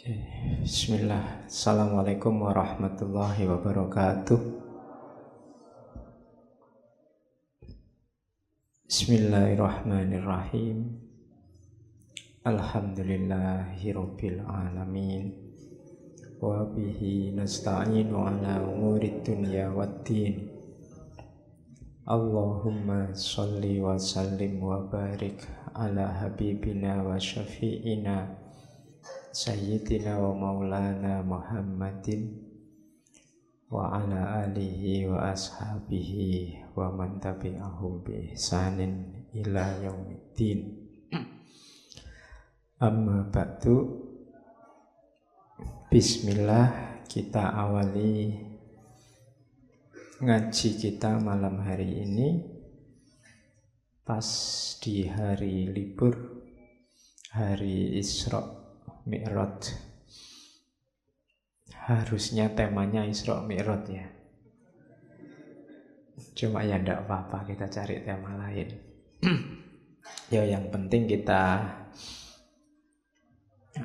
Oke, Bismillah. Assalamualaikum warahmatullahi wabarakatuh. Bismillahirrahmanirrahim. Alhamdulillahirabbil alamin. Wa bihi nasta'inu ala umurid dunya waddin. Allahumma sholli wa sallim wa barik ala habibina wa syafi'ina Sayyidina wa maulana Muhammadin wa ala alihi wa ashabihi wa man tabi'ahum bi ihsanin ila yaumiddin. Amma ba'du. Bismillah, kita awali ngaji kita malam hari ini pas di hari libur, hari Isra Mi'raj. Harusnya temanya Isra Mi'raj ya. Cuma ya enggak apa-apa, kita cari tema lain. Ya yang penting kita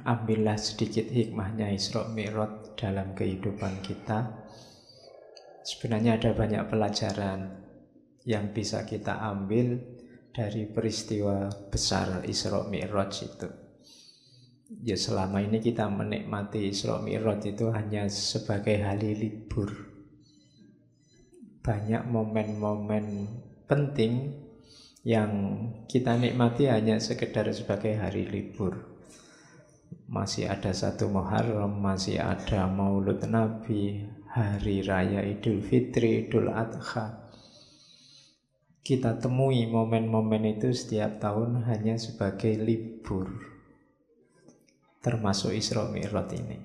ambillah sedikit hikmahnya Isra Mi'raj dalam kehidupan kita. Sebenarnya ada banyak pelajaran yang bisa kita ambil dari peristiwa besar Isra Mi'raj itu. Ya selama ini kita menikmati Isra Mi'raj itu hanya sebagai hari libur. Banyak momen-momen penting yang kita nikmati hanya sekedar sebagai hari libur. Masih ada 1 Muharram, masih ada Maulud Nabi, Hari Raya Idul Fitri, Idul Adha. Kita temui momen-momen itu setiap tahun hanya sebagai libur. Termasuk Isra Mi'raj ini.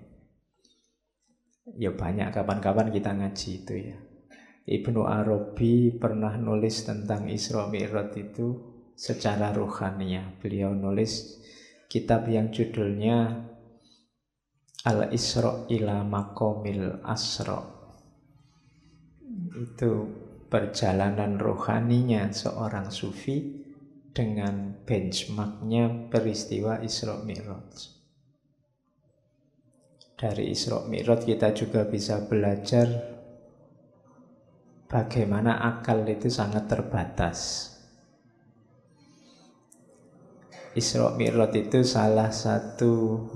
Ya banyak kapan-kapan kita ngaji itu ya. Ibnu Arabi pernah nulis tentang Isra Mi'raj itu secara ruhaniyah. Beliau nulis kitab yang judulnya Al-Isra ila Maqamil Asra. Itu perjalanan rohaninya seorang sufi dengan benchmarknya peristiwa Isra Mi'raj. Dari Isra Mi'raj kita juga bisa belajar bagaimana akal itu sangat terbatas. Isra Mi'raj itu salah satu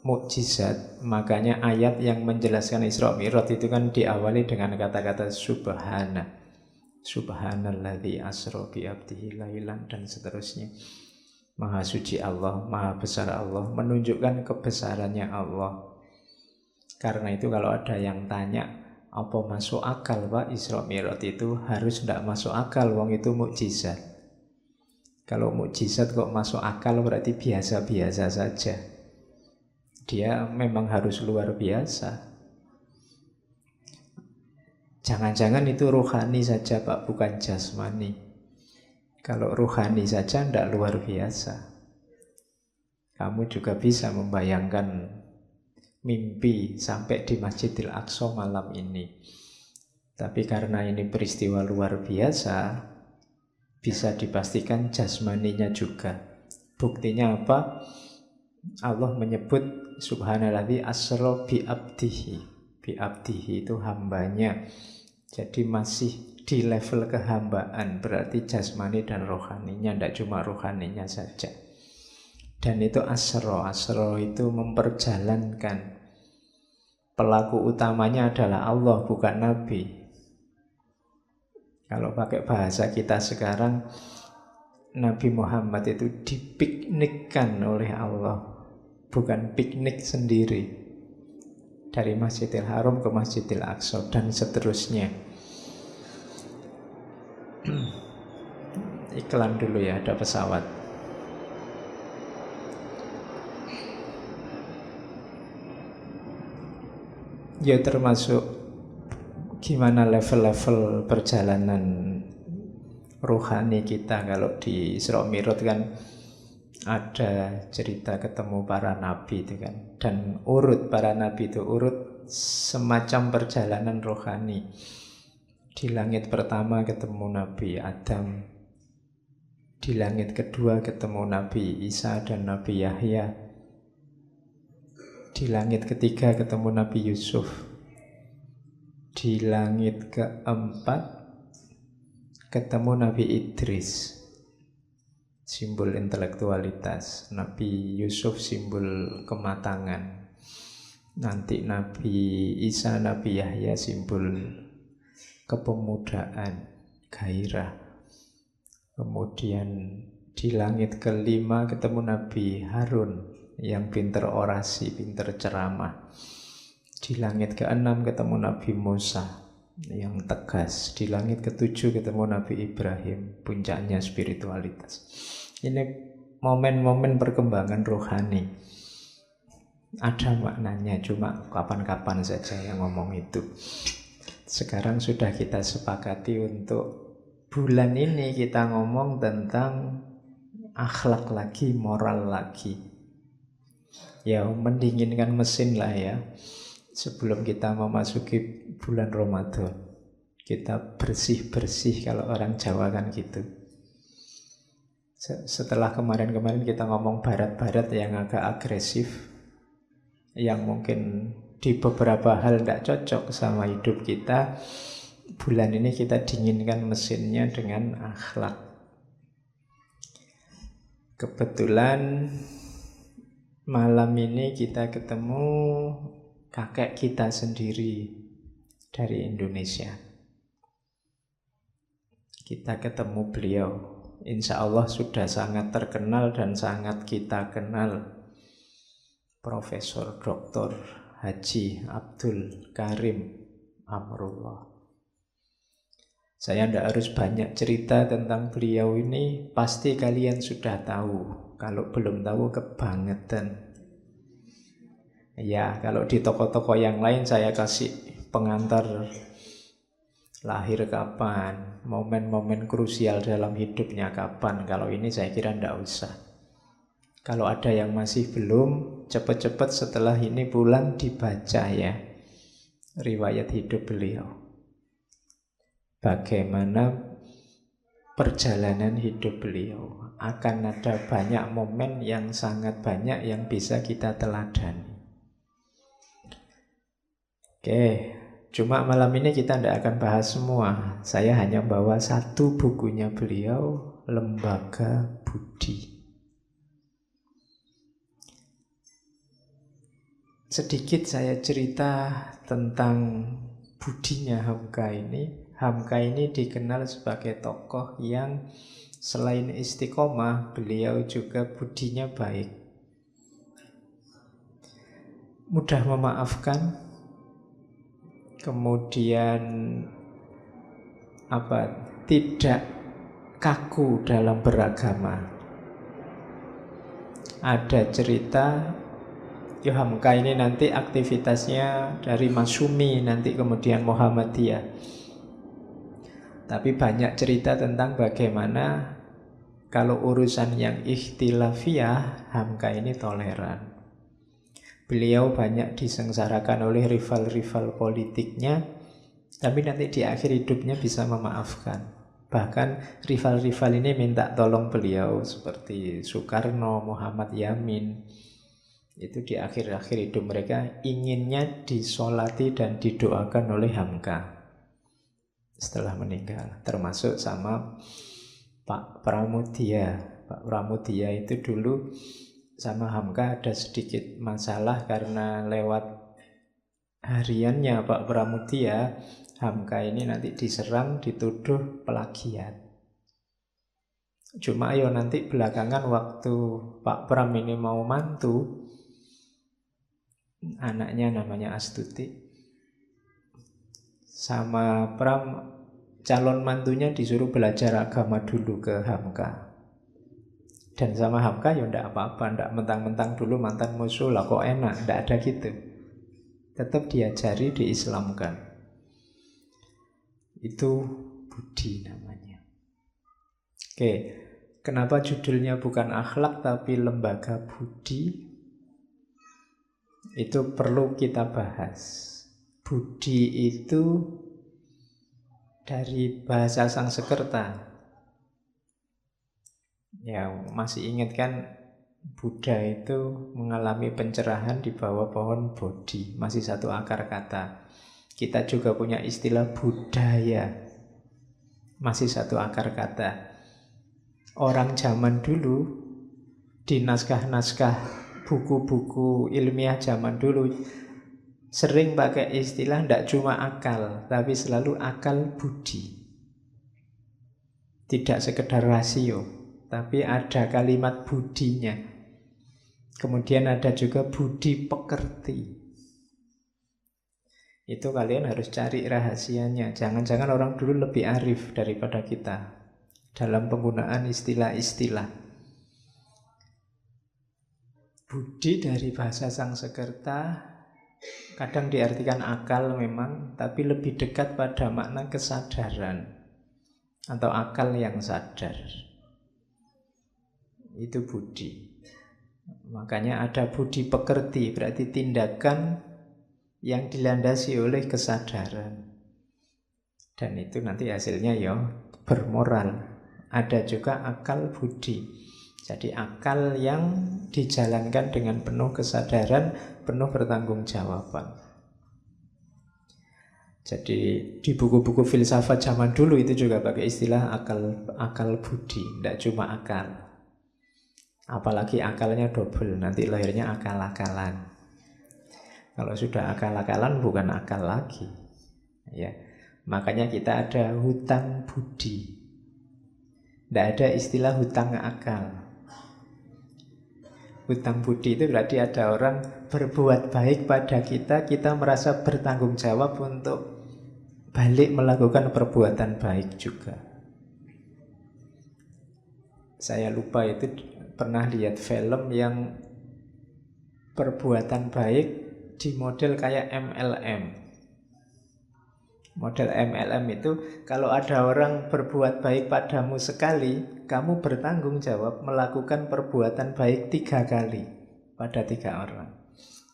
mukjizat, makanya ayat yang menjelaskan Isra Mi'raj itu kan diawali dengan kata-kata subhana. Subhanalladzi asra bi abdihi lailan dan seterusnya. Maha suci Allah, maha besar Allah, menunjukkan kebesarannya Allah. Karena itu kalau ada yang tanya, apa masuk akal Pak Isra Mi'raj itu? Harus tidak masuk akal, wong itu mukjizat. Kalau mukjizat kok masuk akal berarti biasa-biasa saja. Dia memang harus luar biasa. Jangan-jangan itu rohani saja Pak, bukan jasmani. Kalau rohani saja tidak luar biasa. Kamu juga bisa membayangkan mimpi sampai di Masjidil Aqsa malam ini. Tapi karena ini peristiwa luar biasa, bisa dipastikan jasmaninya juga. Buktinya apa? Allah menyebut subhanalladzi asra bi abdihi. Bi abdihi itu hambanya. Jadi masih di level kehambaan, berarti jasmani dan rohaninya, tidak cuma rohaninya saja. Dan itu asra itu memperjalankan. Pelaku utamanya adalah Allah, bukan Nabi. Kalau pakai bahasa kita sekarang, Nabi Muhammad itu dipiknikkan oleh Allah, bukan piknik sendiri. Dari Masjidil Haram ke Masjidil Aqsa dan seterusnya. Iklan dulu ya, ada pesawat. Ya termasuk gimana level-level perjalanan rohani kita. Kalau di Isra Mi'raj kan ada cerita ketemu para nabi itu kan. Dan urut para nabi itu urut semacam perjalanan rohani. Di langit pertama ketemu Nabi Adam, di langit kedua ketemu Nabi Isa dan Nabi Yahya, Di langit ketiga ketemu Nabi Yusuf. Di langit keempat ketemu Nabi Idris, simbol intelektualitas. Nabi Yusuf simbol kematangan. Nanti Nabi Isa, Nabi Yahya simbol kepemudaan, gairah. Kemudian di langit kelima ketemu Nabi Harun yang pinter orasi, pinter ceramah. Di langit keenam ketemu Nabi Musa yang tegas. Di langit ketujuh ketemu Nabi Ibrahim, puncaknya spiritualitas. Ini momen-momen perkembangan rohani. Ada maknanya, cuma kapan-kapan saja yang ngomong itu. Sekarang sudah kita sepakati untuk bulan ini kita ngomong tentang akhlak lagi, moral lagi. Ya, mendinginkan mesin lah ya. Sebelum kita memasuki bulan Ramadan, kita bersih-bersih, kalau orang Jawa kan gitu. Setelah kemarin-kemarin kita ngomong barat-barat yang agak agresif, yang mungkin di beberapa hal tidak cocok sama hidup kita, bulan ini kita dinginkan mesinnya dengan akhlak. Kebetulan malam ini kita ketemu kakek kita sendiri dari Indonesia. Kita ketemu beliau. Insya Allah sudah sangat terkenal dan sangat kita kenal. Profesor Dr. Haji Abdul Karim Amrullah. Saya tidak harus banyak cerita tentang beliau ini, pasti kalian sudah tahu. Kalau belum tahu, kebangetan. Ya, kalau di toko-toko yang lain saya kasih pengantar lahir kapan, momen-momen krusial dalam hidupnya kapan. Kalau ini saya kira tidak usah. Kalau ada yang masih belum, cepat-cepat setelah ini pulang dibaca ya riwayat hidup beliau. Bagaimana perjalanan hidup beliau. Akan ada banyak momen yang sangat banyak yang bisa kita teladani. Oke, cuma malam ini kita tidak akan bahas semua. Saya hanya bawa satu bukunya beliau, Lembaga Budi. Sedikit saya cerita tentang budinya Hamka ini. Hamka ini dikenal sebagai tokoh yang selain istiqomah, beliau juga budinya baik. Mudah memaafkan, kemudian tidak kaku dalam beragama. Ada cerita Hamka ini nanti aktivitasnya dari Masyumi, nanti kemudian Muhammadiyah. Tapi banyak cerita tentang bagaimana kalau urusan yang ikhtilafiyah, Hamka ini toleran. Beliau banyak disengsarakan oleh rival-rival politiknya, tapi nanti di akhir hidupnya bisa memaafkan. Bahkan rival-rival ini minta tolong beliau, seperti Soekarno, Muhammad Yamin. Itu di akhir-akhir hidup mereka inginnya disolati dan didoakan oleh Hamka setelah meninggal, termasuk sama Pak Pramudia. Pak Pramudia itu dulu sama Hamka ada sedikit masalah karena lewat hariannya Pak Pramudia, Hamka ini nanti diserang, dituduh plagiat. Cuma nanti belakangan waktu Pak Pram ini mau mantu, anaknya namanya Astuti, sama Pram, calon mantunya disuruh belajar agama dulu ke Hamka. Dan sama Hamka ya enggak apa-apa, enggak mentang-mentang dulu mantan musuh lah kok enak, enggak ada gitu. Tetap diajari, diislamkan. Itu budi namanya. Oke, kenapa judulnya bukan akhlak tapi lembaga budi? Itu perlu kita bahas. Budi itu dari bahasa Sanskerta. Ya, masih ingat kan Buddha itu mengalami pencerahan di bawah pohon Bodhi, masih satu akar kata. Kita juga punya istilah budaya, masih satu akar kata. Orang zaman dulu di naskah-naskah buku-buku ilmiah zaman dulu sering pakai istilah tidak cuma akal, tapi selalu akal budi. Tidak sekedar rasio, tapi ada kalimat budinya. Kemudian ada juga budi pekerti. Itu kalian harus cari rahasianya. Jangan-jangan orang dulu lebih arif daripada kita dalam penggunaan istilah-istilah. Budi dari bahasa Sanskerta kadang diartikan akal memang, tapi lebih dekat pada makna kesadaran atau akal yang sadar. Itu budi. Makanya ada budi pekerti, berarti tindakan yang dilandasi oleh kesadaran. Dan itu nanti hasilnya ya bermoral. Ada juga akal budi. Jadi akal yang dijalankan dengan penuh kesadaran, penuh pertanggungjawaban. Jadi di buku-buku filsafat zaman dulu itu juga pakai istilah akal budi, tidak cuma akal. Apalagi akalnya double, nanti lahirnya akal-akalan. Kalau sudah akal-akalan bukan akal lagi. Ya. Makanya kita ada hutang budi. Tidak ada istilah hutang akal. Hutang budi itu berarti ada orang berbuat baik pada kita, kita merasa bertanggung jawab untuk balik melakukan perbuatan baik juga. Saya lupa itu pernah lihat film yang perbuatan baik di model kayak MLM. Model MLM itu kalau ada orang berbuat baik padamu sekali, kamu bertanggung jawab melakukan perbuatan baik 3 kali pada 3 orang.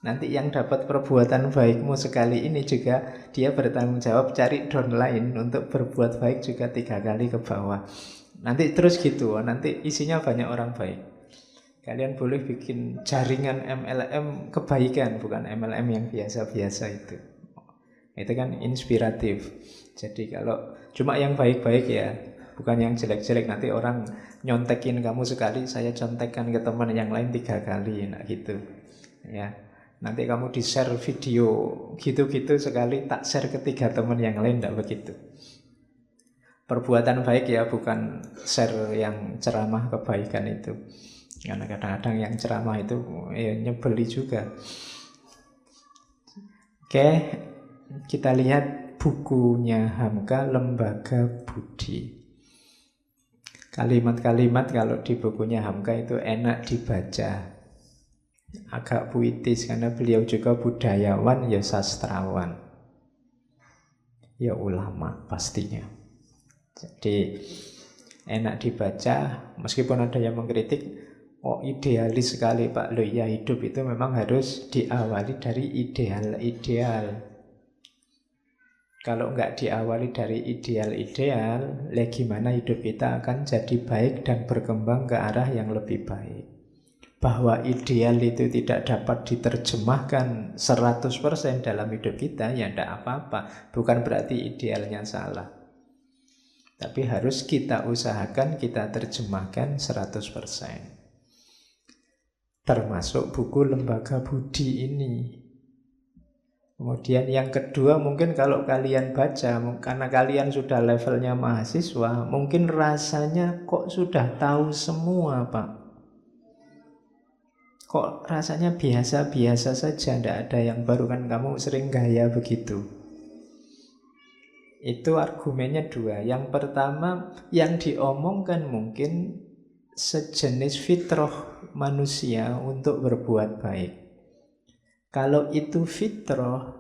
Nanti yang dapat perbuatan baikmu sekali ini juga dia bertanggung jawab cari downline untuk berbuat baik juga 3 kali ke bawah. Nanti terus gitu, nanti isinya banyak orang baik. Kalian boleh bikin jaringan MLM kebaikan, bukan MLM yang biasa-biasa itu. Itu kan inspiratif. Jadi kalau cuma yang baik-baik ya, bukan yang jelek-jelek, nanti orang nyontekin kamu sekali, saya contekkan ke teman yang lain 3 kali, nah gitu. Ya. Nanti kamu di-share video gitu-gitu sekali, tak share ke 3 teman yang lain, tidak begitu. Perbuatan baik ya, bukan share yang ceramah kebaikan itu. Karena kadang-kadang yang ceramah itu ya nyebeli juga. Oke, kita lihat bukunya Hamka, Lembaga Budi. Kalimat-kalimat kalau di bukunya Hamka itu enak dibaca. Agak puitis karena beliau juga budayawan, ya sastrawan, ya ulama pastinya. Jadi enak dibaca, meskipun ada yang mengkritik, oh idealis sekali Pak. Loh ya, hidup itu memang harus diawali dari ideal-ideal. Kalau nggak diawali dari ideal-ideal, gimana hidup kita akan jadi baik dan berkembang ke arah yang lebih baik. Bahwa ideal itu tidak dapat diterjemahkan 100% dalam hidup kita, ya tidak apa-apa. Bukan berarti idealnya salah. Tapi harus kita usahakan, kita terjemahkan 100%. Termasuk buku Lembaga Budi ini. Kemudian yang kedua, mungkin kalau kalian baca, karena kalian sudah levelnya mahasiswa, mungkin rasanya kok sudah tahu semua Pak. Kok rasanya biasa-biasa saja, tidak ada yang baru, kan kamu sering gaya begitu. Itu argumennya 2. Yang pertama, yang diomongkan mungkin sejenis fitrah manusia untuk berbuat baik. Kalau itu fitrah,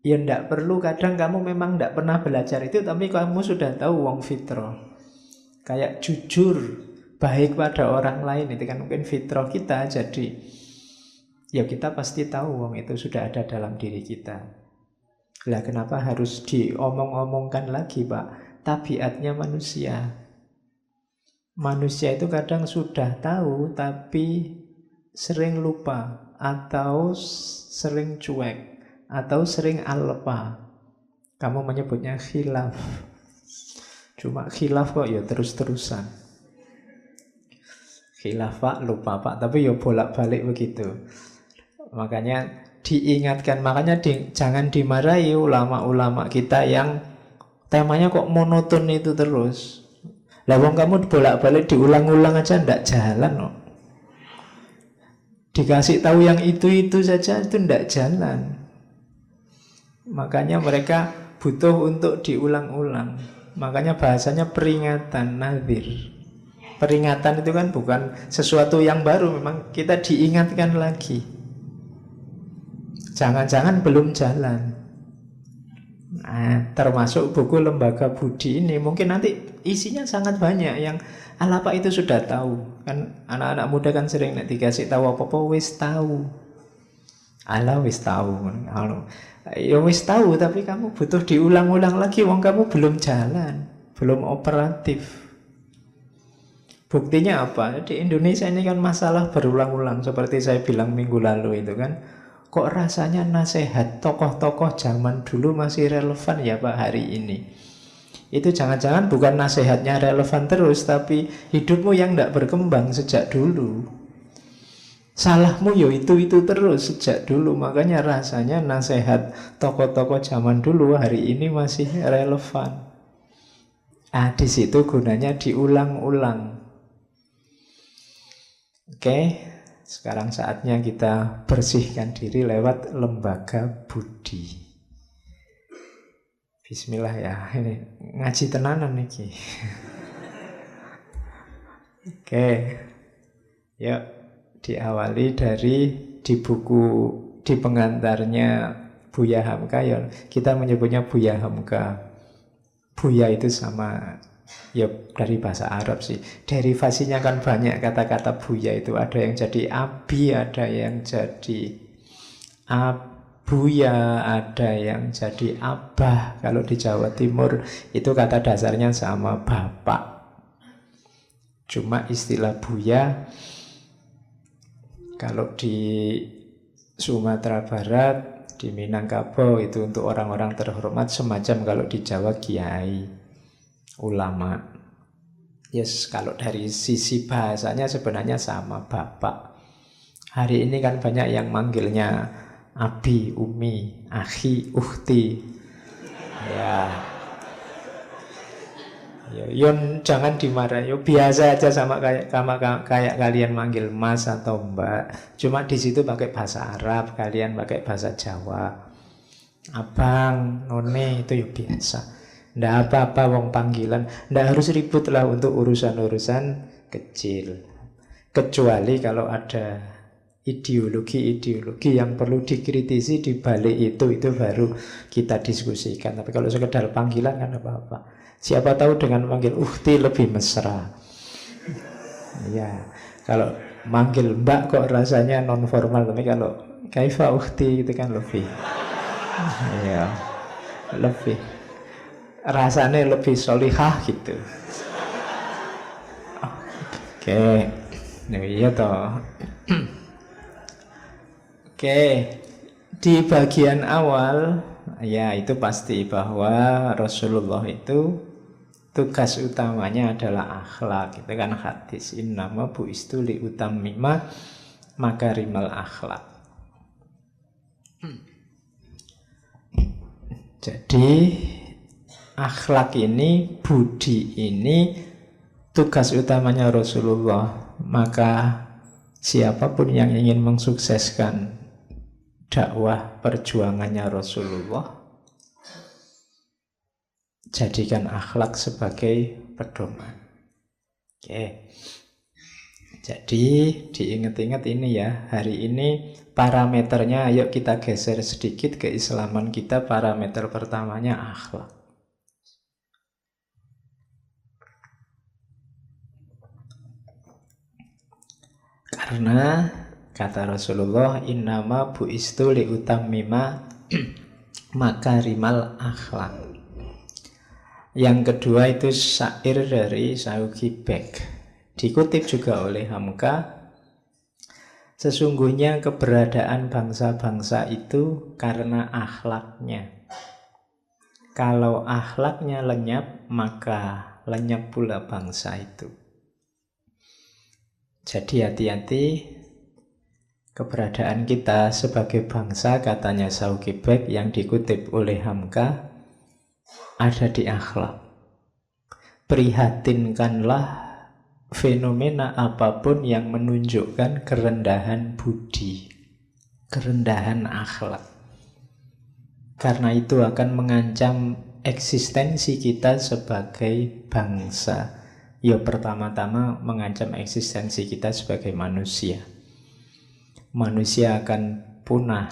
ya tidak perlu, kadang kamu memang tidak pernah belajar itu, tapi kamu sudah tahu wong fitrah. Kayak jujur, baik pada orang lain, itu kan mungkin fitrah kita. Jadi ya kita pasti tahu wong itu sudah ada dalam diri kita. Lah kenapa harus diomong-omongkan lagi Pak? Tabiatnya manusia. Manusia itu kadang sudah tahu tapi sering lupa, atau sering cuek, atau sering alpa. Kamu menyebutnya khilaf. Cuma khilaf kok ya terus-terusan. Khilaf pak, lupa pak, tapi ya bolak-balik begitu. Makanya diingatkan, makanya jangan dimarahi ulama-ulama kita yang temanya kok monoton itu terus. Lah wong kamu bolak-balik diulang-ulang aja ndak jalan kok. Dikasih tahu yang itu saja itu ndak jalan. Makanya mereka butuh untuk diulang-ulang. Makanya bahasanya peringatan, nadhir. Peringatan itu kan bukan sesuatu yang baru, memang kita diingatkan lagi. Jangan-jangan belum jalan. Nah, termasuk buku Lembaga Budi ini mungkin nanti isinya sangat banyak yang apa itu sudah tahu. Kan anak-anak muda kan sering nek dikasih tahu apa-apa wis tahu. Ala wis tahu. Ya wis tahu tapi kamu butuh diulang-ulang lagi wong kamu belum jalan, belum operatif. Buktinya apa? Di Indonesia ini kan masalah berulang-ulang seperti saya bilang minggu lalu itu kan. Kok rasanya nasihat tokoh-tokoh zaman dulu masih relevan ya Pak hari ini? Itu jangan-jangan bukan nasihatnya relevan terus, tapi hidupmu yang tidak berkembang sejak dulu. Salahmu ya itu terus sejak dulu. Makanya rasanya nasihat tokoh-tokoh zaman dulu hari ini masih relevan. Di situ gunanya diulang-ulang. Oke. Sekarang saatnya kita bersihkan diri lewat Lembaga Budi. Bismillah ya, ini ngaji tenanan nih. Oke, yuk diawali dari di buku di pengantarnya Buya Hamka ya. Kita menyebutnya Buya Hamka. Buya itu sama ya dari bahasa Arab sih. Derivasinya kan banyak kata-kata buya itu. Ada yang jadi abi, ada yang jadi abuya, ada yang jadi abah. Kalau di Jawa Timur itu kata dasarnya sama bapak. Cuma istilah buya kalau di Sumatera Barat, di Minangkabau itu untuk orang-orang terhormat, semacam kalau di Jawa kiai, ulama. Yes, kalau dari sisi bahasanya sebenarnya sama bapak. Hari ini kan banyak yang manggilnya abi, umi, akhi, ukhti. Yon jangan dimarahi. Biasa aja sama kayak kalian manggil mas atau mbak. Cuma di situ pakai bahasa Arab, kalian pakai bahasa Jawa. Abang, none itu ya biasa. Nggak apa-apa wong panggilan. Nggak harus ribut lah untuk urusan-urusan kecil. Kecuali kalau ada ideologi-ideologi yang perlu dikritisi di balik itu baru kita diskusikan. Tapi kalau sekedar panggilan kan apa-apa. Siapa tahu dengan manggil ukhti lebih mesra. Ya, kalau manggil mbak kok rasanya non formal, tapi kalau kaifa ukhti itu kan lebih. Ya, lebih. Rasanya lebih solihah gitu. Oke. Nah, iya toh. Oke. Di bagian awal ya itu pasti bahwa Rasulullah itu tugas utamanya adalah akhlak. Itu kan hadis innama bu'istu li utammima makarimal akhlak. Jadi akhlak ini, budi ini tugas utamanya Rasulullah. Maka siapapun yang ingin mensukseskan dakwah perjuangannya Rasulullah, jadikan akhlak sebagai pedoman. Oke. Jadi diingat-ingat ini ya, hari ini parameternya, ayo kita geser sedikit keislaman kita. Parameter pertamanya akhlak. Karena kata Rasulullah, innama bu'istu li utammima makarimal akhlak. Yang kedua itu syair dari Sauki Bek. Dikutip juga oleh Hamka, sesungguhnya keberadaan bangsa-bangsa itu karena akhlaknya. Kalau akhlaknya lenyap, maka lenyap pula bangsa itu. Jadi hati-hati, keberadaan kita sebagai bangsa, katanya Saukibek yang dikutip oleh Hamka, ada di akhlak. Prihatinkanlah fenomena apapun yang menunjukkan kerendahan budi, kerendahan akhlak. Karena itu akan mengancam eksistensi kita sebagai bangsa. Ya, pertama-tama mengancam eksistensi kita sebagai manusia. Manusia akan punah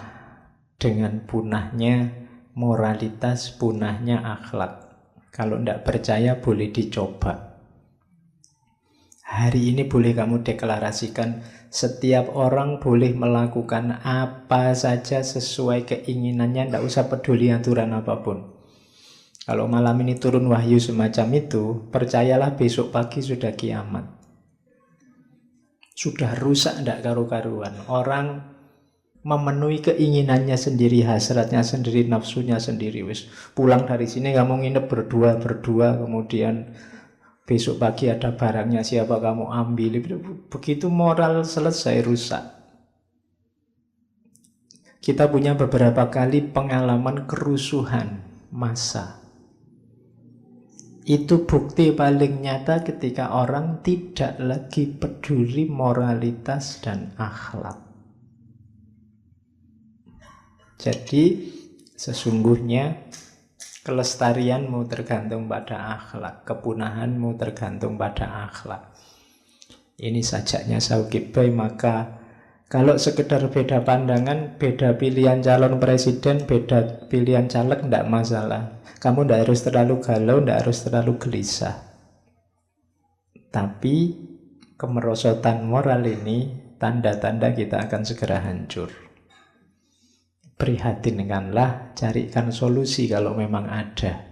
dengan punahnya moralitas, punahnya akhlak. Kalau tidak percaya boleh dicoba. Hari ini boleh kamu deklarasikan, setiap orang boleh melakukan apa saja sesuai keinginannya, tidak usah peduli aturan apapun. Kalau malam ini turun wahyu semacam itu, percayalah besok pagi sudah kiamat. Sudah rusak tidak karu-karuan. Orang memenuhi keinginannya sendiri, hasratnya sendiri, nafsunya sendiri. Wis pulang dari sini kamu nginep berdua, kemudian besok pagi ada barangnya, siapa kamu ambil. Begitu moral selesai, rusak. Kita punya beberapa kali pengalaman kerusuhan massa. Itu bukti paling nyata ketika orang tidak lagi peduli moralitas dan akhlak. Jadi sesungguhnya kelestarianmu tergantung pada akhlak, kepunahanmu tergantung pada akhlak. Ini sajaknya Saukibay. Maka kalau sekedar beda pandangan, beda pilihan calon presiden, beda pilihan caleg, tidak masalah. Kamu tidak harus terlalu galau, tidak harus terlalu gelisah. Tapi kemerosotan moral ini tanda-tanda kita akan segera hancur. Prihatinkanlah, carikan solusi kalau memang ada.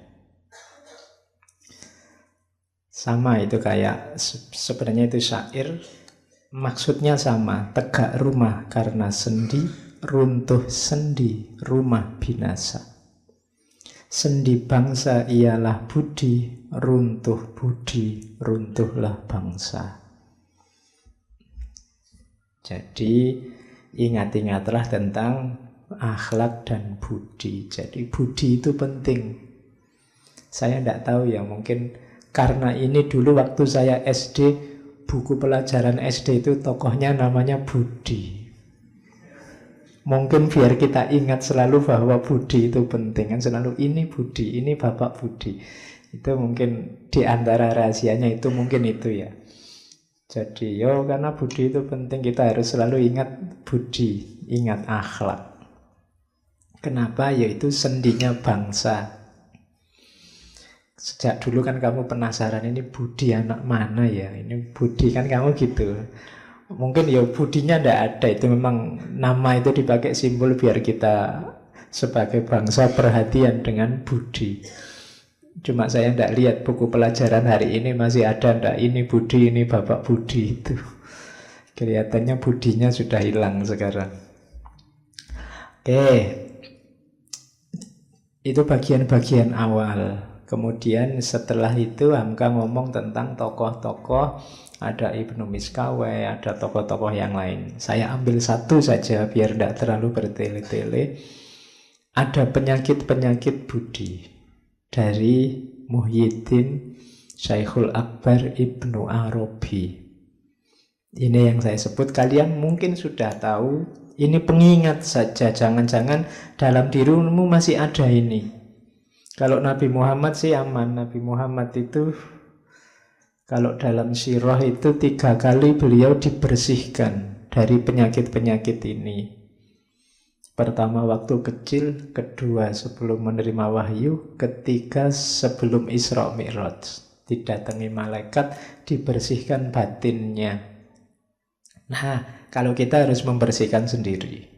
Sama itu kayak sebenarnya itu syair, maksudnya sama. Tegak rumah karena sendi, runtuh sendi, rumah binasa. Sendi bangsa ialah budi, runtuh budi, runtuhlah bangsa. Jadi ingat-ingatlah tentang akhlak dan budi. Jadi budi itu penting. Saya tidak tahu ya, mungkin karena ini dulu waktu saya SD, buku pelajaran SD itu tokohnya namanya Budi. Mungkin biar kita ingat selalu bahwa budi itu penting. Kan selalu ini Budi, ini Bapak Budi. Itu mungkin di antara rahasianya itu mungkin itu ya. Jadi karena budi itu penting, kita harus selalu ingat budi, ingat akhlak. Kenapa? Yaitu sendinya bangsa. Sejak dulu kan kamu penasaran, ini budi anak mana ya? Ini budi kan kamu gitu. Mungkin budinya tidak ada, itu memang nama itu dipakai simbol biar kita sebagai bangsa perhatian dengan budi. Cuma saya tidak lihat buku pelajaran hari ini masih ada ndak ini Budi, ini Bapak Budi itu. Kelihatannya budinya sudah hilang sekarang. Oke. Itu bagian-bagian awal. Kemudian setelah itu Hamka ngomong tentang tokoh-tokoh. Ada Ibnu Miskawai, ada tokoh-tokoh yang lain. Saya ambil satu saja biar tidak terlalu bertele-tele. Ada penyakit-penyakit budi dari Muhyiddin Syekhul Akbar Ibnu Arabi. Ini yang saya sebut, kalian mungkin sudah tahu. Ini pengingat saja, jangan-jangan dalam dirimu masih ada ini. Kalau Nabi Muhammad sih aman. Nabi Muhammad itu kalau dalam sirah itu 3 kali beliau dibersihkan dari penyakit-penyakit ini. Pertama waktu kecil, kedua sebelum menerima wahyu, ketiga sebelum Isra Mi'raj. Didatangi malaikat, dibersihkan batinnya. Nah, kalau kita harus membersihkan sendiri.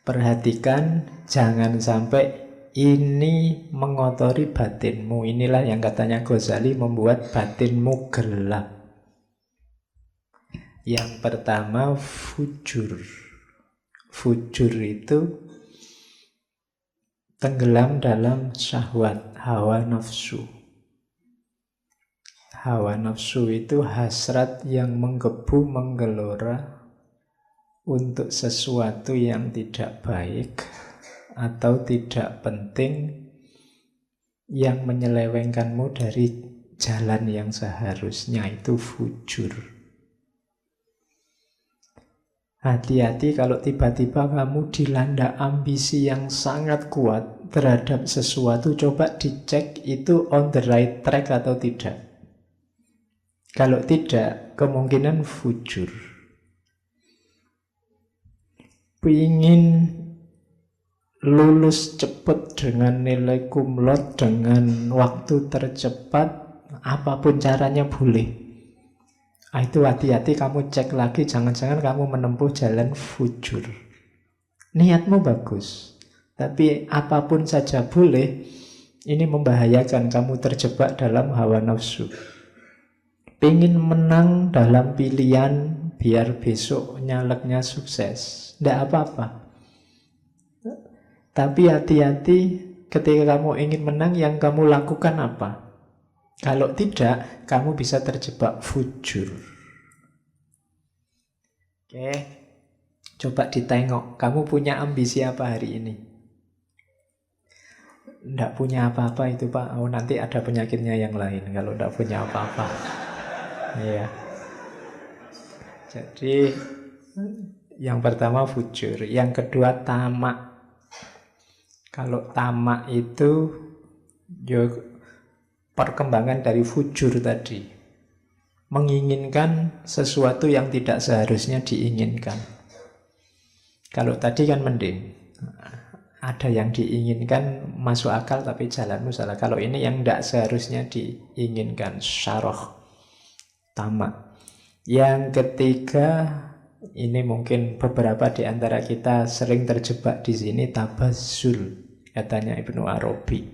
Perhatikan, jangan sampai ini mengotori batinmu. Inilah yang katanya Ghazali membuat batinmu gelap. Yang pertama fujur. Fujur itu tenggelam dalam syahwat, hawa nafsu. Hawa nafsu itu hasrat yang menggebu, menggelora untuk sesuatu yang tidak baik atau tidak penting, yang menyelewengkanmu dari jalan yang seharusnya. Itu fujur. Hati-hati kalau tiba-tiba kamu dilanda ambisi yang sangat kuat terhadap sesuatu, coba dicek itu on the right track atau tidak. Kalau tidak, kemungkinan fujur. Pingin lulus cepat dengan nilai cum laude, dengan waktu tercepat, apapun caranya boleh. Itu hati-hati, kamu cek lagi, jangan-jangan kamu menempuh jalan fujur. Niatmu bagus, tapi apapun saja boleh, ini membahayakan, kamu terjebak dalam hawa nafsu. Pengen menang dalam pilihan biar besok nyaleknya sukses, tidak apa-apa. Tapi hati-hati ketika kamu ingin menang, yang kamu lakukan apa? Kalau tidak, kamu bisa terjebak fujur. Oke, coba ditengok, kamu punya ambisi apa hari ini? Tidak punya apa-apa itu Pak. Oh, nanti ada penyakitnya yang lain kalau tidak punya apa-apa. Iya. Jadi yang pertama fujur, yang kedua tamak. Kalau tamak itu perkembangan dari fujur tadi, menginginkan sesuatu yang tidak seharusnya diinginkan. Kalau tadi kan mending, ada yang diinginkan masuk akal tapi jalanmu salah. Kalau ini yang tidak seharusnya diinginkan, syarah, tamak. Yang ketiga, ini mungkin beberapa di antara kita sering terjebak di sini, tabazzul, katanya Ibnu Arabi,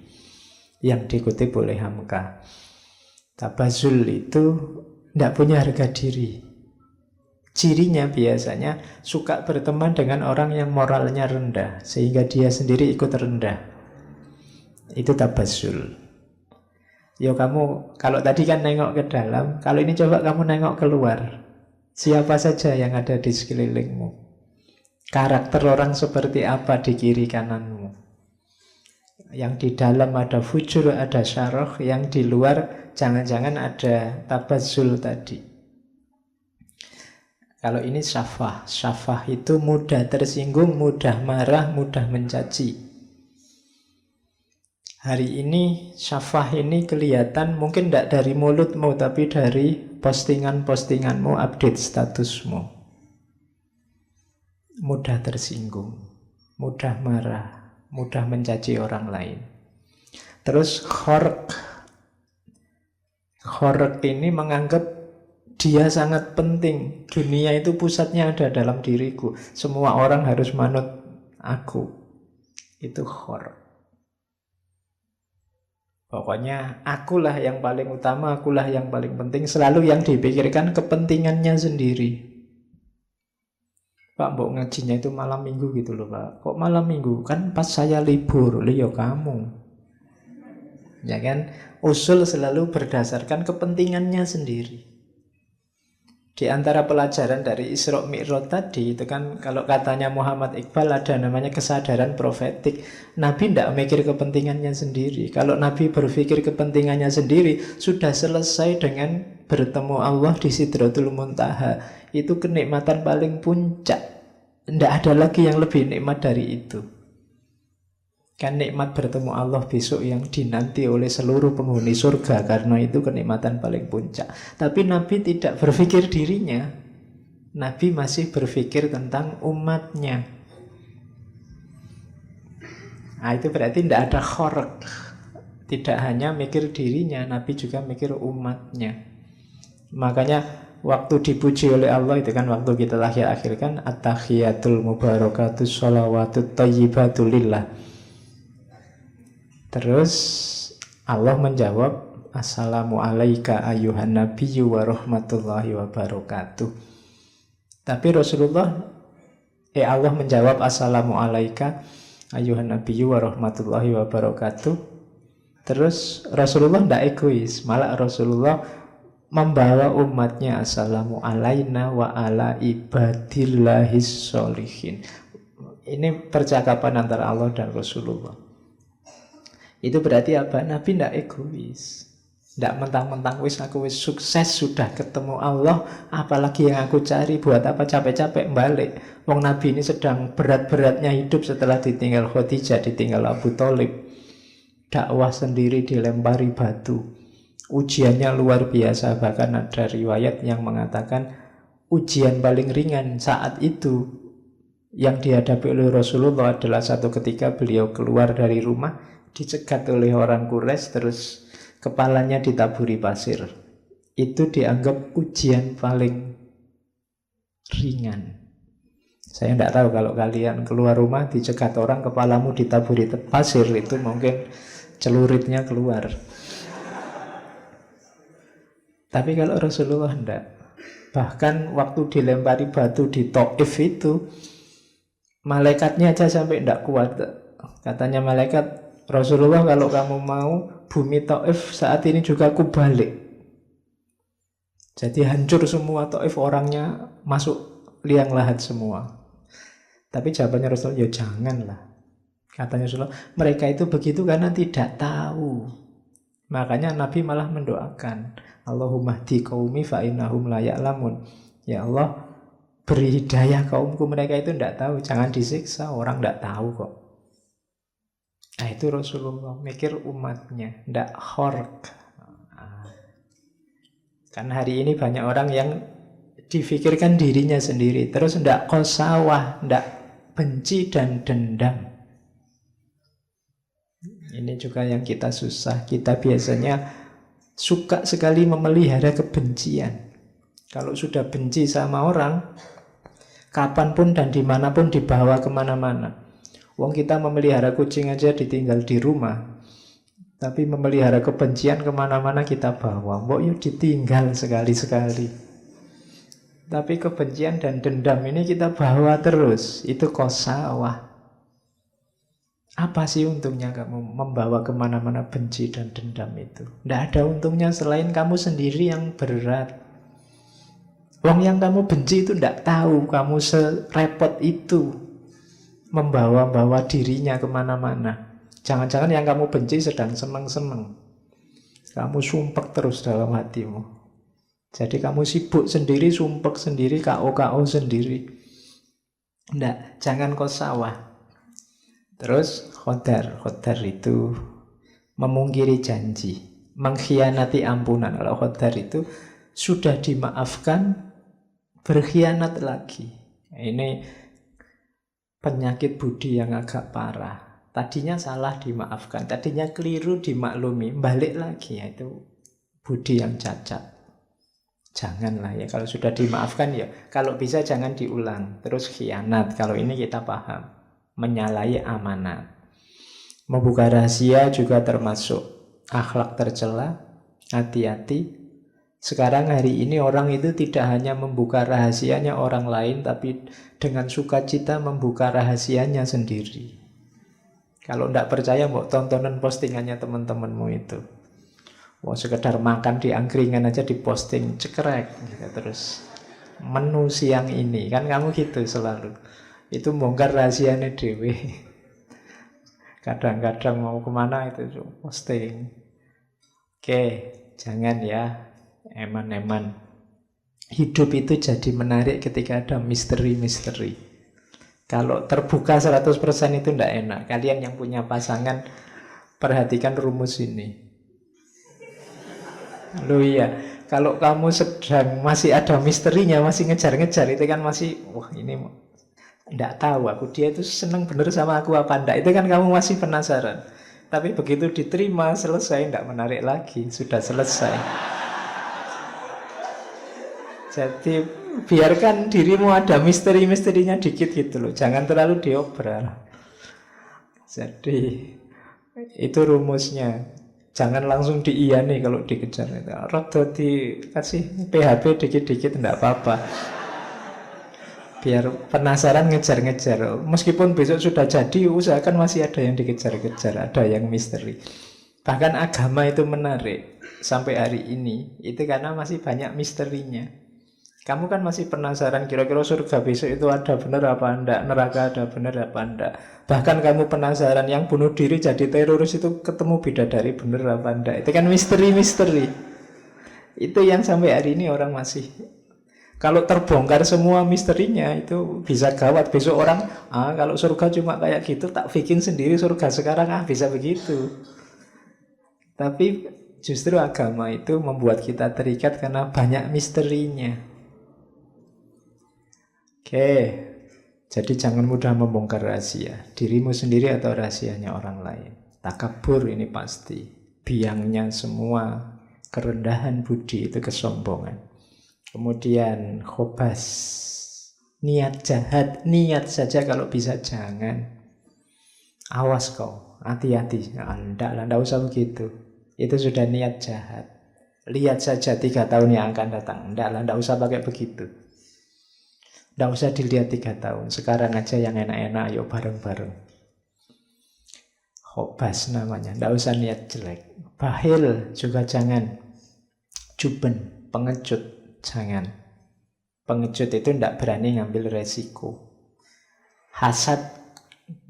yang dikutip oleh Hamka. Tabazzul itu tidak punya harga diri. Cirinya biasanya suka berteman dengan orang yang moralnya rendah, sehingga dia sendiri ikut rendah. Itu tabazzul. Yo kamu, kalau tadi kan nengok ke dalam, kalau ini coba kamu nengok keluar. Siapa saja yang ada di sekelilingmu? Karakter orang seperti apa di kiri kananmu? Yang di dalam ada fujur, ada syarah. Yang di luar jangan-jangan ada tabazzul tadi. Kalau ini syafah. Syafah itu mudah tersinggung, mudah marah, mudah mencaci. Hari ini syafah ini kelihatan mungkin tidak dari mulutmu, tapi dari postingan-postinganmu, update statusmu. Mudah tersinggung, mudah marah, mudah mencaci orang lain. Terus khorq. Khorq ini menganggap dia sangat penting. Dunia itu pusatnya ada dalam diriku. Semua orang harus manut aku. Itu khorq. Pokoknya akulah yang paling utama, akulah yang paling penting. Selalu yang dipikirkan kepentingannya sendiri. Pak, mbok ngajinya itu malam minggu gitu loh Pak. Kok malam minggu? Kan pas saya libur. Liyo kamu. Ya kan? Usul selalu berdasarkan kepentingannya sendiri. Di antara pelajaran dari Isra Mi'raj tadi, itu kan kalau katanya Muhammad Iqbal ada namanya kesadaran profetik. Nabi tidak mikir kepentingannya sendiri. Kalau Nabi berpikir kepentingannya sendiri, sudah selesai dengan bertemu Allah di Sidratul Muntaha. Itu kenikmatan paling puncak. Tidak ada lagi yang lebih nikmat dari itu. Kan nikmat bertemu Allah besok yang dinanti oleh seluruh penghuni surga, karena itu kenikmatan paling puncak. Tapi Nabi tidak berpikir dirinya. Nabi masih berpikir tentang umatnya. Nah, itu berarti tidak ada khorq. Tidak hanya mikir dirinya, Nabi juga mikir umatnya. Makanya waktu dipuji oleh Allah itu kan waktu kita akhir-akhir kan at-tahiyatul mubarakatus sholawatut thayyibatul lillah. Terus Allah menjawab, Assalamu alaika ayuhan nabiyyu wa rahmatullahi wa barakatuh. Tapi Allah menjawab assalamu alaika ayuhan nabiyyu wa rahmatullahi wa barakatuh. Terus Rasulullah tidak egois, malah Rasulullah membawa umatnya assalamu alaina wa ala ibadillahis sholihin. Ini percakapan antara Allah dan Rasulullah. Itu berarti apa? Nabi tidak egois, tidak mentang-mentang aku sukses sudah ketemu Allah, apalagi yang aku cari, buat apa capek-capek balik. Wong Nabi ini sedang berat-beratnya hidup setelah ditinggal Khadijah, ditinggal Abu Thalib. Dakwah sendiri dilempari batu. Ujiannya luar biasa, bahkan ada riwayat yang mengatakan ujian paling ringan saat itu yang dihadapi oleh Rasulullah adalah satu ketika beliau keluar dari rumah, dicegat oleh orang Quraisy, terus kepalanya ditaburi pasir. Itu dianggap ujian paling ringan. Saya tidak tahu kalau kalian keluar rumah dicegat orang, kepalamu ditaburi pasir, itu mungkin celuritnya keluar. Tapi kalau Rasulullah tidak. Bahkan waktu dilempari batu di Taif itu, malaikatnya aja sampai tidak kuat. Katanya malaikat, Rasulullah kalau kamu mau bumi Taif saat ini juga aku balik. Jadi hancur semua Taif, orangnya masuk liang lahat semua. Tapi jawabannya Rasulullah, ya janganlah. Katanya Rasulullah, mereka itu begitu karena tidak tahu. Makanya Nabi malah mendoakan, Allahumma hdi qaumi fa innahum la ya'lamun. Ya Allah, beri hidayah kaumku, mereka itu tidak tahu. Jangan disiksa, orang tidak tahu kok. Nah itu Rasulullah mikir umatnya, tidak khork. Kan hari ini banyak orang yang difikirkan dirinya sendiri, terus tidak qasawah, tidak benci dan dendam. Ini juga yang kita susah. Kita biasanya suka sekali memelihara kebencian. Kalau sudah benci sama orang, kapanpun dan dimanapun dibawa kemana-mana. Wong kita memelihara kucing aja ditinggal di rumah, tapi memelihara kebencian kemana-mana kita bawa. Mbok yuk ditinggal sekali-sekali. Tapi kebencian dan dendam ini kita bawa terus. Itu qasawah. Apa sih untungnya kamu membawa kemana-mana benci dan dendam itu? Tidak ada untungnya selain kamu sendiri yang berat. Wong yang kamu benci itu tidak tahu kamu serepot itu membawa-bawa dirinya kemana-mana. Jangan-jangan yang kamu benci sedang seneng-seneng. Kamu sumpek terus dalam hatimu. Jadi kamu sibuk sendiri, sumpek sendiri, KO-KO sendiri. Tidak, jangan qasawah. Terus khodar itu memungkiri janji, mengkhianati ampunan. Kalau khodar itu sudah dimaafkan, berkhianat lagi. Ini penyakit budi yang agak parah. Tadinya salah dimaafkan, tadinya keliru dimaklumi, balik lagi. Ya, itu budi yang cacat. Janganlah ya, kalau sudah dimaafkan ya, kalau bisa jangan diulang. Terus khianat, kalau ini kita paham, menyalahi amanat. Membuka rahasia juga termasuk akhlak tercela. Hati-hati. Sekarang hari ini orang itu tidak hanya membuka rahasianya orang lain, tapi dengan sukacita membuka rahasianya sendiri. Kalau tidak percaya, mau tontonan postingannya teman-temanmu itu. Mau sekedar makan di angkringan aja diposting, cekrek gitu. Terus menu siang ini, kan kamu gitu selalu. Itu bongkar rahasianya dewe. Kadang-kadang mau kemana itu posting. Oke, jangan ya, eman-eman. Hidup itu jadi menarik ketika ada misteri-misteri. Kalau terbuka 100% itu tidak enak. Kalian yang punya pasangan, perhatikan rumus ini. Loh iya, kalau kamu sedang masih ada misterinya, masih ngejar-ngejar, itu kan masih, wah ini tidak tahu aku, dia itu senang bener sama aku apa enggak. Itu kan kamu masih penasaran. Tapi begitu diterima, selesai, tidak menarik lagi. Sudah selesai. Jadi biarkan dirimu ada misteri-misterinya dikit gitu loh. Jangan terlalu diobral. Jadi itu rumusnya. Jangan langsung diiyani kalau dikejar. Rada dikasih PHP dikit-dikit tidak apa-apa. Biar penasaran ngejar-ngejar. Meskipun besok sudah jadi, usahakan masih ada yang dikejar-kejar, ada yang misteri. Bahkan agama itu menarik sampai hari ini, itu karena masih banyak misterinya. Kamu kan masih penasaran kira-kira surga besok itu ada benar apa enggak, neraka ada benar apa enggak. Bahkan kamu penasaran yang bunuh diri jadi teroris itu ketemu bidadari benar apa enggak. Itu kan misteri-misteri. Itu yang sampai hari ini orang masih. Kalau terbongkar semua misterinya itu bisa gawat. Besok orang, kalau surga cuma kayak gitu, tak bikin sendiri surga sekarang, bisa begitu. Tapi justru agama itu membuat kita terikat karena banyak misterinya. Oke, jadi jangan mudah membongkar rahasia dirimu sendiri atau rahasianya orang lain. Takabur ini pasti. Biangnya semua kerendahan budi itu kesombongan. Kemudian khobas, niat jahat, niat saja kalau bisa jangan. Awas kau, hati-hati. Enggak usah begitu. Itu sudah niat jahat. Lihat saja 3 tahun yang akan datang. Enggak usah pakai begitu. Enggak usah dilihat 3 tahun. Sekarang aja yang enak-enak, ayo bareng-bareng. Khobas namanya, enggak usah niat jelek. Bahil juga jangan. Juben, pengecut. Jangan. Pengecut itu tidak berani ngambil resiko. Hasad,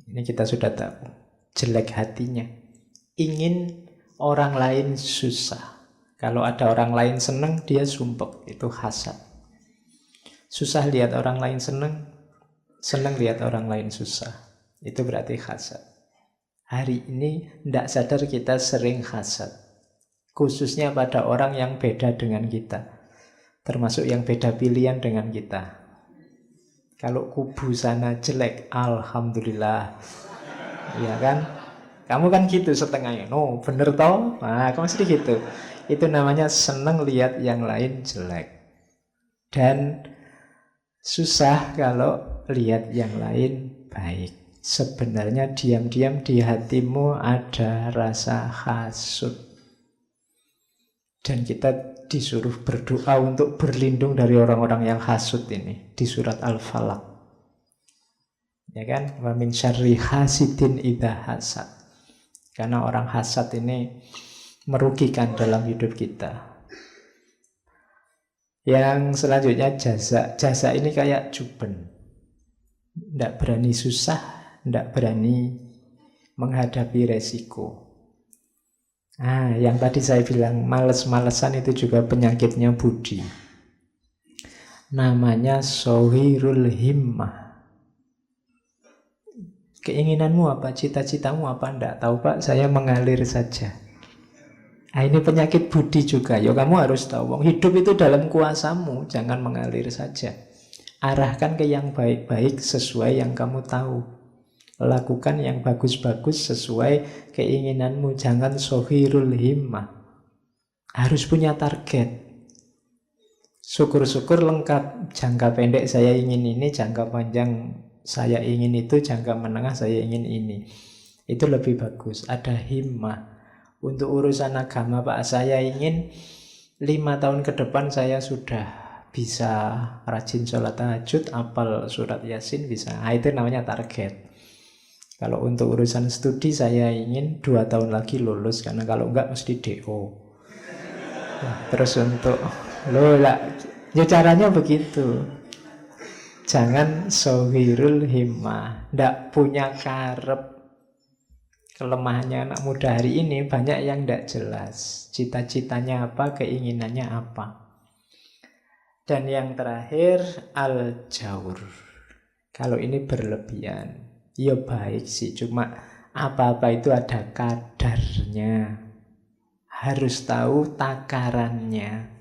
ini kita sudah tahu. Jelek hatinya. Ingin orang lain susah. Kalau ada orang lain senang, dia sumpek. Itu hasad. Susah lihat orang lain senang, senang lihat orang lain susah. Itu berarti hasad. Hari ini tidak sadar kita sering hasad. Khususnya pada orang yang beda dengan kita. Termasuk yang beda pilihan dengan kita. Kalau kubu sana jelek, alhamdulillah. Ya kan? Kamu kan gitu setengahnya. No, bener toh? Nah, kamu mesti gitu. Itu namanya seneng lihat yang lain jelek. Dan susah kalau lihat yang lain baik. Sebenarnya diam-diam di hatimu ada rasa hasud. Dan kita disuruh berdoa untuk berlindung dari orang-orang yang hasud ini di surat Al-Falaq. Ya kan? Wa min syarri hasidin idza hasad. Karena orang hasad ini merugikan dalam hidup kita. Yang selanjutnya jasa. Jasa ini kayak juben. Tidak berani susah, tidak berani menghadapi resiko. Yang tadi saya bilang males-malesan itu juga penyakitnya budi. Namanya sohirul himmah. Keinginanmu apa? Cita-citamu apa? Enggak tahu Pak, saya mengalir saja. Ini penyakit budi juga. Kamu harus tahu, hidup itu dalam kuasamu. Jangan mengalir saja. Arahkan ke yang baik-baik sesuai yang kamu tahu. Lakukan yang bagus-bagus sesuai keinginanmu. Jangan sohirul himmah. Harus punya target. Syukur-syukur lengkap. Jangka pendek saya ingin ini, jangka panjang saya ingin itu, jangka menengah saya ingin ini. Itu lebih bagus. Ada himmah. Untuk urusan agama Pak, saya ingin 5 tahun ke depan saya sudah bisa rajin sholat tahajud, hafal surat Yasin bisa. Itu namanya target. Kalau untuk urusan studi saya ingin 2 tahun lagi lulus, karena kalau enggak mesti DO. Terus untuk caranya begitu. Jangan sohirul himmah, ndak punya karep. Kelemahannya anak muda hari ini banyak yang ndak jelas. Cita-citanya apa, keinginannya apa. Dan yang terakhir al-jaur. Kalau ini berlebihan. Ya baik sih, cuma apa-apa itu ada kadarnya. Harus tahu takarannya.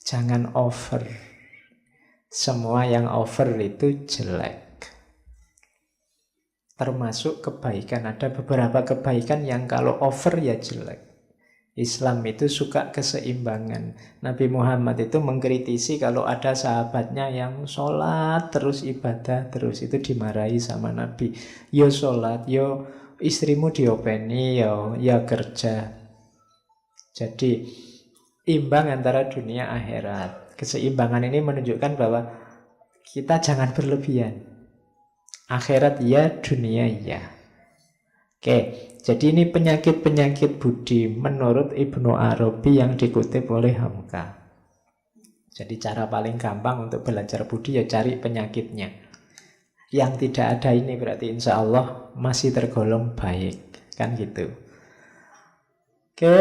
Jangan over. Semua yang over itu jelek. Termasuk kebaikan. Ada beberapa kebaikan yang kalau over ya jelek. Islam itu suka keseimbangan. Nabi Muhammad itu mengkritisi kalau ada sahabatnya yang sholat terus, ibadah terus, itu dimarahi sama Nabi. Yo sholat, yo istrimu diopeni, yo kerja. Jadi imbang antara dunia akhirat. Keseimbangan ini menunjukkan bahwa Kita jangan berlebihan. Akhirat ya, dunia ya. Oke, jadi ini penyakit-penyakit budi menurut Ibnu Arabi yang dikutip oleh Hamka. Jadi cara paling gampang untuk belajar budi ya cari penyakitnya. Yang tidak ada ini berarti insya Allah masih tergolong baik. Kan gitu. Oke,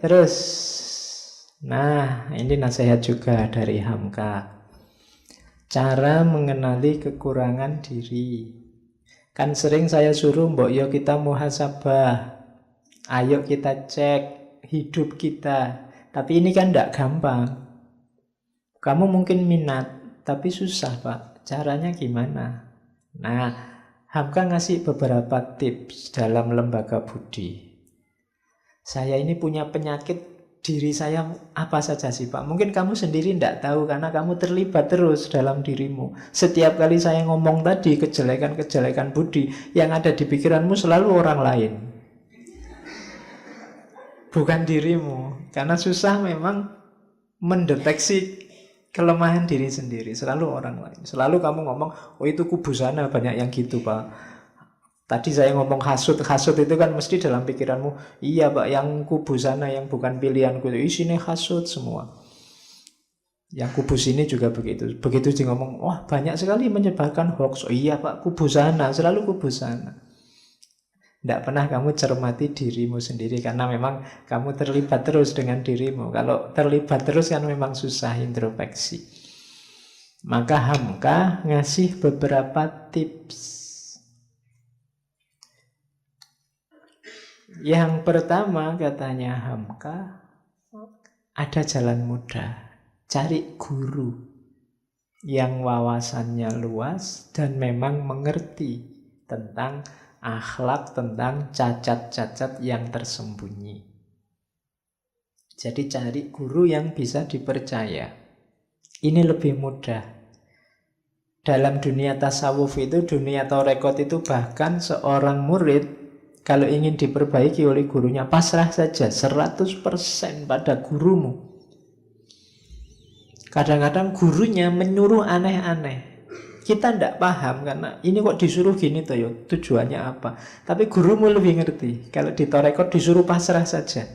terus. Nah, ini nasihat juga dari Hamka. Cara mengenali kekurangan diri. Kan sering saya suruh, mbok yo kita muhasabah. Ayo kita cek hidup kita. Tapi ini kan tidak gampang. Kamu mungkin minat, tapi susah Pak. Caranya gimana? Nah, Hamka ngasih beberapa tips dalam lembaga budi. Saya ini punya penyakit diri saya apa saja sih Pak? Mungkin kamu sendiri tidak tahu karena kamu terlibat terus dalam dirimu. Setiap kali saya ngomong tadi kejelekan-kejelekan budi, yang ada di pikiranmu selalu orang lain. Bukan dirimu. Karena susah memang mendeteksi kelemahan diri sendiri. Selalu orang lain. Selalu kamu ngomong, oh itu kubu sana banyak yang gitu Pak. Tadi saya ngomong hasut itu kan mesti dalam pikiranmu, iya Pak, yang kubu sana yang bukan pilihanku, isinya hasut semua. Yang kubu sini juga begitu. Begitu dia ngomong, wah banyak sekali menyebarkan hoax. Oh iya Pak, kubu sana, selalu kubu sana. Tidak pernah kamu cermati dirimu sendiri karena memang kamu terlibat terus dengan dirimu. Kalau terlibat terus kan memang susah introspeksi. Maka Hamka ngasih beberapa tips. Yang pertama katanya Hamka, ada jalan mudah. Cari guru yang wawasannya luas dan memang mengerti tentang akhlak, tentang cacat-cacat yang tersembunyi. Jadi cari guru yang bisa dipercaya. Ini lebih mudah. Dalam dunia tasawuf itu, dunia tarekat itu bahkan seorang murid kalau ingin diperbaiki oleh gurunya, pasrah saja 100% pada gurumu. Kadang-kadang gurunya menyuruh aneh-aneh. Kita tidak paham karena ini kok disuruh gini toh ya, tujuannya apa. Tapi gurumu lebih ngerti. Kalau di tarekat disuruh pasrah saja,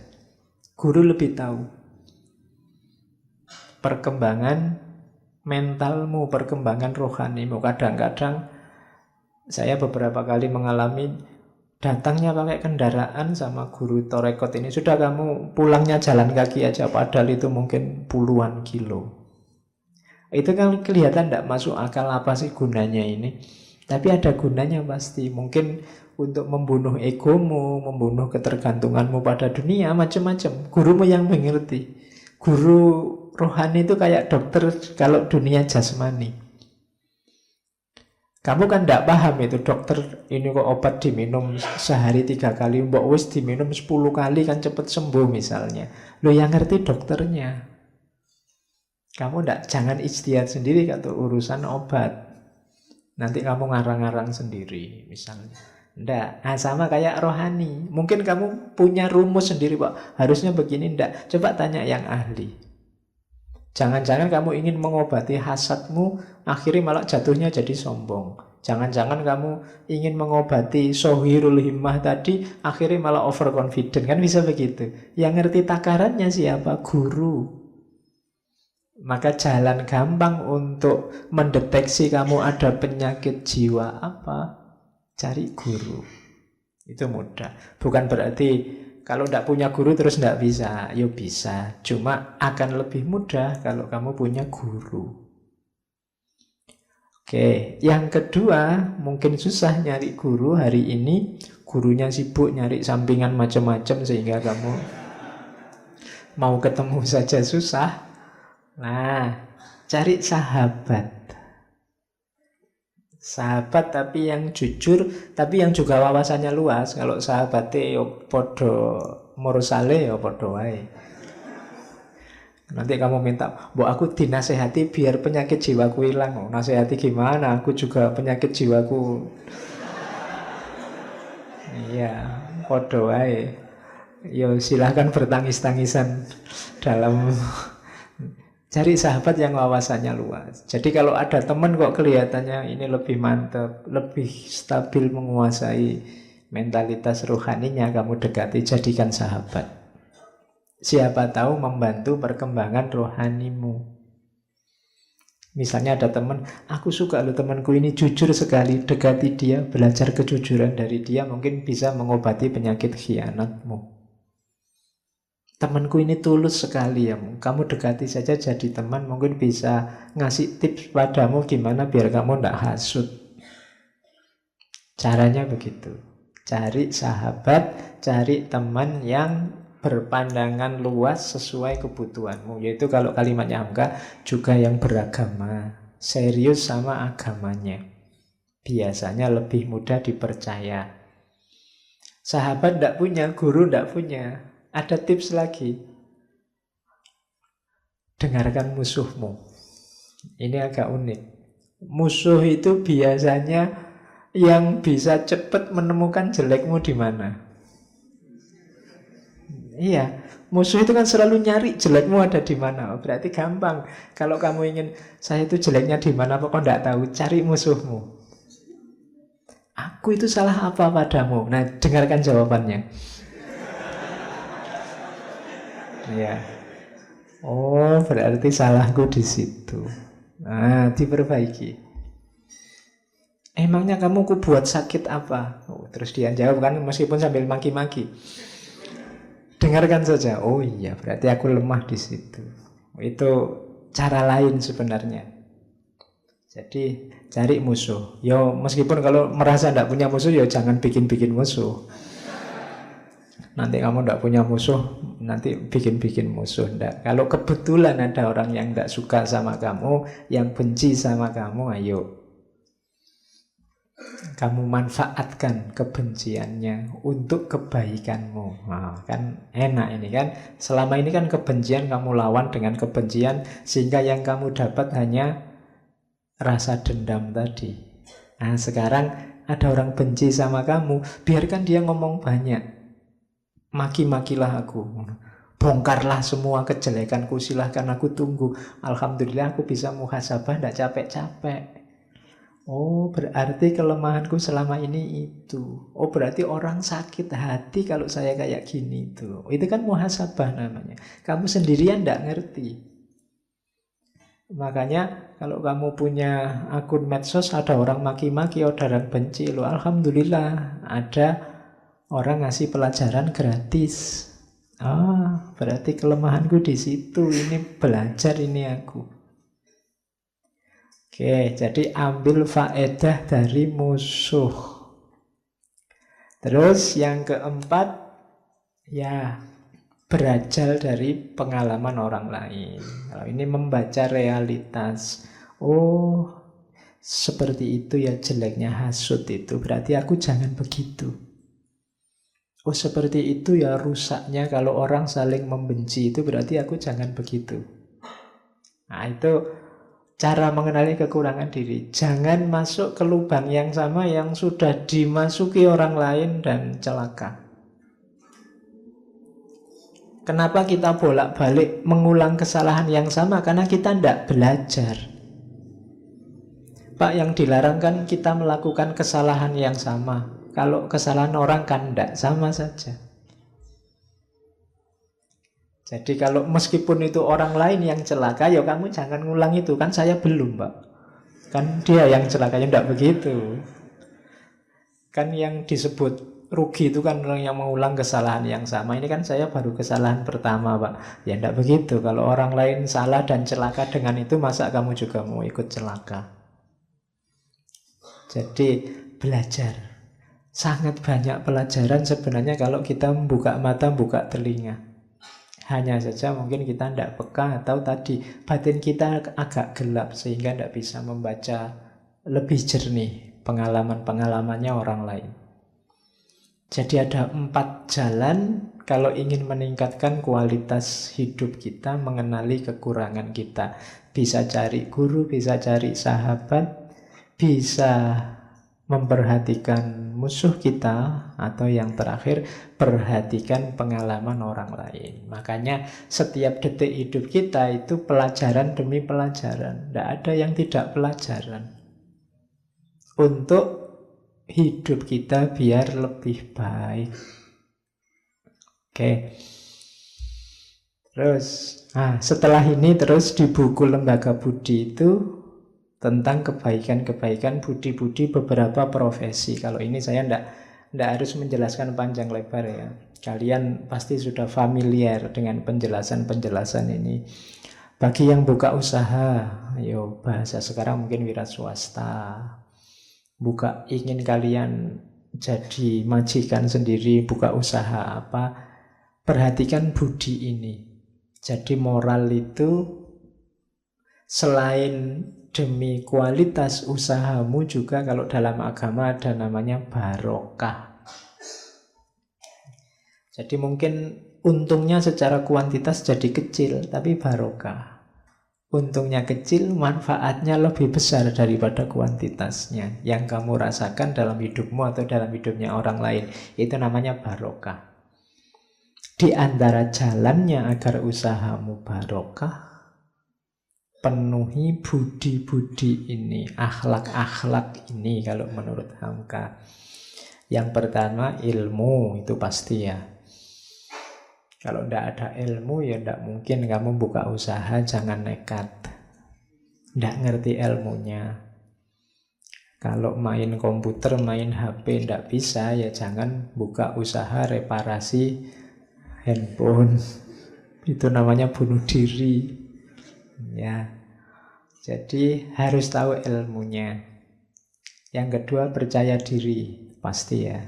guru lebih tahu perkembangan mentalmu, perkembangan rohanimu. Kadang-kadang saya beberapa kali mengalami datangnya pakai kendaraan sama guru tarekat ini, sudah kamu pulangnya jalan kaki aja, padahal itu mungkin puluhan kilo. Itu kan kelihatan tidak masuk akal, apa sih gunanya ini. Tapi ada gunanya pasti. Mungkin untuk membunuh egomu, membunuh ketergantunganmu pada dunia, macam-macam. Gurumu yang mengerti. Guru rohani itu kayak dokter kalau dunia jasmani. Kamu kan tidak paham itu, dokter ini kok obat diminum sehari 3 kali, mbok wis diminum 10 kali kan cepet sembuh misalnya. Lo yang ngerti dokternya. Kamu jangan ijtihad sendiri atau urusan obat. Nanti kamu ngarang-ngarang sendiri misalnya. Ndak. Nah, sama kayak rohani. Mungkin kamu punya rumus sendiri Pak, harusnya begini, ndak. Coba tanya yang ahli. Jangan-jangan kamu ingin mengobati hasadmu, akhirnya malah jatuhnya jadi sombong. Jangan-jangan kamu ingin mengobati sohirul himmah tadi, akhirnya malah overconfident. Kan bisa begitu. Yang ngerti takarannya siapa? Guru. Maka jalan gampang untuk mendeteksi kamu ada penyakit jiwa apa? Cari guru. Itu mudah. Bukan berarti kalau tidak punya guru terus tidak bisa. Ya bisa, cuma akan lebih mudah kalau kamu punya guru. Oke, yang kedua, mungkin susah nyari guru hari ini. Gurunya sibuk nyari sampingan macam-macam sehingga kamu mau ketemu saja susah. Nah, cari sahabat. Sahabat tapi yang jujur, tapi yang juga wawasannya luas. Kalau sahabatnya yo podo mursale yo podo wae. Nanti kamu minta, "Mbok aku dinasehati biar penyakit jiwaku hilang." Oh, nasehati gimana? Aku juga penyakit jiwaku. Iya, podo wae. Yo silahkan bertangis-tangisan dalam Cari sahabat yang wawasannya luas. Jadi kalau ada teman kok kelihatannya ini lebih mantap, lebih stabil menguasai mentalitas rohaninya, kamu dekati, jadikan sahabat. Siapa tahu membantu perkembangan rohanimu. Misalnya ada teman, aku suka loh temanku ini jujur sekali, dekati dia, belajar kejujuran dari dia, mungkin bisa mengobati penyakit khianatmu. Temanku ini tulus sekali ya, kamu dekati saja jadi teman, mungkin bisa ngasih tips padamu gimana biar kamu tidak hasut. Caranya begitu. Cari sahabat, cari teman yang berpandangan luas sesuai kebutuhanmu. Yaitu kalau kalimatnya Hamka juga yang beragama, serius sama agamanya. Biasanya lebih mudah dipercaya. Sahabat tidak punya, guru tidak punya. Ada tips lagi. Dengarkan musuhmu. Ini agak unik. Musuh itu biasanya yang bisa cepat menemukan jelekmu di mana. Iya, musuh itu kan selalu nyari jelekmu ada di mana. Berarti gampang. Kalau kamu ingin saya itu jeleknya di mana, kok tidak tahu, cari musuhmu. Aku itu salah apa padamu? Nah, dengarkan jawabannya. Ya. Oh, berarti salahku di situ. Nah, diperbaiki. Emangnya kamu ku buat sakit apa? Oh, terus dia jawab kan meskipun sambil maki-maki. Dengarkan saja. Oh iya, berarti aku lemah di situ. Itu cara lain sebenarnya. Jadi cari musuh. Yo, meskipun kalau merasa tidak punya musuh, yo jangan bikin-bikin musuh. Nanti kamu tidak punya musuh, nanti bikin-bikin musuh. Nggak. Kalau kebetulan ada orang yang tidak suka sama kamu, yang benci sama kamu, ayo. Kamu manfaatkan kebenciannya untuk kebaikanmu. Nah, kan enak ini kan. Selama ini kan kebencian kamu lawan dengan kebencian, sehingga yang kamu dapat hanya rasa dendam tadi. Nah, sekarang ada orang benci sama kamu, biarkan dia ngomong banyak. Maki-makilah aku, bongkarlah semua kejelekanku, silahkan aku tunggu. Alhamdulillah aku bisa muhasabah, tidak capek-capek. Oh, berarti kelemahanku selama ini itu. Oh, berarti orang sakit hati kalau saya kayak gini itu. Itu kan muhasabah namanya. Kamu sendirian tidak ngerti. Makanya kalau kamu punya akun medsos, ada orang maki-maki, ada orang benci, loh, alhamdulillah ada orang ngasih pelajaran gratis. Ah, berarti kelemahanku di situ. Ini belajar ini aku. Oke, jadi ambil faedah dari musuh. Terus yang keempat, ya belajar dari pengalaman orang lain. Kalau ini membaca realitas. Oh, seperti itu ya jeleknya hasut itu. Berarti aku jangan begitu. Oh, seperti itu ya rusaknya kalau orang saling membenci itu, berarti aku jangan begitu. Nah, itu cara mengenali kekurangan diri. Jangan masuk ke lubang yang sama yang sudah dimasuki orang lain dan celaka. Kenapa kita bolak-balik mengulang kesalahan yang sama? Karena kita tidak belajar. Pak, yang dilarang kan kita melakukan kesalahan yang sama. Kalau kesalahan orang kan tidak, sama saja. Jadi kalau meskipun itu orang lain yang celaka, ya kamu jangan ngulang itu. Kan saya belum, Pak. Kan dia yang celaka, ya tidak begitu. Kan yang disebut rugi itu kan orang yang mengulang kesalahan yang sama. Ini kan saya baru kesalahan pertama, Pak. Ya tidak begitu. Kalau orang lain salah dan celaka dengan itu, masa kamu juga mau ikut celaka? Jadi belajar. Sangat banyak pelajaran sebenarnya kalau kita membuka mata, buka telinga. Hanya saja mungkin kita tidak peka atau tadi batin kita agak gelap sehingga tidak bisa membaca lebih jernih pengalaman-pengalamannya orang lain. Jadi ada 4 jalan kalau ingin meningkatkan kualitas hidup kita, mengenali kekurangan kita. Bisa cari guru, bisa cari sahabat, bisa memperhatikan musuh kita, atau yang terakhir, perhatikan pengalaman orang lain. Makanya setiap detik hidup kita itu pelajaran demi pelajaran. Tidak ada yang tidak pelajaran. Untuk hidup kita biar lebih baik. Oke. Terus, setelah ini terus di buku Lembaga Budi itu tentang kebaikan-kebaikan budi-budi beberapa profesi. Kalau ini saya ndak harus menjelaskan panjang lebar ya. Kalian pasti sudah familiar dengan penjelasan-penjelasan ini. Bagi yang buka usaha, ayo bahasa sekarang mungkin wira swasta. Ingin kalian jadi majikan sendiri, buka usaha apa, perhatikan budi ini. Jadi moral itu selain demi kualitas usahamu juga kalau dalam agama ada namanya barokah. Jadi mungkin untungnya secara kuantitas jadi kecil, tapi barokah. Untungnya kecil, manfaatnya lebih besar daripada kuantitasnya. Yang kamu rasakan dalam hidupmu atau dalam hidupnya orang lain, itu namanya barokah. Di antara jalannya agar usahamu barokah, penuhi budi-budi ini, akhlak-akhlak ini kalau menurut Hamka. Yang pertama ilmu, itu pasti ya. Kalau tidak ada ilmu ya tidak mungkin kamu buka usaha, jangan nekat. Tidak ngerti ilmunya. Kalau main komputer, main HP tidak bisa, ya jangan buka usaha reparasi handphone. Itu namanya bunuh diri. Ya, jadi harus tahu ilmunya. Yang kedua, percaya diri, pasti ya.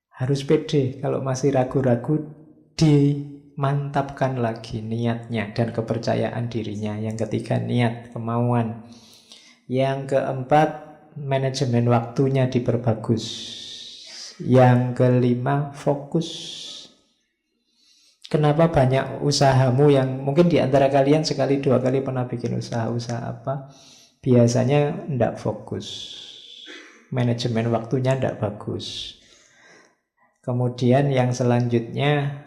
Harus pede. Kalau masih ragu-ragu, dimantapkan lagi niatnya dan kepercayaan dirinya. Yang ketiga, niat, kemauan. Yang keempat, manajemen waktunya diperbagus. Yang kelima, fokus. Kenapa banyak usahamu yang mungkin di antara kalian sekali dua kali pernah bikin usaha apa, biasanya tidak fokus, manajemen waktunya tidak bagus. Kemudian yang selanjutnya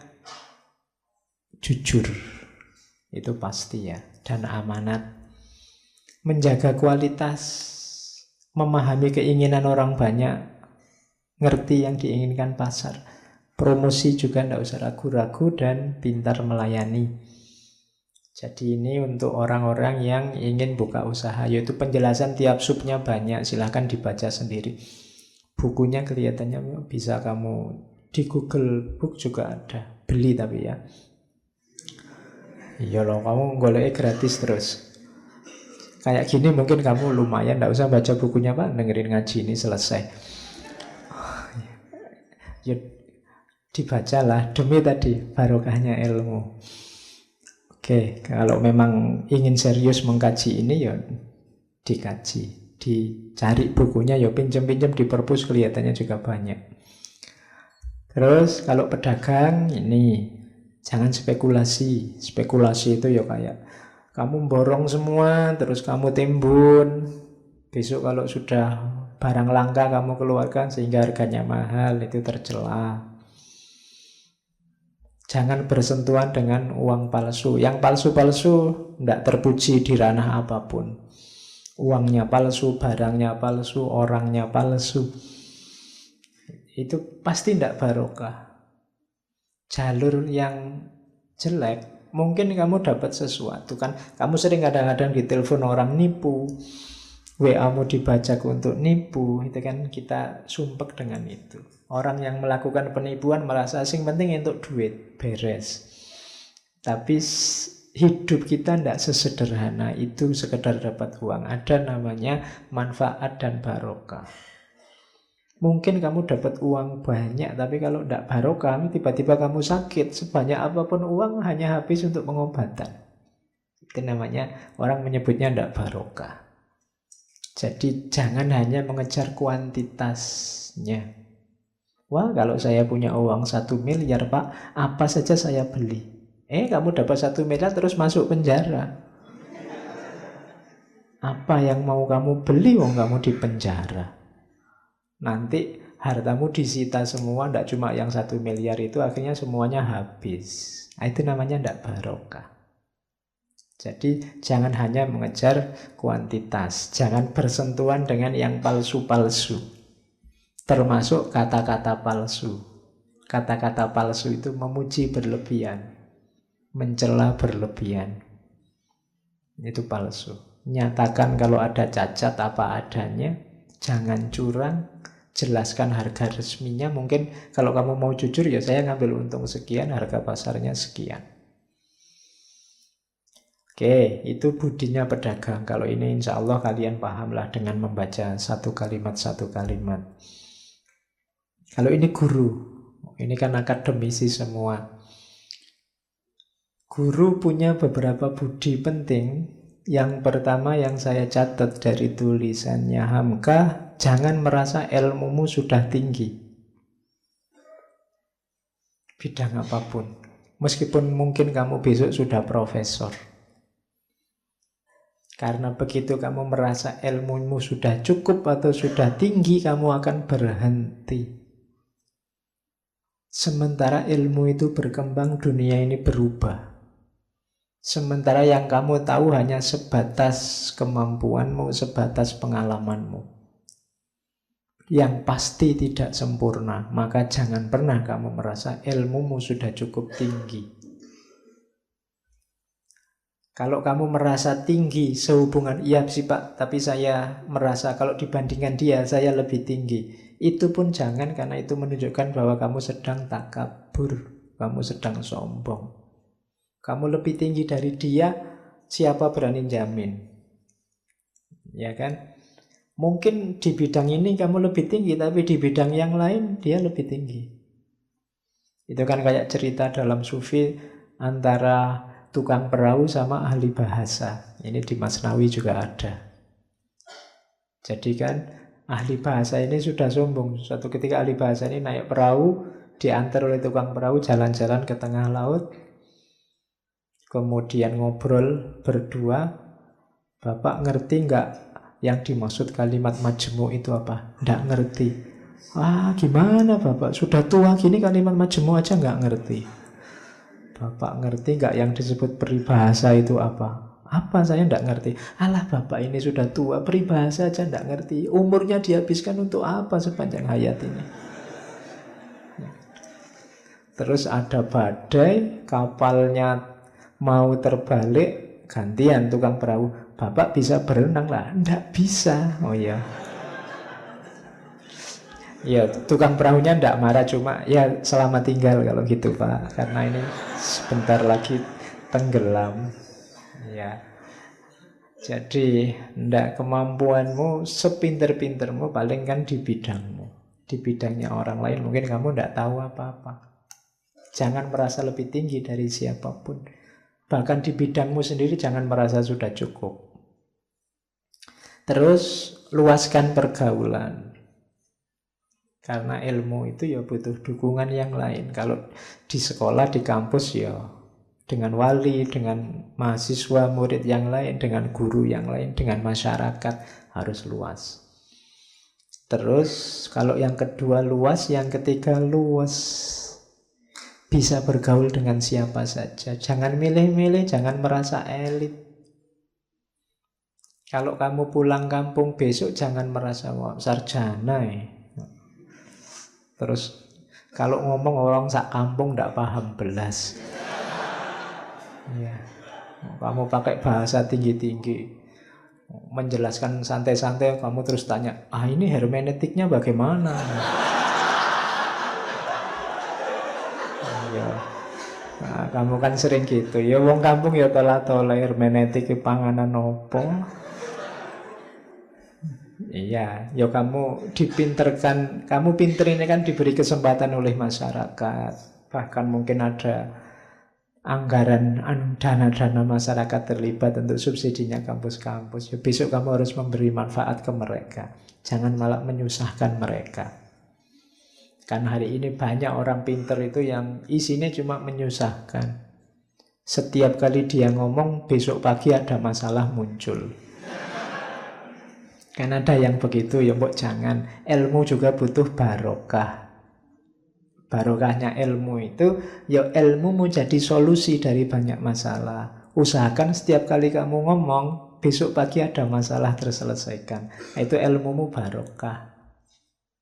jujur, itu pasti ya, dan amanat, menjaga kualitas, memahami keinginan orang banyak, ngerti yang diinginkan pasar. Promosi juga tidak usah ragu-ragu dan pintar melayani. Jadi ini untuk orang-orang yang ingin buka usaha, yaitu penjelasan tiap subnya banyak, silahkan dibaca sendiri. Bukunya kelihatannya bisa kamu di Google Book juga ada, beli tapi ya. Iya loh, kamu goleknya gratis terus. Kayak gini mungkin kamu lumayan, tidak usah baca bukunya Pak, dengerin ngaji ini selesai. Ya, dibacalah demi tadi barokahnya ilmu. Oke, kalau memang ingin serius mengkaji ini ya dikaji, dicari bukunya, ya pinjam-pinjam di perpus, kelihatannya juga banyak. Terus kalau pedagang ini jangan spekulasi. Spekulasi itu ya kayak kamu borong semua terus kamu timbun, besok kalau sudah barang langka kamu keluarkan sehingga harganya mahal, itu tercela. Jangan bersentuhan dengan uang palsu. Yang palsu-palsu tidak terpuji di ranah apapun. Uangnya palsu, barangnya palsu, orangnya palsu. Itu pasti tidak barokah. Jalur yang jelek, mungkin kamu dapat sesuatu kan. Kamu sering kadang-kadang ditelepon orang nipu, WA-mu dibajak untuk nipu, itu kan kita sumpek dengan itu. Orang yang melakukan penipuan merasa asing, penting untuk duit, beres. Tapi hidup kita tidak sesederhana itu sekedar dapat uang. Ada namanya manfaat dan barokah. Mungkin kamu dapat uang banyak, tapi kalau tidak barokah, tiba-tiba kamu sakit, sebanyak apapun uang hanya habis untuk pengobatan. Itu namanya, orang menyebutnya tidak barokah. Jadi jangan hanya mengejar kuantitasnya. Wah, kalau saya punya uang 1 miliar Pak, apa saja saya beli. Kamu dapat 1 miliar terus masuk penjara. Apa yang mau kamu beli, kamu di penjara. Nanti hartamu disita semua, tidak cuma yang 1 miliar itu, akhirnya semuanya habis. Nah, itu namanya tidak barokah. Jadi jangan hanya mengejar kuantitas, jangan bersentuhan dengan yang palsu-palsu, termasuk kata-kata palsu. Kata-kata palsu itu memuji berlebihan, mencela berlebihan. Itu palsu. Nyatakan kalau ada cacat apa adanya, jangan curang, jelaskan harga resminya. Mungkin kalau kamu mau jujur, ya saya ngambil untung sekian, harga pasarnya sekian. Oke, itu budinya pedagang. Kalau ini insya Allah kalian pahamlah dengan membaca satu kalimat. Kalau ini guru, ini kan akademisi semua. Guru punya beberapa budi penting. Yang pertama yang saya catat dari tulisannya Hamka, jangan merasa ilmumu sudah tinggi. Bidang apapun. Meskipun mungkin kamu besok sudah profesor. Karena begitu kamu merasa ilmumu sudah cukup atau sudah tinggi, kamu akan berhenti. Sementara ilmu itu berkembang, dunia ini berubah. Sementara yang kamu tahu hanya sebatas kemampuanmu, sebatas pengalamanmu. Yang pasti tidak sempurna, maka jangan pernah kamu merasa ilmumu sudah cukup tinggi. Kalau kamu merasa tinggi sehubungan, iya sih Pak, tapi saya merasa kalau dibandingkan dia, saya lebih tinggi. Itu pun jangan, karena itu menunjukkan bahwa kamu sedang takabur, kamu sedang sombong. Kamu lebih tinggi dari dia, siapa berani jamin? Ya kan? Mungkin di bidang ini kamu lebih tinggi, tapi di bidang yang lain dia lebih tinggi. Itu kan kayak cerita dalam sufi antara tukang perahu sama ahli bahasa. Ini di Masnawi juga ada. Jadi kan ahli bahasa ini sudah sombong. Suatu ketika ahli bahasa ini naik perahu, diantar oleh tukang perahu jalan-jalan ke tengah laut. Kemudian ngobrol berdua. Bapak ngerti nggak yang dimaksud kalimat majmu itu apa? Nggak ngerti. Gimana Bapak? Sudah tua gini kalimat majmu aja nggak ngerti. Bapak ngerti nggak yang disebut peribahasa itu apa? Apa saya nggak ngerti? Alah Bapak ini sudah tua, peribahasa aja nggak ngerti. Umurnya dihabiskan untuk apa sepanjang hayat ini? Terus ada badai, kapalnya mau terbalik, gantian tukang perahu. Bapak bisa berenang lah? Nggak bisa. Oh iya. Ya, tukang perahunya ndak marah, cuma ya selamat tinggal kalau gitu Pak, karena ini sebentar lagi tenggelam. Ya, jadi ndak kemampuanmu sepinter-pintermu paling kan di bidangmu, di bidangnya orang lain mungkin kamu ndak tahu apa-apa. Jangan merasa lebih tinggi dari siapapun. Bahkan di bidangmu sendiri jangan merasa sudah cukup. Terus luaskan pergaulan. Karena ilmu itu ya butuh dukungan yang lain. Kalau di sekolah, di kampus ya dengan wali, dengan mahasiswa, murid yang lain, dengan guru yang lain, dengan masyarakat harus luas. Terus kalau yang kedua luas, yang ketiga luas. Bisa bergaul dengan siapa saja. Jangan milih-milih, jangan merasa elit. Kalau kamu pulang kampung besok jangan merasa sarjana ya. Terus kalau ngomong orang sak kampung tidak paham belas. Ya. Kamu pakai bahasa tinggi-tinggi, menjelaskan santai-santai, kamu terus tanya, ini hermeneutiknya bagaimana? Ya. Nah, kamu kan sering gitu. Ya wong kampung ya tola-tola hermeneutik panganan opo. Iya, ya kamu dipinterkan, kamu pinter ini kan diberi kesempatan oleh masyarakat. Bahkan mungkin ada anggaran, dana-dana masyarakat terlibat untuk subsidinya kampus-kampus. Ya besok kamu harus memberi manfaat ke mereka. Jangan malah menyusahkan mereka. Kan hari ini banyak orang pinter itu yang isinya cuma menyusahkan. Setiap kali dia ngomong, besok pagi ada masalah muncul. Kan ada yang begitu, ya mbok jangan. Ilmu juga butuh barokah. Barokahnya ilmu itu, ya ilmu jadi solusi dari banyak masalah. Usahakan setiap kali kamu ngomong, besok pagi ada masalah terselesaikan. Itu ilmumu barokah.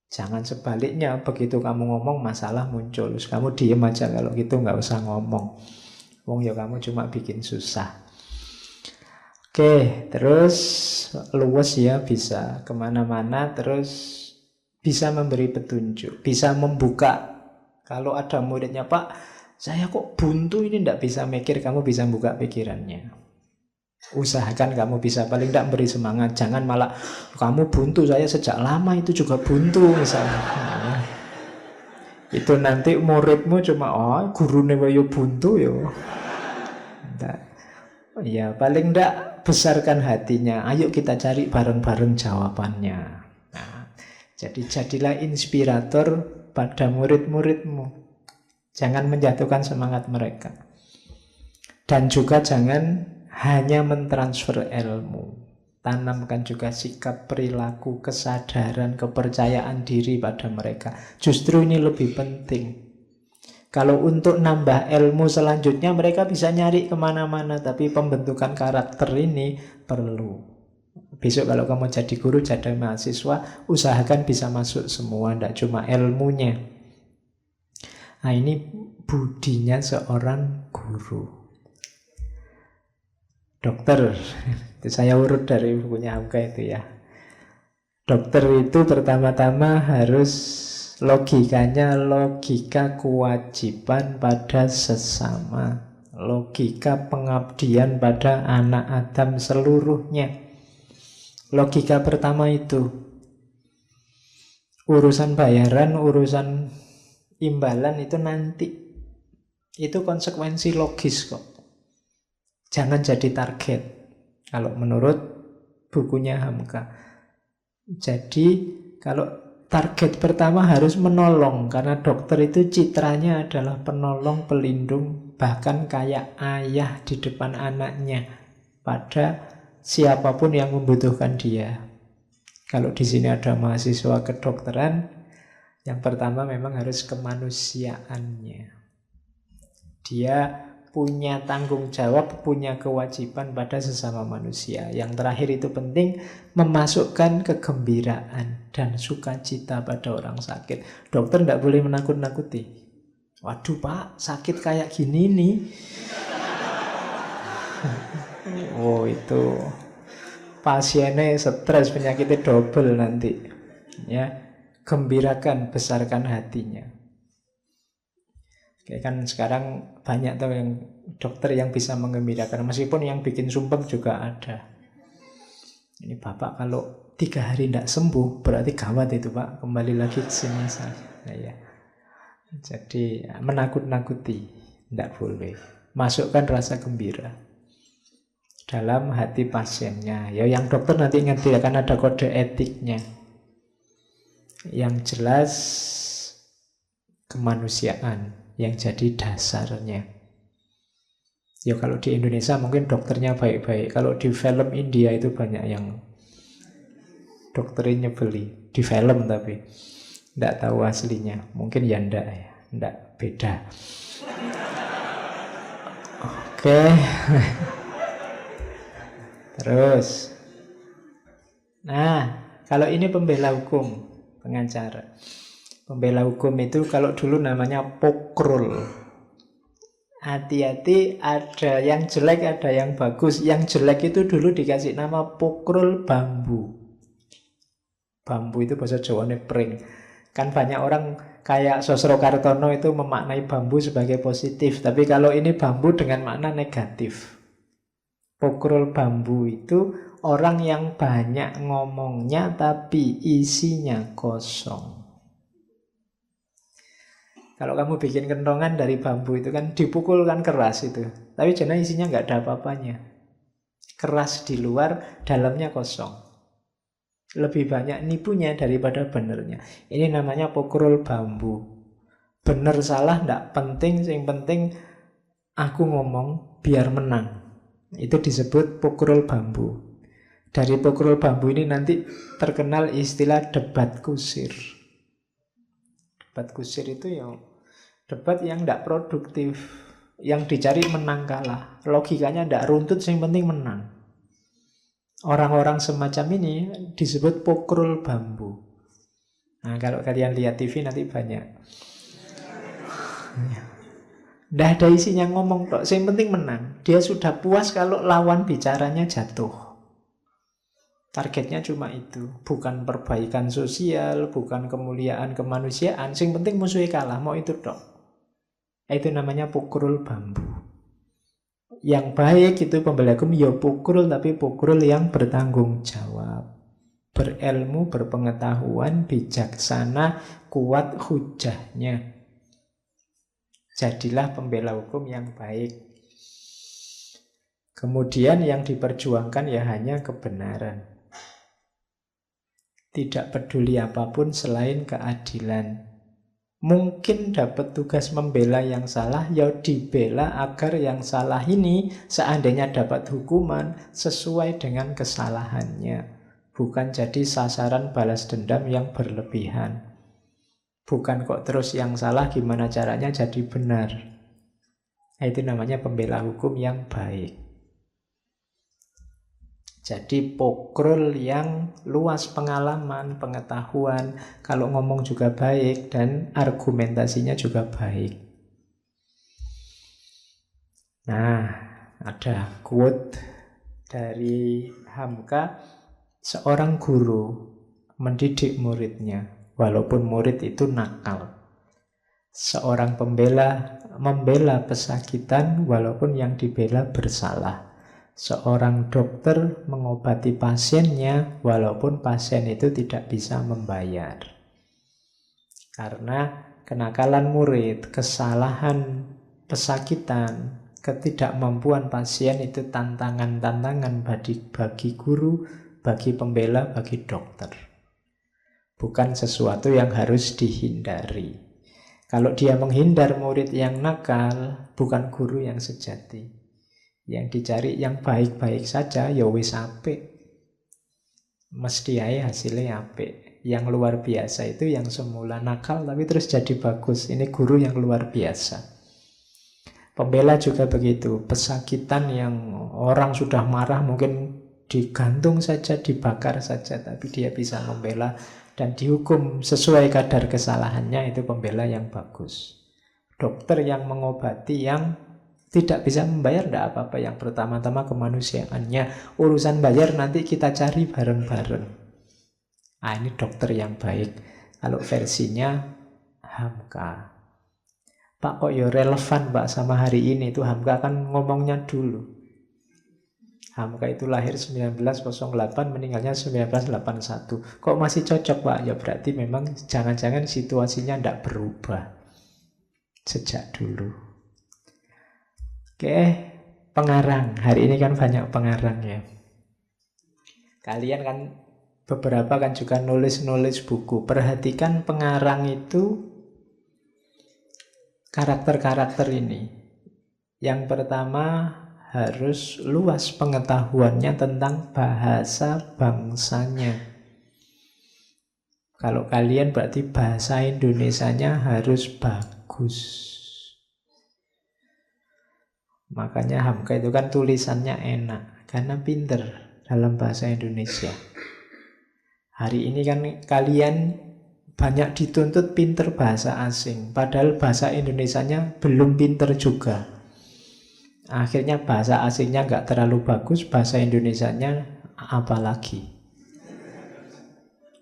Jangan sebaliknya, begitu kamu ngomong masalah muncul. Terus kamu diem aja, kalau gitu nggak usah ngomong. Wong ya kamu cuma bikin susah. Oke, terus luwes ya, bisa kemana-mana, terus bisa memberi petunjuk, bisa membuka. Kalau ada muridnya, Pak, saya kok buntu ini, tidak bisa mikir, kamu bisa buka pikirannya. Usahakan kamu bisa paling tidak beri semangat. Jangan malah kamu buntu, saya sejak lama itu juga buntu misalnya. Nah, itu nanti muridmu cuma gurune wayo buntu yo. Ya paling tidak besarkan hatinya. Ayo kita cari bareng-bareng jawabannya. Nah, jadi jadilah inspirator pada murid-muridmu. Jangan menjatuhkan semangat mereka. Dan juga jangan hanya mentransfer ilmu. Tanamkan juga sikap, perilaku, kesadaran, kepercayaan diri pada mereka. Justru ini lebih penting. Kalau untuk nambah ilmu selanjutnya, mereka bisa nyari kemana-mana. Tapi pembentukan karakter ini perlu. Besok kalau kamu jadi guru, jadi mahasiswa, usahakan bisa masuk semua, tidak cuma ilmunya. Nah ini budinya seorang guru. Dokter, itu saya urut dari bukunya Hamka itu ya. Dokter itu pertama-tama harus logikanya logika kewajiban pada sesama, logika pengabdian pada anak Adam seluruhnya. Logika pertama itu. Urusan bayaran, urusan imbalan itu nanti. Itu konsekuensi logis kok. Jangan jadi target. Kalau menurut bukunya Hamka. Jadi kalau target pertama harus menolong. Karena dokter itu citranya adalah penolong, pelindung. Bahkan kayak ayah di depan anaknya. Pada siapapun yang membutuhkan dia. Kalau di sini ada mahasiswa kedokteran, yang pertama memang harus kemanusiaannya. Dia punya tanggung jawab, punya kewajiban pada sesama manusia. Yang terakhir itu penting, memasukkan kegembiraan dan sukacita pada orang sakit. Dokter tidak boleh menakut-nakuti. Waduh Pak, sakit kayak gini nih. Oh itu pasiennya stres, penyakitnya double nanti. Ya, gembirakan, besarkan hatinya. Kayak kan sekarang banyak tuh yang dokter yang bisa menggembirakan, meskipun yang bikin sumpah juga ada. Ini Bapak kalau 3 hari tidak sembuh berarti gawat itu Pak, kembali lagi ke sini saya. Nah, ya. Jadi menakut-nakuti tidak boleh. Masukkan rasa gembira dalam hati pasiennya. Ya yang dokter nanti ngerti akan ada kode etiknya. Yang jelas kemanusiaan yang jadi dasarnya. Ya kalau di Indonesia mungkin dokternya baik-baik. Kalau di film India itu banyak yang dokternya nyebeli. Di film tapi tidak tahu aslinya. Mungkin ya ndak beda. Oke. Terus. Nah, kalau ini pembela hukum, pengacara. Pembela hukum itu kalau dulu namanya pokrul. Hati-hati, ada yang jelek, ada yang bagus. Yang jelek itu dulu dikasih nama pokrul bambu. Bambu itu bahasa Jawane pring. Kan banyak orang kayak Sosro Kartono itu memaknai bambu sebagai positif. Tapi kalau ini bambu dengan makna negatif. Pokrul bambu itu orang yang banyak ngomongnya tapi isinya kosong. Kalau kamu bikin kentongan dari bambu itu kan dipukul kan keras itu. Tapi jangan isinya nggak ada apa-apanya. Keras di luar, dalamnya kosong. Lebih banyak nipunya daripada benernya. Ini namanya pokrul bambu. Bener salah nggak penting, yang penting aku ngomong biar menang. Itu disebut pokrul bambu. Dari pokral bambu ini nanti terkenal istilah debat kusir. Debat kusir itu yang debat yang tidak produktif, yang dicari menang kalah. Logikanya tidak runtut, yang penting menang. Orang-orang semacam ini disebut pokral bambu. Nah, kalau kalian lihat TV nanti banyak. Tidak ada isinya ngomong tok, yang penting menang. Dia sudah puas kalau lawan bicaranya jatuh. Targetnya cuma itu, bukan perbaikan sosial, bukan kemuliaan kemanusiaan. Yang penting musuhnya kalah, mau itu tok. Itu namanya pokral bambu. Yang baik itu pembela hukum ya pokral, tapi pokral yang bertanggung jawab, berilmu, berpengetahuan, bijaksana, kuat hujahnya. Jadilah pembela hukum yang baik. Kemudian yang diperjuangkan ya hanya kebenaran. Tidak peduli apapun selain keadilan. Mungkin dapat tugas membela yang salah, ya dibela agar yang salah ini seandainya dapat hukuman sesuai dengan kesalahannya. Bukan jadi sasaran balas dendam yang berlebihan. Bukan kok terus yang salah gimana caranya jadi benar. Itu namanya pembela hukum yang baik. Jadi pokral yang luas pengalaman, pengetahuan, kalau ngomong juga baik dan argumentasinya juga baik. Nah, ada quote dari Hamka, seorang guru mendidik muridnya, walaupun murid itu nakal. Seorang pembela membela pesakitan, walaupun yang dibela bersalah. Seorang dokter mengobati pasiennya walaupun pasien itu tidak bisa membayar. Karena kenakalan murid, kesalahan, pesakitan, ketidakmampuan pasien itu tantangan-tantangan bagi guru, bagi pembela, bagi dokter. Bukan sesuatu yang harus dihindari. Kalau dia menghindar murid yang nakal, bukan guru yang sejati. Yang dicari yang baik-baik saja, ya wis apik. Mesti ae hasilnya apik. Yang luar biasa itu yang semula nakal tapi terus jadi bagus. Ini guru yang luar biasa. Pembela juga begitu. Pesakitan yang orang sudah marah mungkin digantung saja, dibakar saja, tapi dia bisa membela dan dihukum sesuai kadar kesalahannya, itu pembela yang bagus. Dokter yang mengobati yang tidak bisa membayar, tidak apa-apa. Yang pertama-tama kemanusiaannya. Urusan bayar nanti kita cari bareng-bareng. Ah, ini dokter yang baik. Kalau versinya Hamka. Pak, kok ya relevan Pak sama hari ini? Itu Hamka kan ngomongnya dulu. Hamka itu lahir 1908, meninggalnya 1981. Kok masih cocok Pak? Ya berarti memang jangan-jangan situasinya tidak berubah sejak dulu. Oke, pengarang. Hari ini kan banyak pengarang ya. Kalian kan beberapa kan juga nulis-nulis buku. Perhatikan pengarang itu karakter-karakter ini. Yang pertama harus luas pengetahuannya tentang bahasa bangsanya. Kalau kalian berarti bahasa Indonesianya harus bagus. Makanya Hamka itu kan tulisannya enak, karena pinter dalam bahasa Indonesia. Hari ini kan kalian banyak dituntut pinter bahasa asing, padahal bahasa Indonesianya belum pinter juga. Akhirnya bahasa asingnya nggak terlalu bagus, bahasa Indonesianya apalagi.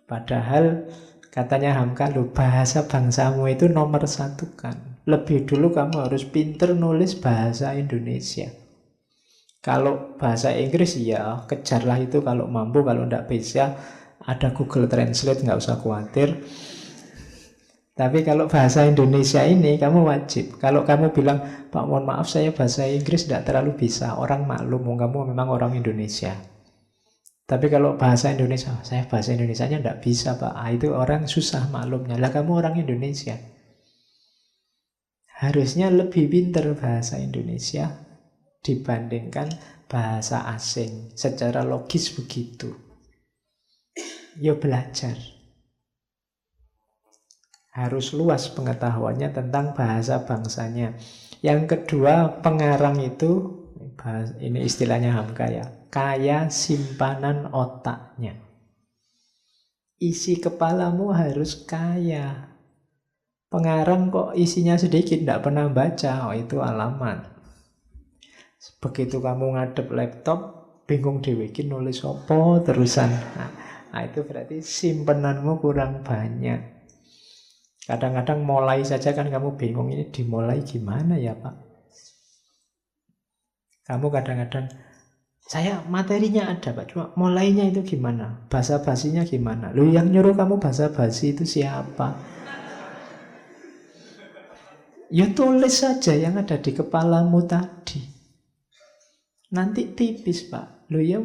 Padahal katanya Hamka, loh, bahasa bangsamu itu nomor satu kan. Lebih dulu kamu harus pinter nulis bahasa Indonesia. Kalau bahasa Inggris ya kejarlah itu kalau mampu, kalau tidak bisa ada Google Translate, nggak usah khawatir. Tapi kalau bahasa Indonesia ini kamu wajib. Kalau kamu bilang, Pak mohon maaf saya bahasa Inggris tidak terlalu bisa, orang maklum, kamu memang orang Indonesia. Tapi kalau bahasa Indonesia, saya bahasa Indonesianya tidak bisa Pak, itu orang susah maklumnya. Lah kamu orang Indonesia, harusnya lebih pintar bahasa Indonesia dibandingkan bahasa asing. Secara logis begitu. Ya belajar. Harus luas pengetahuannya tentang bahasa bangsanya. Yang kedua, pengarang itu, ini istilahnya Hamka ya, kaya simpanan otaknya. Isi kepalamu harus kaya. Pengarang kok isinya sedikit, tidak pernah baca, oh itu alamat. Begitu kamu ngadep laptop, bingung dibikin nulis apa terusan. Nah, itu berarti simpenanmu kurang banyak. Kadang-kadang mulai saja kan kamu bingung, ini dimulai gimana ya Pak? Kamu kadang-kadang, saya materinya ada Pak, cuma mulainya itu gimana? Basa-basinya gimana? Loh, yang nyuruh kamu basa-basi itu siapa? Ya tulis saja yang ada di kepalamu tadi. Nanti tipis Pak. Loh ya,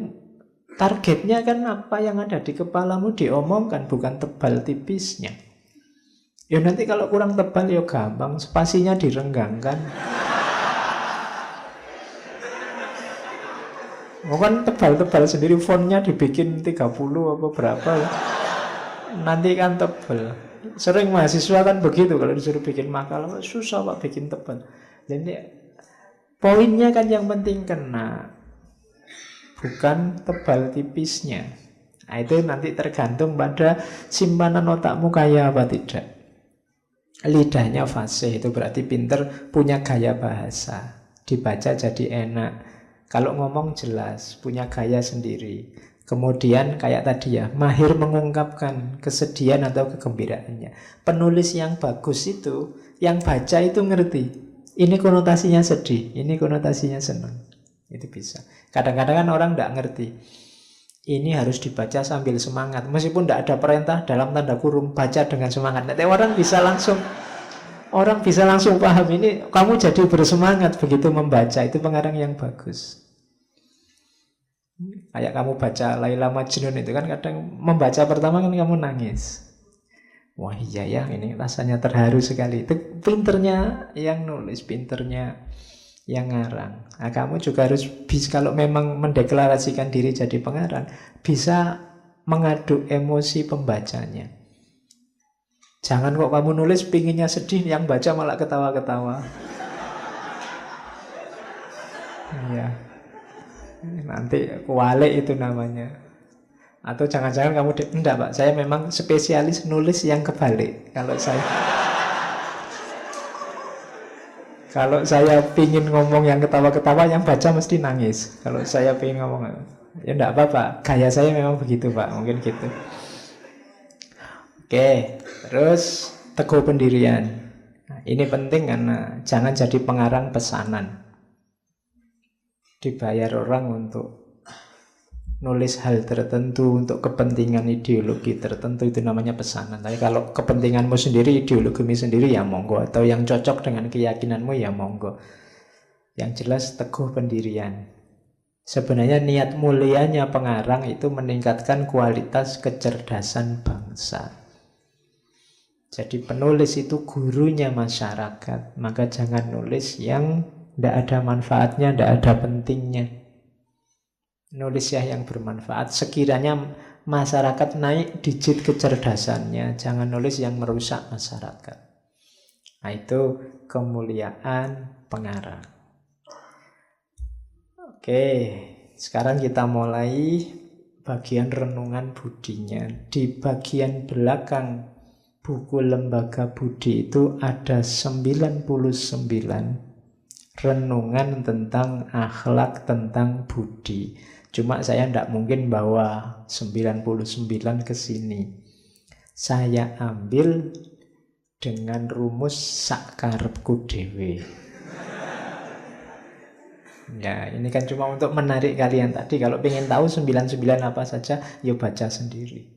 targetnya kan apa yang ada di kepalamu diomongkan, bukan tebal tipisnya. Ya nanti kalau kurang tebal ya gampang, spasinya direnggangkan. Oh kan tebal-tebal sendiri, fontnya dibikin 30 apa berapa. Nanti kan tebal. Sering mahasiswa kan begitu, kalau disuruh bikin makalah susah Pak bikin tebal. Jadi poinnya kan yang penting kena, bukan tebal tipisnya. Nah, itu nanti tergantung pada simpanan otakmu kaya apa tidak. Lidahnya fasih, itu berarti pinter, punya gaya bahasa, dibaca jadi enak. Kalau ngomong jelas, punya gaya sendiri. Kemudian kayak tadi ya, mahir mengungkapkan kesedihan atau kegembiraannya. Penulis yang bagus itu, yang baca itu ngerti. Ini konotasinya sedih, ini konotasinya senang. Itu bisa. Kadang-kadang kan orang tidak ngerti. Ini harus dibaca sambil semangat. Meskipun tidak ada perintah dalam tanda kurung, baca dengan semangat. Nanti orang bisa langsung paham ini, kamu jadi bersemangat begitu membaca. Itu pengarang yang bagus. Kayak kamu baca Laila Majnun itu kan kadang membaca pertama kan kamu nangis. Wah iya ya, ini rasanya terharu sekali. Itu pinternya yang nulis, pinternya yang ngarang. Nah, kamu juga harus bisa, kalau memang mendeklarasikan diri jadi pengarang, bisa mengaduk emosi pembacanya. Jangan kok kamu nulis pinginnya sedih, yang baca malah ketawa-ketawa. Iya. Nanti kualik itu namanya. Atau jangan-jangan kamu enggak Pak, saya memang spesialis nulis yang kebalik. Kalau saya pingin ngomong yang ketawa-ketawa, yang baca mesti nangis. Kalau saya pingin ngomong, ya enggak apa-apa, gaya saya memang begitu Pak, mungkin gitu. Oke, terus teguh pendirian. Nah, ini penting karena jangan jadi pengarang pesanan. Dibayar orang untuk nulis hal tertentu, untuk kepentingan ideologi tertentu, itu namanya pesanan. Tapi kalau kepentinganmu sendiri, ideologimu sendiri, ya monggo. Atau yang cocok dengan keyakinanmu, ya monggo. Yang jelas teguh pendirian. Sebenarnya niat mulianya pengarang itu meningkatkan kualitas kecerdasan bangsa. Jadi penulis itu gurunya masyarakat. Maka jangan nulis yang tidak ada manfaatnya, tidak ada pentingnya. Nulis ya yang bermanfaat. Sekiranya masyarakat naik digit kecerdasannya, jangan nulis yang merusak masyarakat. Nah itu kemuliaan pengarang. Oke, sekarang kita mulai bagian renungan budinya. Di bagian belakang buku Lembaga Budi itu ada 99 renungan tentang akhlak, tentang budi. Cuma saya tidak mungkin bawa 99 ke sini. Saya ambil dengan rumus sakarepku dhewe. Ya, ini kan cuma untuk menarik kalian tadi. Kalau pengen tahu 99 apa saja, ya baca sendiri.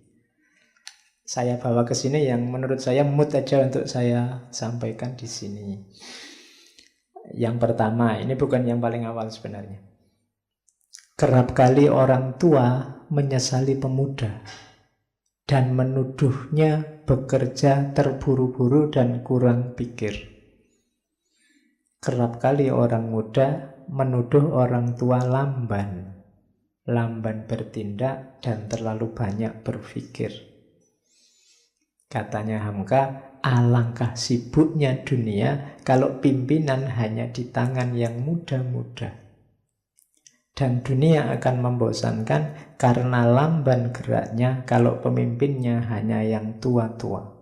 Saya bawa ke sini yang menurut saya mood aja untuk saya sampaikan di sini. Yang pertama, ini bukan yang paling awal sebenarnya. Kerap kali orang tua menyesali pemuda dan menuduhnya bekerja terburu-buru dan kurang pikir. Kerap kali orang muda menuduh orang tua lamban. Lamban bertindak dan terlalu banyak berpikir. Katanya Hamka, alangkah sibuknya dunia kalau pimpinan hanya di tangan yang muda-muda. Dan dunia akan membosankan karena lamban geraknya kalau pemimpinnya hanya yang tua-tua.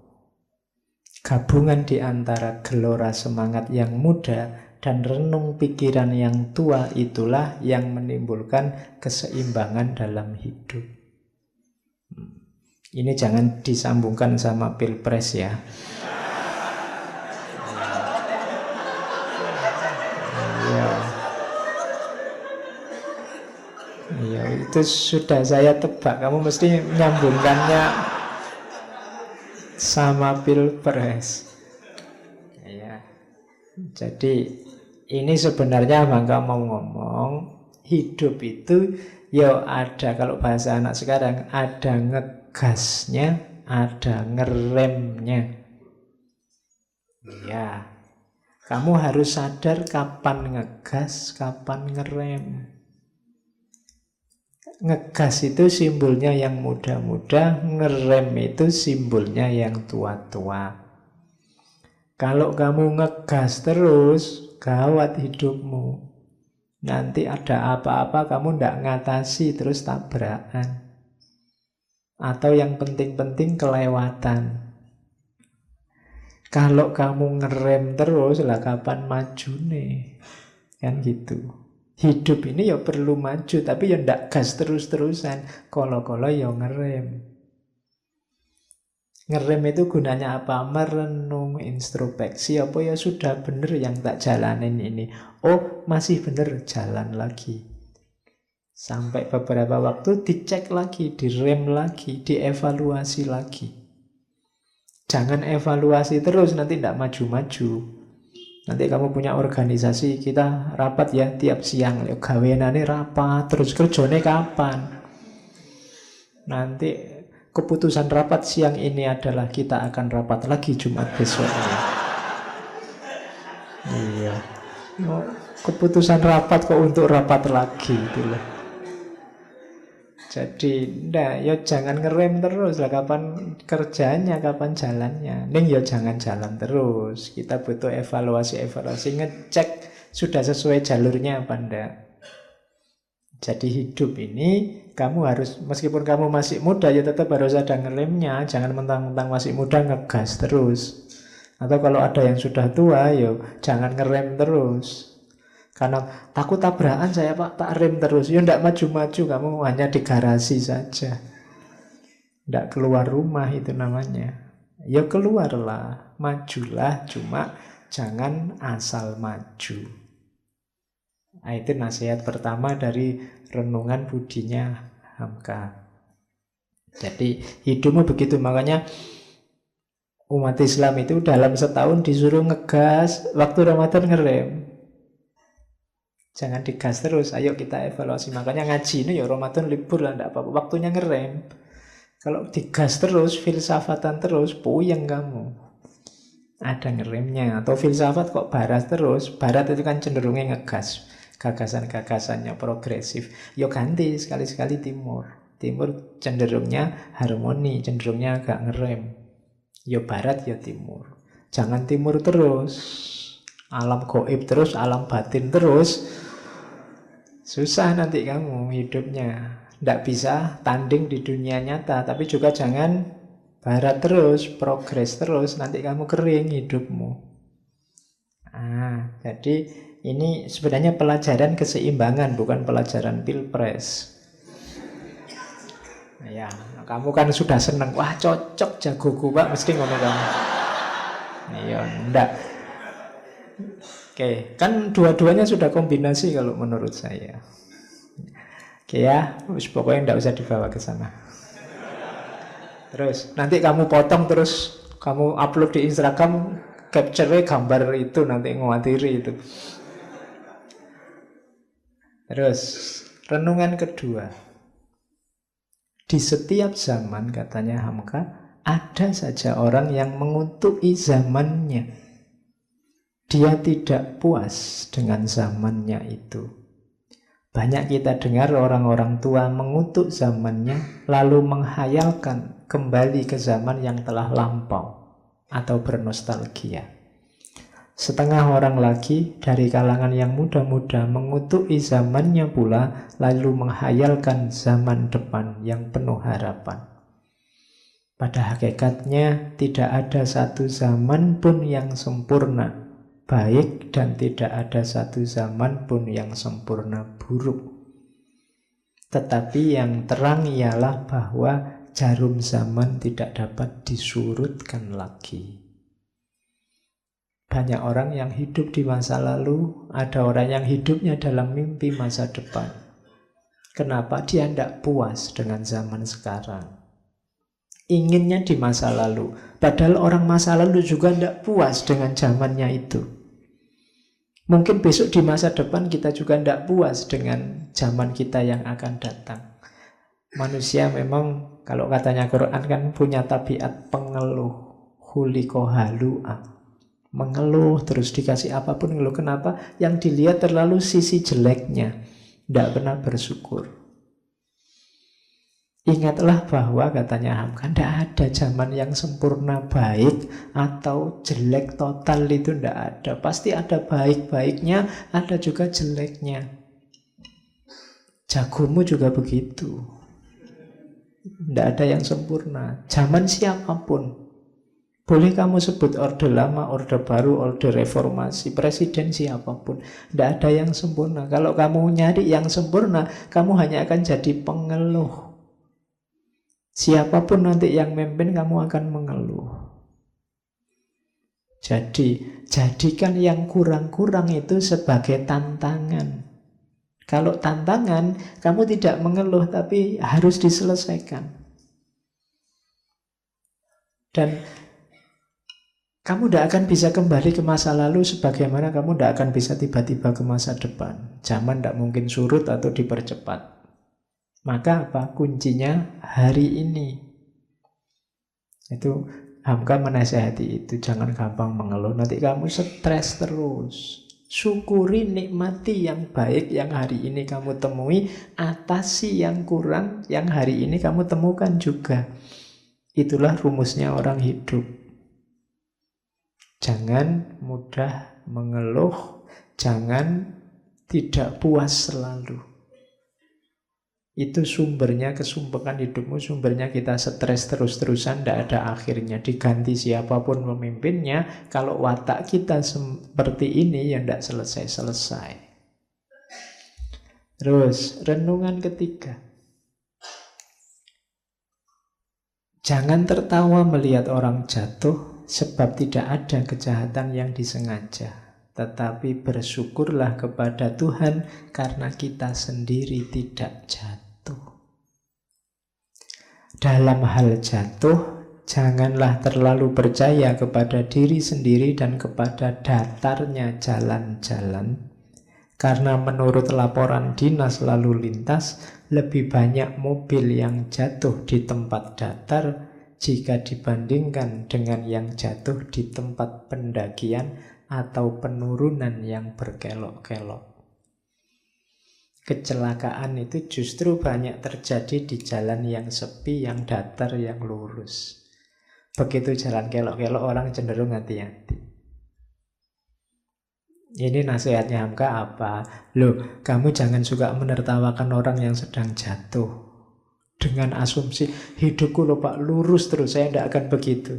Gabungan di antara gelora semangat yang muda dan renung pikiran yang tua itulah yang menimbulkan keseimbangan dalam hidup. Ini jangan disambungkan sama pilpres ya. Iya, itu sudah saya tebak. Kamu mesti menyambungkannya sama pilpres. Ya. Jadi ini sebenarnya Bangka mau ngomong hidup itu ya ada, kalau bahasa anak sekarang, ada ngegasnya, ada ngeremnya. Ya, kamu harus sadar kapan ngegas, kapan ngerem. Ngegas itu simbolnya yang muda-muda, ngerem itu simbolnya yang tua-tua. Kalau kamu ngegas terus, gawat hidupmu. Nanti ada apa-apa kamu ndak ngatasi terus tabrakan. Atau yang penting-penting kelewatan. Kalau kamu ngerem terus, lah kapan maju nih? Kan gitu. Hidup ini ya perlu maju, tapi ya ndak gas terus-terusan. Kolo-kolo ya ngerem. Ngerem itu gunanya apa? Merenung, introspeksi. Apa ya sudah benar yang tak jalanin ini. Oh masih benar, jalan lagi. Sampai beberapa waktu dicek lagi, direm lagi, dievaluasi lagi. Jangan evaluasi terus, nanti ndak maju-maju. Nanti kamu punya organisasi, kita rapat ya tiap siang, gawenane rapat, terus kerjane kapan? Nanti keputusan rapat siang ini adalah kita akan rapat lagi Jumat besoknya. Iya. Keputusan rapat kok untuk rapat lagi itulah. Jadi, ya jangan ngerem terus lah. Kapan kerjanya, kapan jalannya. Ning ya jangan jalan terus. Kita butuh evaluasi, ngecek sudah sesuai jalurnya apa enggak. Jadi hidup ini kamu harus, meskipun kamu masih muda ya tetap harus ada ngeremnya. Jangan mentang-mentang masih muda ngegas terus. Atau kalau ada yang sudah tua, ya jangan ngerem terus. Karena takut tabrakan saya Pak, tak rem terus. Ya ndak maju-maju, kamu hanya di garasi saja. Ndak keluar rumah itu namanya. Ya keluarlah, majulah, cuma jangan asal maju. Nah, itu nasihat pertama dari renungan budinya Hamka. Jadi hidupmu begitu, makanya umat Islam itu dalam setahun disuruh ngegas, waktu Ramadan ngerem. Jangan digas terus, ayo kita evaluasi. Makanya ngaji ini ya Ramadan libur lah, enggak apa-apa, waktunya ngerem. Kalau digas terus, filsafatan terus, puyeng kamu. Ada ngeremnya. Atau filsafat kok barat terus, barat itu kan cenderungnya ngegas. Gagasan-gagasannya progresif. Yo ganti sekali-sekali timur. Timur cenderungnya harmoni, cenderungnya agak ngerem. Yo barat, yo timur. Jangan timur terus. Alam gaib terus, alam batin terus. Susah nanti kamu hidupnya. Tidak bisa tanding di dunia nyata. Tapi juga jangan barat terus, progres terus. Nanti kamu kering hidupmu. Jadi ini sebenarnya pelajaran keseimbangan, bukan pelajaran pilpres. Ya, kamu kan sudah seneng. Wah cocok jagoku Pak, mesti ngono kamu. Iya, enggak. Oke, kan dua-duanya sudah kombinasi kalau menurut saya. Oke ya, pokoknya enggak usah dibawa ke sana. Terus, nanti kamu potong terus, kamu upload di Instagram, capture gambar itu, nanti ngawatiri itu. Terus, renungan kedua. Di setiap zaman, katanya Hamka, ada saja orang yang menguntui zamannya. Dia tidak puas dengan zamannya itu. Banyak kita dengar orang-orang tua mengutuk zamannya, lalu menghayalkan kembali ke zaman yang telah lampau atau bernostalgia. Setengah orang lagi dari kalangan yang muda-muda mengutuki zamannya pula, lalu menghayalkan zaman depan yang penuh harapan. Pada hakikatnya tidak ada satu zaman pun yang sempurna baik, dan tidak ada satu zaman pun yang sempurna buruk. Tetapi yang terang ialah bahwa jarum zaman tidak dapat disurutkan lagi. Banyak orang yang hidup di masa lalu, ada orang yang hidupnya dalam mimpi masa depan. Kenapa? Dia tidak puas dengan zaman sekarang. Inginnya di masa lalu. Padahal orang masa lalu juga tidak puas dengan zamannya itu. Mungkin besok di masa depan kita juga tidak puas dengan zaman kita yang akan datang. Manusia memang, kalau katanya Quran kan punya tabiat pengeluh. Khuliqa halu'a. Mengeluh, terus dikasih apapun ngeluh. Kenapa? Yang dilihat terlalu sisi jeleknya. Tidak pernah bersyukur. Ingatlah bahwa katanya Hamka, tidak ada zaman yang sempurna baik atau jelek total, itu tidak ada. Pasti ada baik-baiknya, ada juga jeleknya. Jagomu juga begitu. Tidak ada yang sempurna. Zaman siapapun. Boleh kamu sebut orde lama, orde baru, orde reformasi, presiden siapapun. Tidak ada yang sempurna. Kalau kamu nyari yang sempurna, kamu hanya akan jadi pengeluh. Siapapun nanti yang memimpin, kamu akan mengeluh. Jadi, jadikan yang kurang-kurang itu sebagai tantangan. Kalau tantangan, kamu tidak mengeluh, tapi harus diselesaikan. Dan kamu tidak akan bisa kembali ke masa lalu, sebagaimana kamu tidak akan bisa tiba-tiba ke masa depan. Zaman tidak mungkin surut atau dipercepat. Maka apa? Kuncinya hari ini. Itu Hamka menasihati itu. Jangan gampang mengeluh, nanti kamu stres terus. Syukuri, nikmati yang baik yang hari ini kamu temui. Atasi yang kurang yang hari ini kamu temukan juga. Itulah rumusnya orang hidup. Jangan mudah mengeluh, jangan tidak puas selalu. Itu sumbernya kesumpekan hidupmu, sumbernya kita stres terus-terusan, tidak ada akhirnya. Diganti siapapun pemimpinnya, kalau watak kita seperti ini, ya tidak selesai-selesai. Terus, renungan ketiga. Jangan tertawa melihat orang jatuh, sebab tidak ada kejahatan yang disengaja. Tetapi bersyukurlah kepada Tuhan karena kita sendiri tidak jatuh. Dalam hal jatuh, janganlah terlalu percaya kepada diri sendiri dan kepada datarnya jalan-jalan. Karena menurut laporan dinas lalu lintas, lebih banyak mobil yang jatuh di tempat datar jika dibandingkan dengan yang jatuh di tempat pendakian atau penurunan yang berkelok-kelok. Kecelakaan itu justru banyak terjadi di jalan yang sepi, yang datar, yang lurus. Begitu jalan kelok-kelok, orang cenderung hati-hati. Ini nasihatnya Hamka apa? Loh, kamu jangan suka menertawakan orang yang sedang jatuh dengan asumsi hidupku loh Pak lurus terus, saya tidak akan begitu.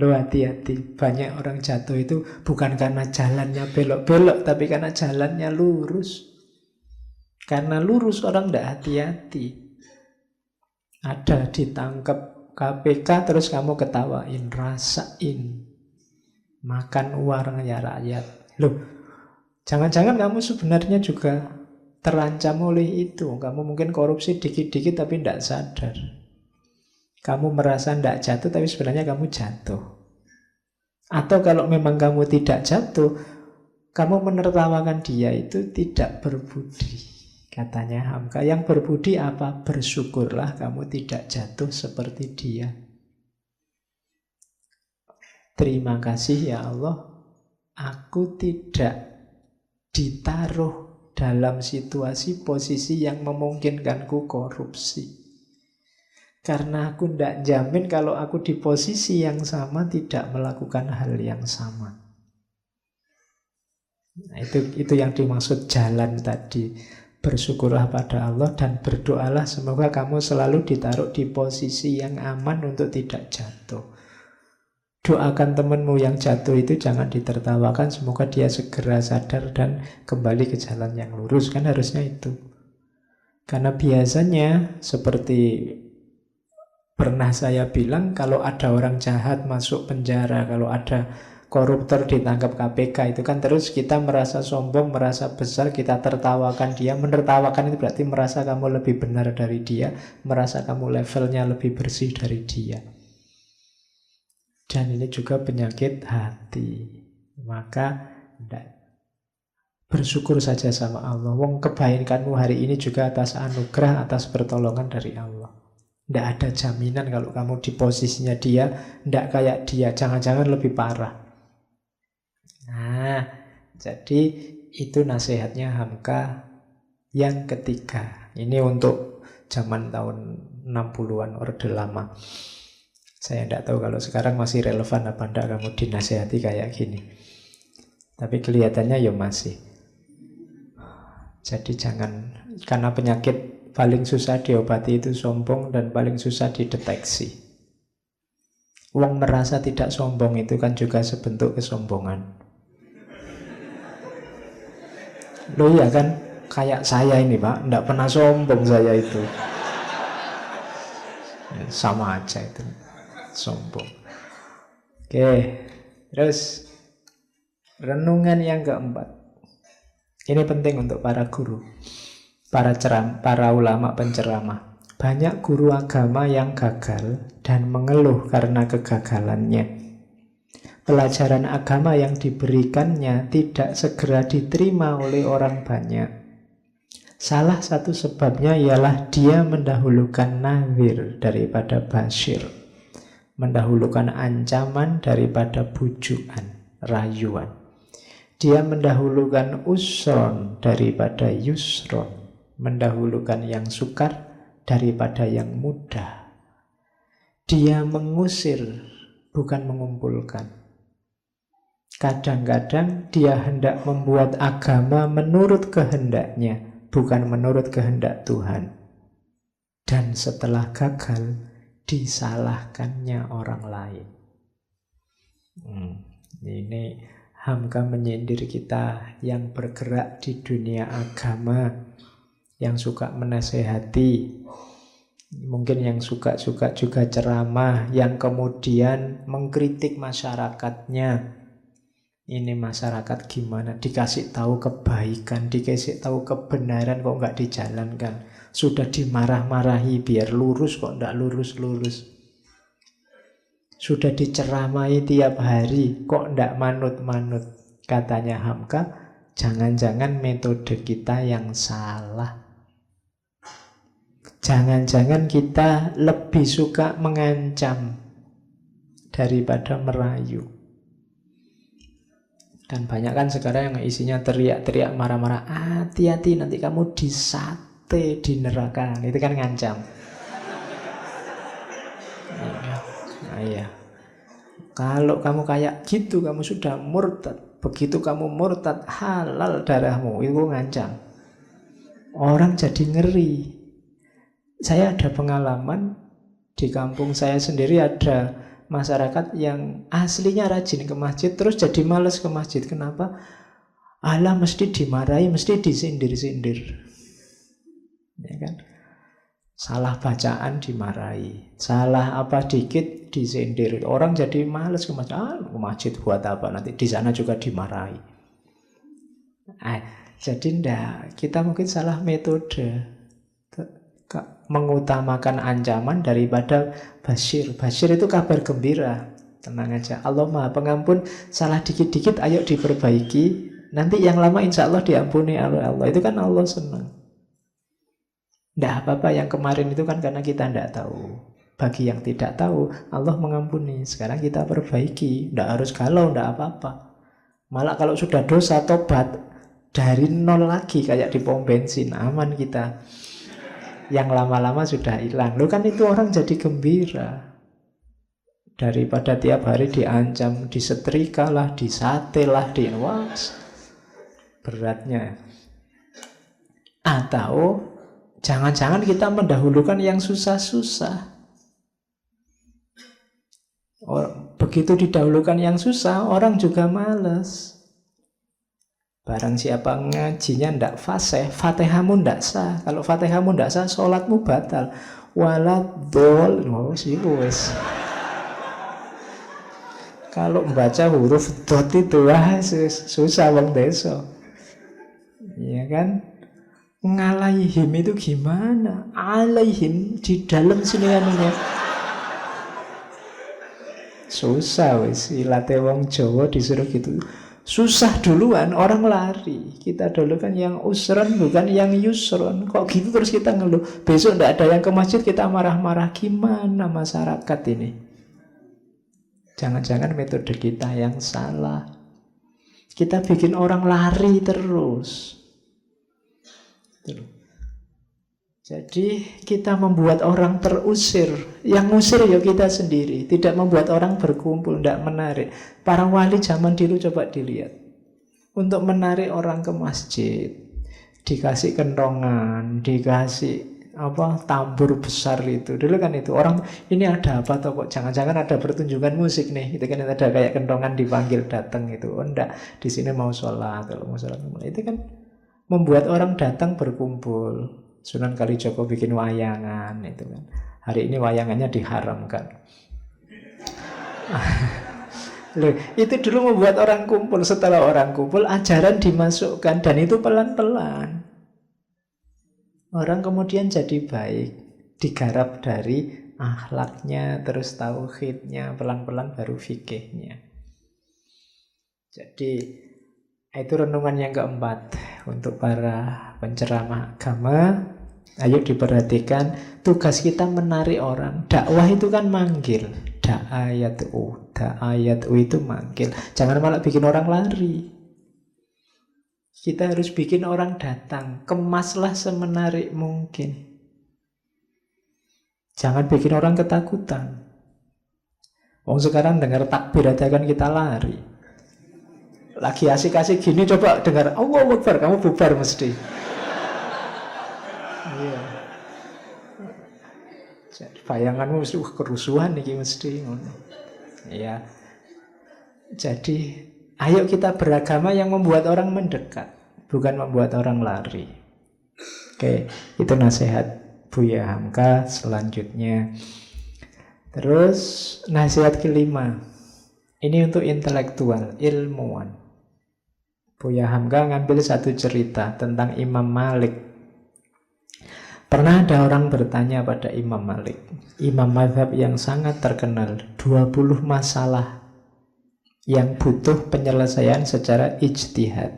Loh, hati-hati. Banyak orang jatuh itu bukan karena jalannya belok-belok, tapi karena jalannya lurus. Karena lurus orang tidak hati-hati. Ada ditangkap KPK terus kamu ketawain, rasain makan uangnya rakyat. Loh, jangan-jangan kamu sebenarnya juga terancam oleh itu. Kamu mungkin korupsi dikit-dikit tapi tidak sadar. Kamu merasa tidak jatuh tapi sebenarnya kamu jatuh. Atau kalau memang kamu tidak jatuh, kamu menertawakan dia, itu tidak berbudi. Katanya Hamka, yang berbudi apa? Bersyukurlah kamu tidak jatuh seperti dia. Terima kasih ya Allah, aku tidak ditaruh dalam situasi posisi yang memungkinkanku korupsi. Karena aku tidak jamin kalau aku di posisi yang sama tidak melakukan hal yang sama. Nah, itu yang dimaksud jalan tadi. Bersyukurlah pada Allah dan berdoalah semoga kamu selalu ditaruh di posisi yang aman untuk tidak jatuh. Doakan temanmu yang jatuh itu jangan ditertawakan, semoga dia segera sadar dan kembali ke jalan yang lurus. Kan harusnya itu. Karena biasanya seperti pernah saya bilang, kalau ada orang jahat masuk penjara, kalau ada koruptor ditangkap KPK, itu kan terus kita merasa sombong, merasa besar, kita tertawakan dia. Menertawakan itu berarti merasa kamu lebih benar dari dia, merasa kamu levelnya lebih bersih dari dia. Dan ini juga penyakit hati. Maka bersyukur saja sama Allah. Wong kebaikanmu hari ini juga atas anugerah, atas pertolongan dari Allah. Tidak ada jaminan kalau kamu di posisinya dia, tidak kayak dia, jangan-jangan lebih parah. Nah, jadi itu nasihatnya Hamka yang ketiga. Ini untuk zaman tahun 60-an, Orde Lama. Saya tidak tahu kalau sekarang masih relevan apa tidak kamu dinasihati kayak gini. Tapi kelihatannya ya masih. Jadi jangan, karena penyakit paling susah diobati itu sombong dan paling susah dideteksi. Wong merasa tidak sombong itu kan juga sebentuk kesombongan. Loh iya kan, kayak saya ini Pak, tidak pernah sombong saya itu. Ya, sama aja itu. Sombong. Oke, terus renungan yang keempat. Ini penting untuk para guru, para ulama penceramah. Banyak guru agama yang gagal dan mengeluh karena kegagalannya. Pelajaran agama yang diberikannya tidak segera diterima oleh orang banyak. Salah satu sebabnya ialah dia mendahulukan nadhir daripada basyir. Mendahulukan ancaman daripada bujukan, rayuan. Dia mendahulukan usron daripada yusron. Mendahulukan yang sukar daripada yang mudah. Dia mengusir, bukan mengumpulkan. Kadang-kadang dia hendak membuat agama menurut kehendaknya, bukan menurut kehendak Tuhan. Dan setelah gagal, disalahkannya orang lain. Ini Hamka menyindir kita yang bergerak di dunia agama, yang suka menasehati, mungkin yang suka-suka juga ceramah, yang kemudian mengkritik masyarakatnya. Ini masyarakat gimana? Dikasih tahu kebaikan, dikasih tahu kebenaran kok nggak dijalankan. Sudah dimarah-marahi biar lurus kok nggak lurus-lurus. Sudah diceramai tiap hari kok nggak manut-manut. Katanya Hamka, jangan-jangan metode kita yang salah. Jangan-jangan kita lebih suka mengancam daripada merayu. Dan banyak kan sekarang yang isinya teriak-teriak, marah-marah. Hati-hati nanti kamu disate di neraka. Itu kan ngancam. Nah, iya. Kalau kamu kayak gitu, kamu sudah murtad. Begitu kamu murtad, halal darahmu. Itu ngancam. Orang jadi ngeri. Saya ada pengalaman di kampung saya sendiri, ada masyarakat yang aslinya rajin ke masjid terus jadi malas ke masjid. Kenapa? Alah mesti dimarahi, mesti disindir-sindir. Ya kan? Salah bacaan dimarahi, salah apa dikit disindir. Orang jadi malas ke masjid. Ke masjid buat apa? Nanti di sana juga dimarahi. Jadi enggak, kita mungkin salah metode. Mengutamakan ancaman daripada basyir. Basyir itu kabar gembira. Tenang aja, Allah Maha Pengampun. Salah dikit-dikit ayo diperbaiki. Nanti yang lama insya Allah diampuni oleh Allah. Itu kan Allah senang. Tidak apa-apa yang kemarin itu kan karena kita tidak tahu. Bagi yang tidak tahu, Allah mengampuni. Sekarang kita perbaiki. Tidak harus galau, tidak apa-apa. Malah kalau sudah dosa, tobat, dari nol lagi kayak di pom bensin, aman kita. Yang lama-lama sudah hilang. Loh kan itu orang jadi gembira. Daripada tiap hari diancam, disetrika lah, disate lah, beratnya. Atau jangan-jangan kita mendahulukan yang susah-susah. Begitu didahulukan yang susah, orang juga males. Barang siapa ngajinya ndak fasih, Fatihahmu ndak sah. Kalau Fatihahmu ndak sah, sholatmu batal. Waladhdallin, wis. Kalau membaca huruf dot itu susah bang desa. Iya kan? Ngalaihim itu gimana? Alaihim di dalam sini anunya. Susah wis, ilate wong Jawa disuruh gitu. Susah duluan, orang lari. Kita dulu kan yang usron bukan yang yusron. Kok gitu terus kita ngeluh. Besok ndak ada yang ke masjid kita marah-marah. Gimana masyarakat ini? Jangan-jangan metode kita yang salah. Kita bikin orang lari terus. Jadi kita membuat orang terusir. Yang ngusir ya kita sendiri. Tidak membuat orang berkumpul, tidak menarik. Para wali zaman dulu coba dilihat. Untuk menarik orang ke masjid, dikasih kentongan, dikasih tambur besar itu. Dulu kan itu orang, ini ada apa toh kok jangan-jangan ada pertunjukan musik nih. Itu kan ada kayak kentongan dipanggil datang itu. Oh enggak, di sini mau sholat. Kalau mau sholat itu kan membuat orang datang berkumpul. Sunan Kalijogo bikin wayangan itu kan. Hari ini wayangannya diharamkan. Loh, itu dulu membuat orang kumpul. Setelah orang kumpul, ajaran dimasukkan dan itu pelan-pelan. Orang kemudian jadi baik, digarap dari akhlaknya, terus tauhidnya, pelan-pelan baru fikihnya. Jadi itu renungan yang keempat untuk para penceramah agama. Ayo diperhatikan, tugas kita menarik orang. Dakwah itu kan manggil, da'ayatu itu manggil. Jangan malah bikin orang lari. Kita harus bikin orang datang. Kemaslah semenarik mungkin. Jangan bikin orang ketakutan. Sekarang dengar takbir aja kan kita lari. Lagi asik-asik gini coba dengar Allahu Akbar, kamu bubar mesti. Iya. Jadi bayanganmu mesti kerusuhan nih mesti. Iya. Jadi ayo kita beragama yang membuat orang mendekat, bukan membuat orang lari. Oke, itu nasihat Buya Hamka. Selanjutnya, terus nasihat kelima. Ini untuk intelektual, ilmuwan. Buya Hamka ngambil satu cerita tentang Imam Malik. Pernah ada orang bertanya pada Imam Malik, imam mazhab yang sangat terkenal, 20 masalah yang butuh penyelesaian secara ijtihad.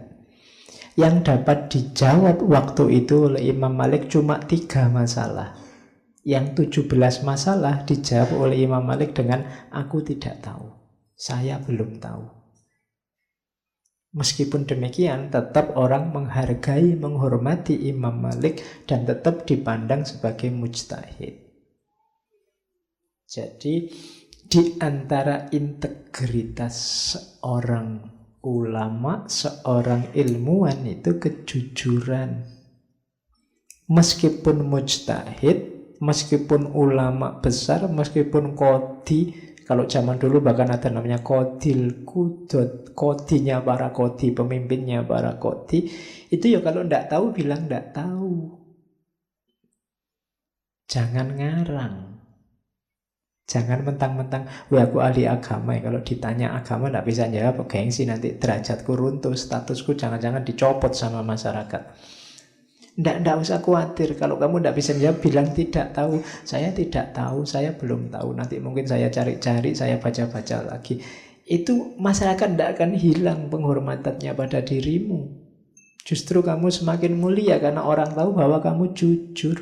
Yang dapat dijawab waktu itu oleh Imam Malik cuma 3 masalah. Yang 17 masalah dijawab oleh Imam Malik dengan aku tidak tahu, saya belum tahu. Meskipun demikian, tetap orang menghargai, menghormati Imam Malik dan tetap dipandang sebagai mujtahid. Jadi di antara integritas seorang ulama, seorang ilmuwan itu kejujuran. Meskipun mujtahid, meskipun ulama besar, meskipun qadhi, kalau zaman dulu bahkan ada namanya qadil qudot, qadhinya para qadhi, pemimpinnya para qadhi, itu ya kalau tidak tahu bilang tidak tahu. Jangan ngarang. Jangan mentang-mentang, wah aku ahli agama ya. Kalau ditanya agama tidak bisa jawab, gengsi nanti derajatku runtuh, statusku jangan-jangan dicopot sama masyarakat. Tidak usah khawatir. Kalau kamu tidak bisa jawab, bilang tidak tahu. Saya tidak tahu, saya belum tahu. Nanti mungkin saya cari-cari, saya baca-baca lagi. Itu masyarakat tidak akan hilang penghormatannya pada dirimu. Justru kamu semakin mulia karena orang tahu bahwa kamu jujur.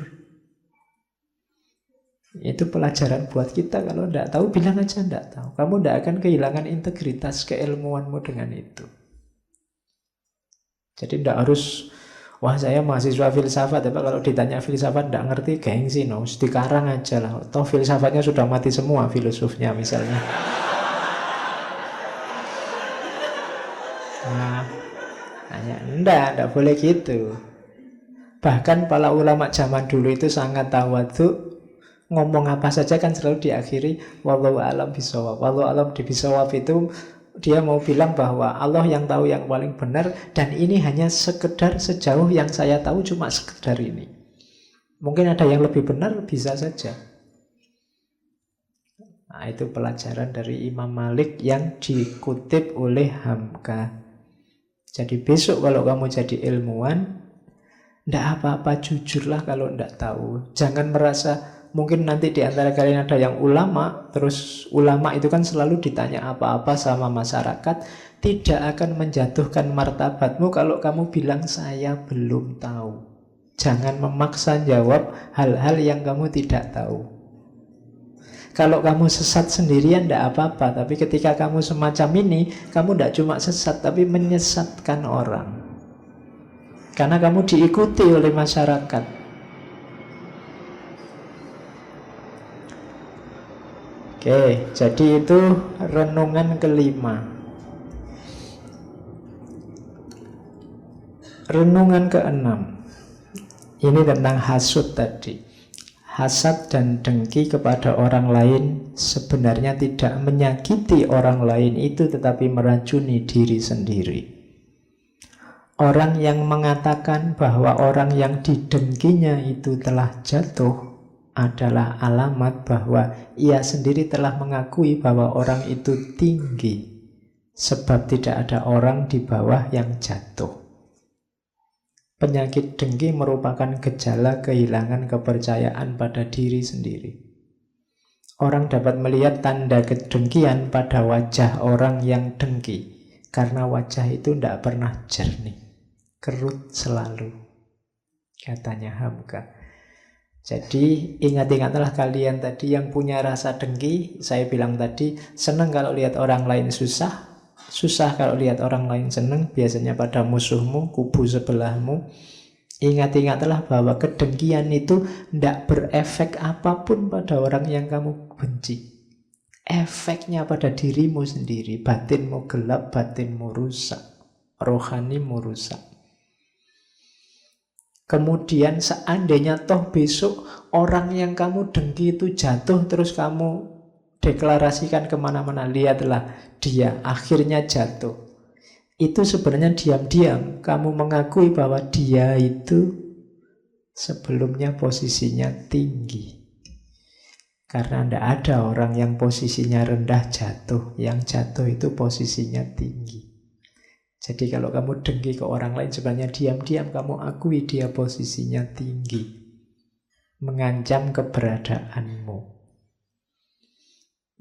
Itu pelajaran buat kita. Kalau tidak tahu, bilang aja tidak tahu. Kamu tidak akan kehilangan integritas keilmuanmu dengan itu. Jadi tidak harus, wah saya mahasiswa filsafat, tapi kalau ditanya filsafat tidak ngerti, gengsi, no, dikarang aja lah. Toh filsafatnya sudah mati semua, filosofnya misalnya. Nah, hanya enggak boleh gitu. Bahkan para ulama zaman dulu itu sangat tawadhu, ngomong apa saja kan selalu diakhiri wallahu alam bisawab. Wallahu alam bisawab itu dia mau bilang bahwa Allah yang tahu yang paling benar, dan ini hanya sekedar sejauh yang saya tahu, cuma sekedar ini. Mungkin ada yang lebih benar, bisa saja. Nah, itu pelajaran dari Imam Malik yang dikutip oleh Hamka. Jadi besok kalau kamu jadi ilmuwan, ndak apa-apa, jujurlah kalau ndak tahu. Jangan merasa mungkin nanti di antara kalian ada yang ulama, terus ulama itu kan selalu ditanya apa-apa sama masyarakat, tidak akan menjatuhkan martabatmu kalau kamu bilang saya belum tahu. Jangan memaksa jawab hal-hal yang kamu tidak tahu. Kalau kamu sesat sendirian tidak apa-apa, tapi ketika kamu semacam ini, kamu tidak cuma sesat, tapi menyesatkan orang. Karena kamu diikuti oleh masyarakat. Oke, jadi itu renungan kelima. Renungan keenam, ini tentang hasud tadi. Hasad dan dengki kepada orang lain sebenarnya tidak menyakiti orang lain itu, tetapi meracuni diri sendiri. Orang yang mengatakan bahwa orang yang didengkinya itu telah jatuh adalah alamat bahwa ia sendiri telah mengakui bahwa orang itu tinggi, sebab tidak ada orang di bawah yang jatuh. Penyakit dengki merupakan gejala kehilangan kepercayaan pada diri sendiri. Orang dapat melihat tanda kedengkian pada wajah orang yang dengki, karena wajah itu tidak pernah jernih, kerut selalu, katanya Hamka. Jadi ingat-ingatlah kalian tadi yang punya rasa dengki. Saya bilang tadi, senang kalau lihat orang lain susah, susah kalau lihat orang lain senang, biasanya pada musuhmu, kubu sebelahmu. Ingat-ingatlah bahwa kedengkian itu tidak berefek apapun pada orang yang kamu benci. Efeknya pada dirimu sendiri. Batinmu gelap, batinmu rusak, rohanimu rusak. Kemudian seandainya toh besok orang yang kamu dengki itu jatuh, terus kamu deklarasikan kemana-mana, lihatlah dia akhirnya jatuh. Itu sebenarnya diam-diam kamu mengakui bahwa dia itu sebelumnya posisinya tinggi. Karena tidak ada orang yang posisinya rendah jatuh. Yang jatuh itu posisinya tinggi. Jadi kalau kamu dengki ke orang lain, sebenarnya diam-diam kamu akui dia posisinya tinggi, mengancam keberadaanmu.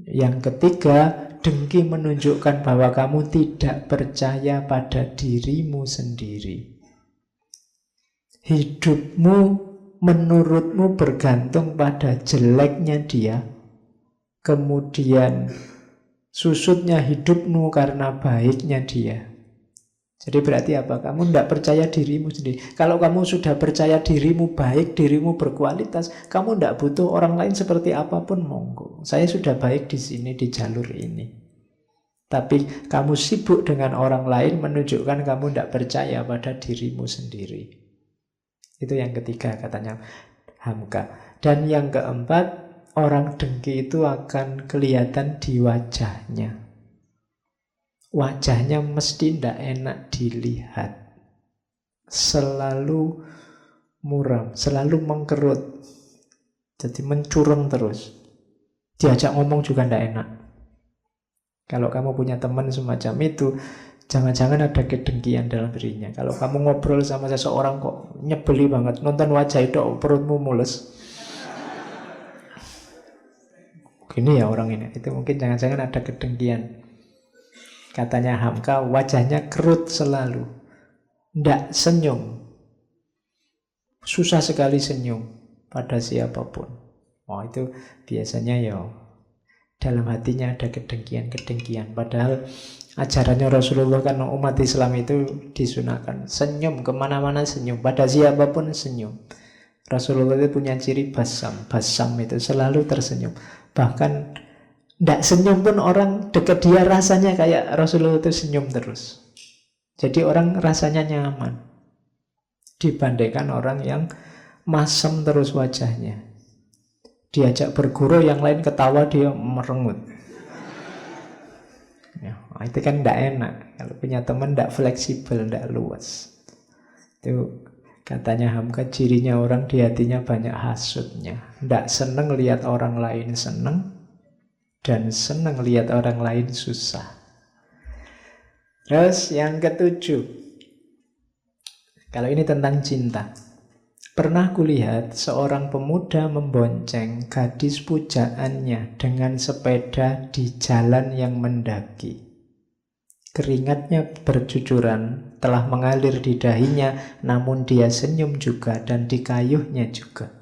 Yang ketiga, dengki menunjukkan bahwa kamu tidak percaya pada dirimu sendiri. Hidupmu menurutmu bergantung pada jeleknya dia, kemudian susutnya hidupmu karena baiknya dia. Jadi berarti apa? Kamu tidak percaya dirimu sendiri. Kalau kamu sudah percaya dirimu baik, dirimu berkualitas, kamu tidak butuh orang lain seperti apapun, monggo. Saya sudah baik di sini, di jalur ini. Tapi kamu sibuk dengan orang lain menunjukkan kamu tidak percaya pada dirimu sendiri. Itu yang ketiga katanya Hamka. Dan yang keempat, orang dengki itu akan kelihatan di wajahnya. Wajahnya mesti tidak enak dilihat. Selalu muram, selalu mengkerut. Jadi mencurang terus. Diajak ngomong juga tidak enak. Kalau kamu punya teman semacam itu, jangan-jangan ada kedengkian dalam dirinya. Kalau kamu ngobrol sama seseorang kok nyebeli banget, nonton wajah itu perutmu mules. Gini ya orang ini. Itu mungkin jangan-jangan ada kedengkian. Katanya Hamka, wajahnya kerut selalu, tidak senyum, susah sekali senyum pada siapapun. Oh itu biasanya ya dalam hatinya ada kedengkian-kedengkian. Padahal Ajarannya Rasulullah kan umat Islam itu disunahkan senyum, kemana-mana senyum, pada siapapun senyum. Rasulullah itu punya ciri basam. Basam itu selalu tersenyum. Bahkan tidak senyum pun orang dekat dia rasanya kayak Rasulullah itu senyum terus. Jadi orang rasanya nyaman dibandingkan orang yang masem terus wajahnya. Diajak berguru yang lain ketawa dia merengut. Ya, itu kan tidak enak. Kalau punya teman tidak fleksibel, tidak luas. Itu katanya Hamka, cirinya orang di hatinya banyak hasutnya. Tidak senang lihat orang lain senang dan senang lihat orang lain susah. Terus yang ketujuh, kalau ini tentang cinta. Pernah kulihat seorang pemuda membonceng gadis pujaannya dengan sepeda di jalan yang mendaki. Keringatnya bercucuran, telah mengalir di dahinya, namun dia senyum juga dan dikayuhnya juga.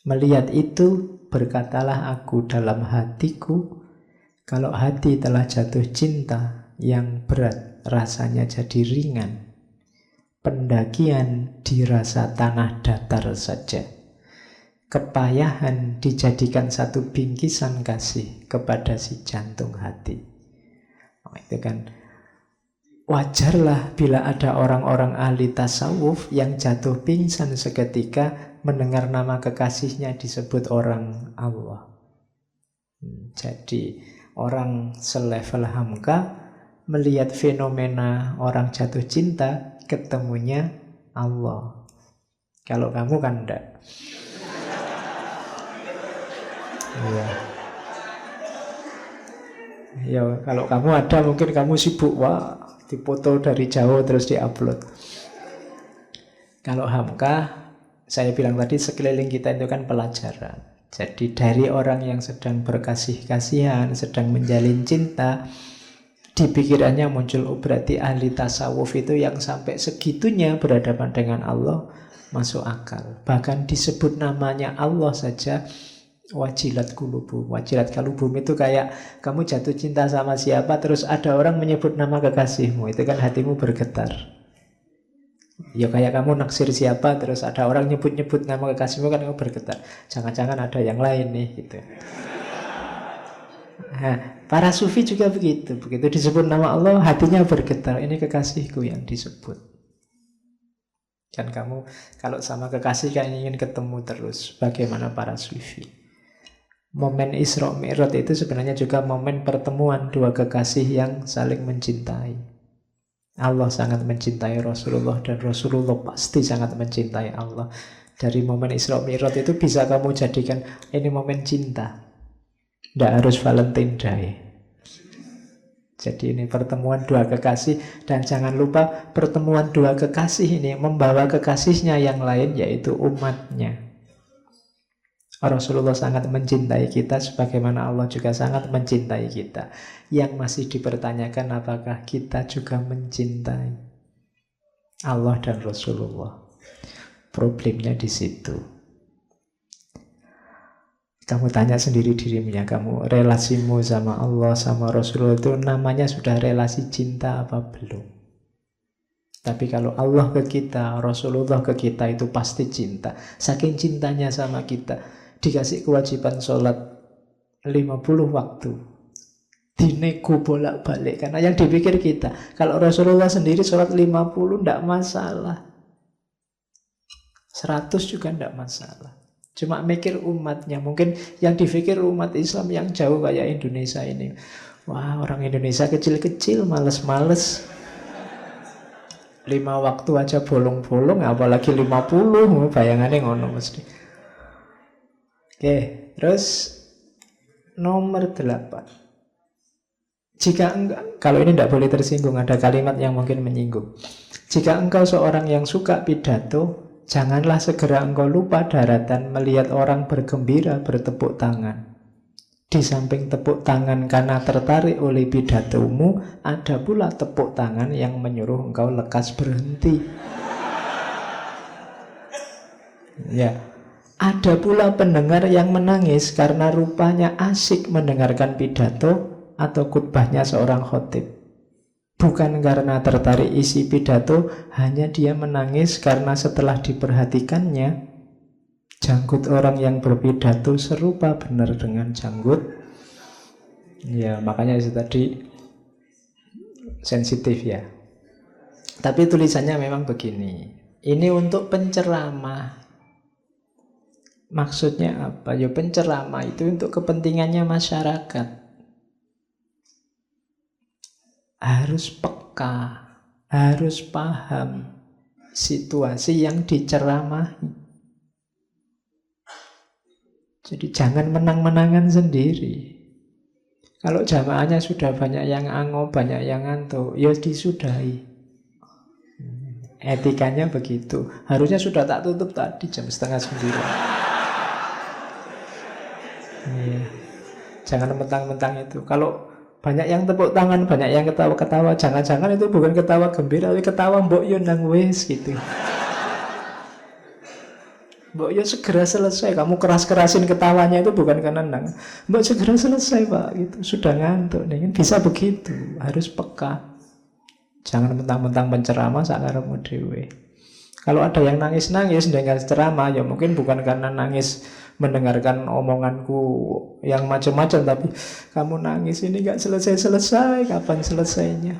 Melihat itu, berkatalah aku dalam hatiku, kalau hati telah jatuh cinta, yang berat rasanya jadi ringan. Pendakian dirasa tanah datar saja. Kepayahan dijadikan satu bingkisan kasih kepada si jantung hati. Itu kan wajarlah bila ada orang-orang ahli tasawuf yang jatuh pingsan seketika mendengar nama kekasihnya disebut orang Allah. Jadi orang selevel Hamka melihat fenomena orang jatuh cinta, ketemunya Allah. Kalau kamu kan enggak. Iya. Ya, kalau kamu ada mungkin kamu sibuk, wah, dipoto dari jauh terus diupload. Kalau Hamka, saya bilang tadi sekeliling kita itu kan pelajaran. Jadi dari orang yang sedang berkasih-kasihan, sedang menjalin cinta, di pikirannya muncul, oh berarti ahli tasawuf itu yang sampai segitunya berhadapan dengan Allah masuk akal. Bahkan disebut namanya Allah saja, wajilat qulubum. Wajilat qulubum itu kayak kamu jatuh cinta sama siapa, terus ada orang menyebut nama kekasihmu, itu kan hatimu bergetar. Ya kayak kamu naksir siapa, terus ada orang nyebut-nyebut nama kekasihmu, kan kamu bergetar. Jangan-jangan ada yang lain nih, gitu. Nah, para sufi juga begitu. Begitu disebut nama Allah, hatinya bergetar. Ini kekasihku yang disebut. Dan kamu kalau sama kekasih kan ingin ketemu terus. Bagaimana para sufi? Momen Isra Mi'raj itu sebenarnya juga momen pertemuan dua kekasih yang saling mencintai. Allah sangat mencintai Rasulullah dan Rasulullah pasti sangat mencintai Allah. Dari momen Isra Mi'raj itu bisa kamu jadikan ini momen cinta. Tidak harus Valentine Day. Jadi ini pertemuan dua kekasih. Dan jangan lupa pertemuan dua kekasih ini membawa kekasihnya yang lain, yaitu umatnya. Rasulullah sangat mencintai kita, sebagaimana Allah juga sangat mencintai kita. Yang masih dipertanyakan apakah kita juga mencintai Allah dan Rasulullah. Problemnya di situ. Kamu tanya sendiri dirimu, kamu relasimu sama Allah, sama Rasulullah itu namanya sudah relasi cinta apa belum? Tapi kalau Allah ke kita, Rasulullah ke kita, itu pasti cinta. Saking cintanya sama kita, dikasih kewajiban sholat 50 waktu. Dinego bolak-balik. Karena yang dipikir kita, kalau Rasulullah sendiri sholat 50 tidak masalah. 100 juga tidak masalah. Cuma mikir umatnya. Mungkin yang dipikir umat Islam yang jauh kayak Indonesia ini. Wah, orang Indonesia kecil-kecil, males-males. 5 waktu aja bolong-bolong, apalagi 50. Bayangannya ngono mesti. Oke, terus nomor 8. Jika enggak, kalau ini tidak boleh tersinggung, ada kalimat yang mungkin menyinggung. Jika engkau seorang yang suka pidato, janganlah segera engkau lupa daratan melihat orang bergembira bertepuk tangan. Di samping tepuk tangan karena tertarik oleh pidatomu, ada pula tepuk tangan yang menyuruh engkau lekas berhenti. Ya, ada pula pendengar yang menangis karena rupanya asik mendengarkan pidato, atau khutbahnya seorang khotib. Bukan karena tertarik isi pidato, hanya dia menangis karena setelah diperhatikannya, janggut orang yang berpidato serupa benar dengan janggut. Ya, makanya itu tadi sensitif ya. Tapi tulisannya memang begini. Ini untuk penceramah. Maksudnya apa? Ya penceramah itu untuk kepentingannya masyarakat. Harus peka, harus paham situasi yang diceramahi. Jadi jangan menang-menangan sendiri. Kalau jamaahnya sudah banyak yang ango, banyak yang ngantuk, ya disudahi. Etikanya begitu. Harusnya sudah tak tutup tadi jam 8:30. Iya. Jangan mentang-mentang itu. Kalau banyak yang tepuk tangan, banyak yang ketawa-ketawa, jangan-jangan itu bukan ketawa gembira, tapi ketawa mbok yo nang wis gitu. Mbok yo segera selesai. Kamu keras-kerasin ketawanya itu bukan karena nang. Mbok segera selesai pak, gitu. Sudah ngantuk nih. Bisa begitu. Harus peka. Jangan mentang-mentang penceramah sakarepmu dhewe. Kalau ada yang nangis-nangis dengan ceramah, ya mungkin bukan karena nangis mendengarkan omonganku yang macam-macam, tapi kamu nangis ini gak selesai-selesai, kapan selesainya?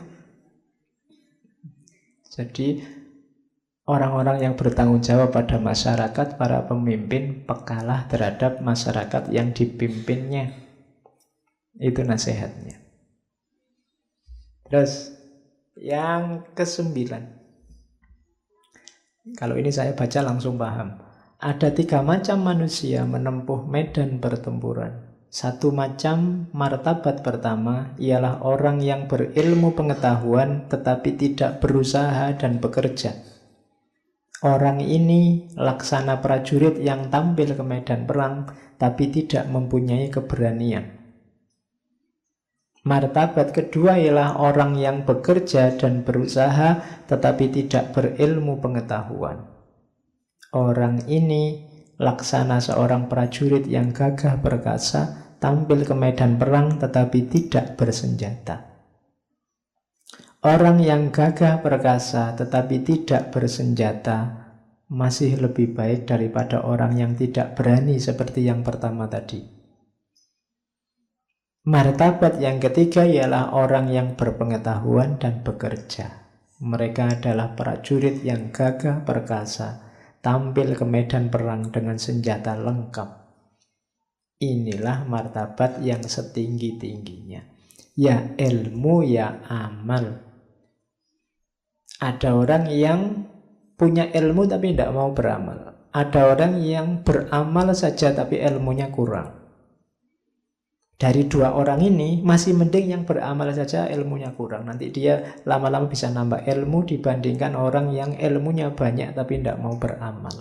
Jadi orang-orang yang bertanggung jawab pada masyarakat, para pemimpin, pekalah terhadap masyarakat yang dipimpinnya. Itu nasihatnya. Terus yang ke-9. Kalau ini saya baca langsung paham. Ada 3 macam manusia menempuh medan pertempuran. Satu macam martabat pertama ialah orang yang berilmu pengetahuan tetapi tidak berusaha dan bekerja. Orang ini laksana prajurit yang tampil ke medan perang tapi tidak mempunyai keberanian. Martabat kedua ialah orang yang bekerja dan berusaha tetapi tidak berilmu pengetahuan. Orang ini laksana seorang prajurit yang gagah perkasa, tampil ke medan perang tetapi tidak bersenjata. Orang yang gagah perkasa tetapi tidak bersenjata masih lebih baik daripada orang yang tidak berani seperti yang pertama tadi. Martabat yang ketiga ialah orang yang berpengetahuan dan bekerja. Mereka adalah prajurit yang gagah perkasa, tampil ke medan perang dengan senjata lengkap. Inilah martabat yang setinggi-tingginya. Ya ilmu, ya amal. Ada orang yang punya ilmu tapi tidak mau beramal. Ada orang yang beramal saja tapi ilmunya kurang. Dari 2 orang ini masih mending yang beramal saja ilmunya kurang. Nanti dia lama-lama bisa nambah ilmu dibandingkan orang yang ilmunya banyak tapi tidak mau beramal.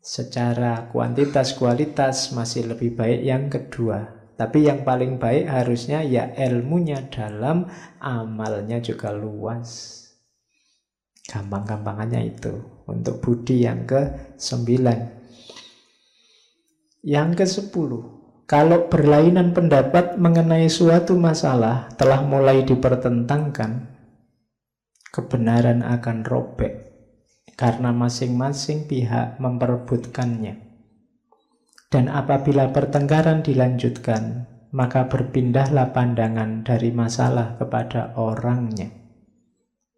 Secara kuantitas kualitas masih lebih baik yang kedua. Tapi yang paling baik harusnya ya ilmunya dalam, amalnya juga luas. Gampang-gampangannya itu. Untuk budi yang ke-9. Yang ke-10. Kalau berlainan pendapat mengenai suatu masalah telah mulai dipertentangkan, kebenaran akan robek karena masing-masing pihak memperebutkannya. Dan apabila pertengkaran dilanjutkan, maka berpindahlah pandangan dari masalah kepada orangnya.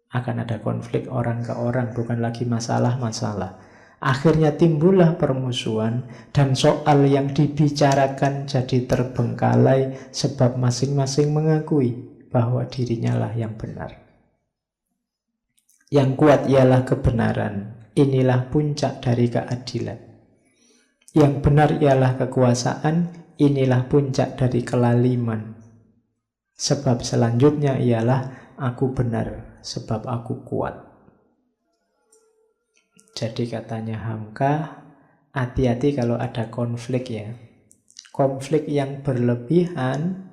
Akan ada konflik orang ke orang, bukan lagi masalah-masalah. Akhirnya timbullah permusuhan dan soal yang dibicarakan jadi terbengkalai sebab masing-masing mengakui bahwa dirinya lah yang benar. Yang kuat ialah kebenaran. Inilah puncak dari keadilan. Yang benar ialah kekuasaan. Inilah puncak dari kelaliman. Sebab selanjutnya ialah aku benar sebab aku kuat. Jadi katanya Hamka, hati-hati kalau ada konflik ya. Konflik yang berlebihan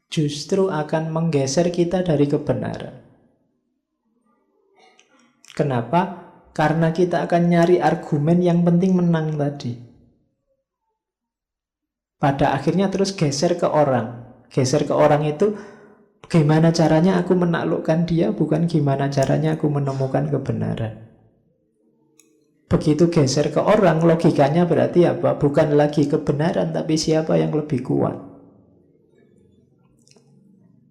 justru akan menggeser kita dari kebenaran. Kenapa? Karena kita akan nyari argumen yang penting menang tadi. Pada akhirnya terus geser ke orang. Geser ke orang itu gimana caranya aku menaklukkan dia, bukan gimana caranya aku menemukan kebenaran. Begitu geser ke orang, logikanya berarti apa? Bukan lagi kebenaran, tapi siapa yang lebih kuat.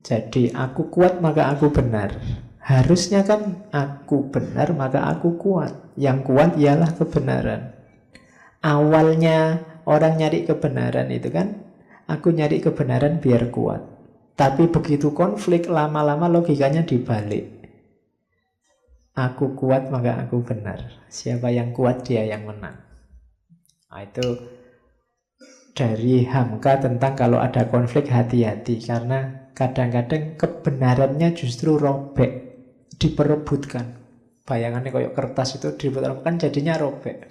Jadi aku kuat maka aku benar. Harusnya kan aku benar maka aku kuat. Yang kuat ialah kebenaran. Awalnya orang nyari kebenaran itu kan, aku nyari kebenaran biar kuat. Tapi begitu konflik, lama-lama logikanya dibalik. Aku kuat maka aku benar. Siapa yang kuat dia yang menang. Nah, itu dari Hamka tentang kalau ada konflik hati-hati. Karena kadang-kadang kebenarannya justru robek, diperebutkan. Bayangannya kayak kertas itu diperebutkan jadinya robek.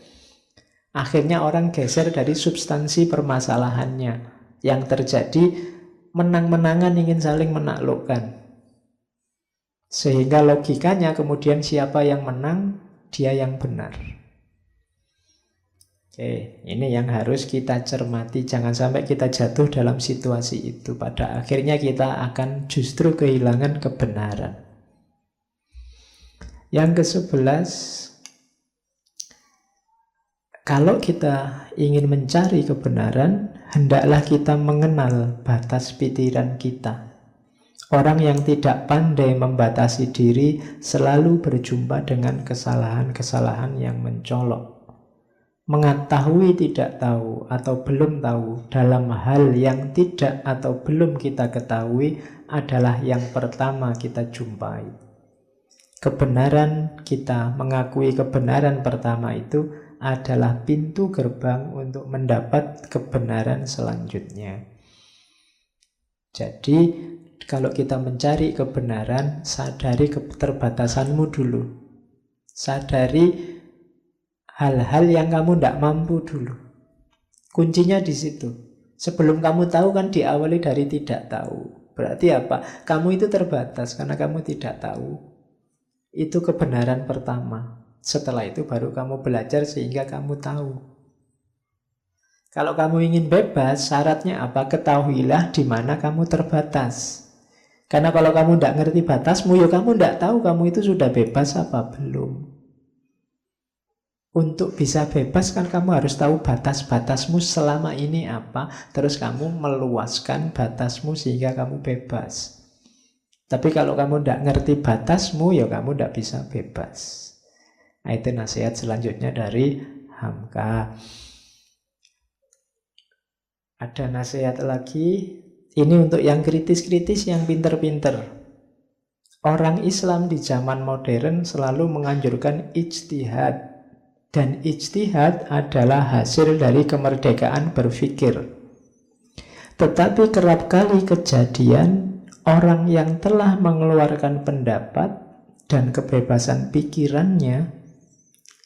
Akhirnya orang geser dari substansi permasalahannya. Yang terjadi menang-menangan, ingin saling menaklukkan. Sehingga logikanya kemudian siapa yang menang, dia yang benar. Oke, ini yang harus kita cermati. Jangan sampai kita jatuh dalam situasi itu. Pada akhirnya kita akan justru kehilangan kebenaran. Yang ke-11, kalau kita ingin mencari kebenaran, hendaklah kita mengenal batas pikiran kita. Orang yang tidak pandai membatasi diri selalu berjumpa dengan kesalahan-kesalahan yang mencolok. Mengetahui tidak tahu atau belum tahu dalam hal yang tidak atau belum kita ketahui adalah yang pertama kita jumpai. Kebenaran kita, mengakui kebenaran pertama itu adalah pintu gerbang untuk mendapat kebenaran selanjutnya. Jadi kalau kita mencari kebenaran, sadari keterbatasanmu dulu. Sadari hal-hal yang kamu tidak mampu dulu. Kuncinya di situ. Sebelum kamu tahu kan diawali dari tidak tahu. Berarti apa? Kamu itu terbatas karena kamu tidak tahu. Itu kebenaran pertama. Setelah itu baru kamu belajar sehingga kamu tahu. Kalau kamu ingin bebas, syaratnya apa? Ketahuilah di mana kamu terbatas. Karena kalau kamu tidak ngerti batasmu, ya kamu tidak tahu kamu itu sudah bebas apa belum. Untuk bisa bebas kan kamu harus tahu batas-batasmu selama ini apa. Terus kamu meluaskan batasmu sehingga kamu bebas. Tapi kalau kamu tidak ngerti batasmu, ya kamu tidak bisa bebas. Nah, itu nasihat selanjutnya dari Hamka. Ada nasihat lagi. Ini untuk yang kritis-kritis, yang pinter-pinter. Orang Islam di zaman modern selalu menganjurkan ijtihad. Dan ijtihad adalah hasil dari kemerdekaan berpikir. Tetapi kerap kali kejadian orang yang telah mengeluarkan pendapat dan kebebasan pikirannya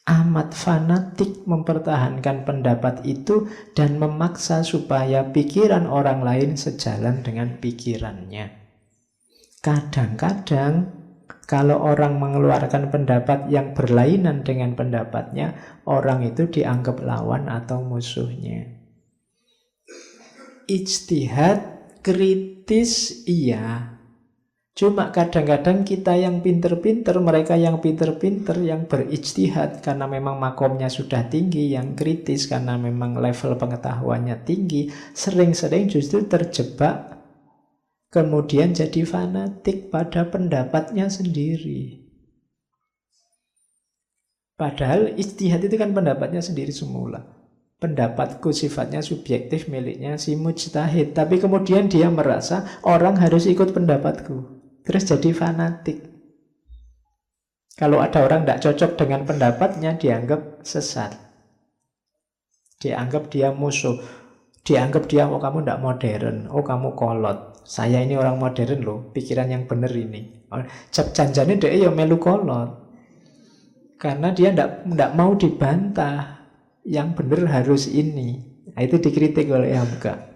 amat fanatik mempertahankan pendapat itu dan memaksa supaya pikiran orang lain sejalan dengan pikirannya. Kadang-kadang kalau orang mengeluarkan pendapat yang berlainan dengan pendapatnya, orang itu dianggap lawan atau musuhnya. Ijtihad kritis iya. Cuma kadang-kadang kita yang pinter-pinter, mereka yang pinter-pinter, yang berijtihad karena memang makomnya sudah tinggi, yang kritis karena memang level pengetahuannya tinggi, sering-sering justru terjebak, kemudian jadi fanatik pada pendapatnya sendiri. Padahal ijtihad itu kan pendapatnya sendiri semula. Pendapatku sifatnya subjektif, miliknya si mujtahid. Tapi kemudian dia merasa orang harus ikut pendapatku. Terus jadi fanatik. Kalau ada orang tidak cocok dengan pendapatnya, dianggap sesat. Dianggap dia musuh. Dianggap dia, oh kamu tidak modern, oh kamu kolot. Saya ini orang modern loh, pikiran yang benar ini. Janjane dia ya melu kolot. Karena dia tidak mau dibantah. Yang benar harus ini. Nah, itu dikritik oleh Hamka.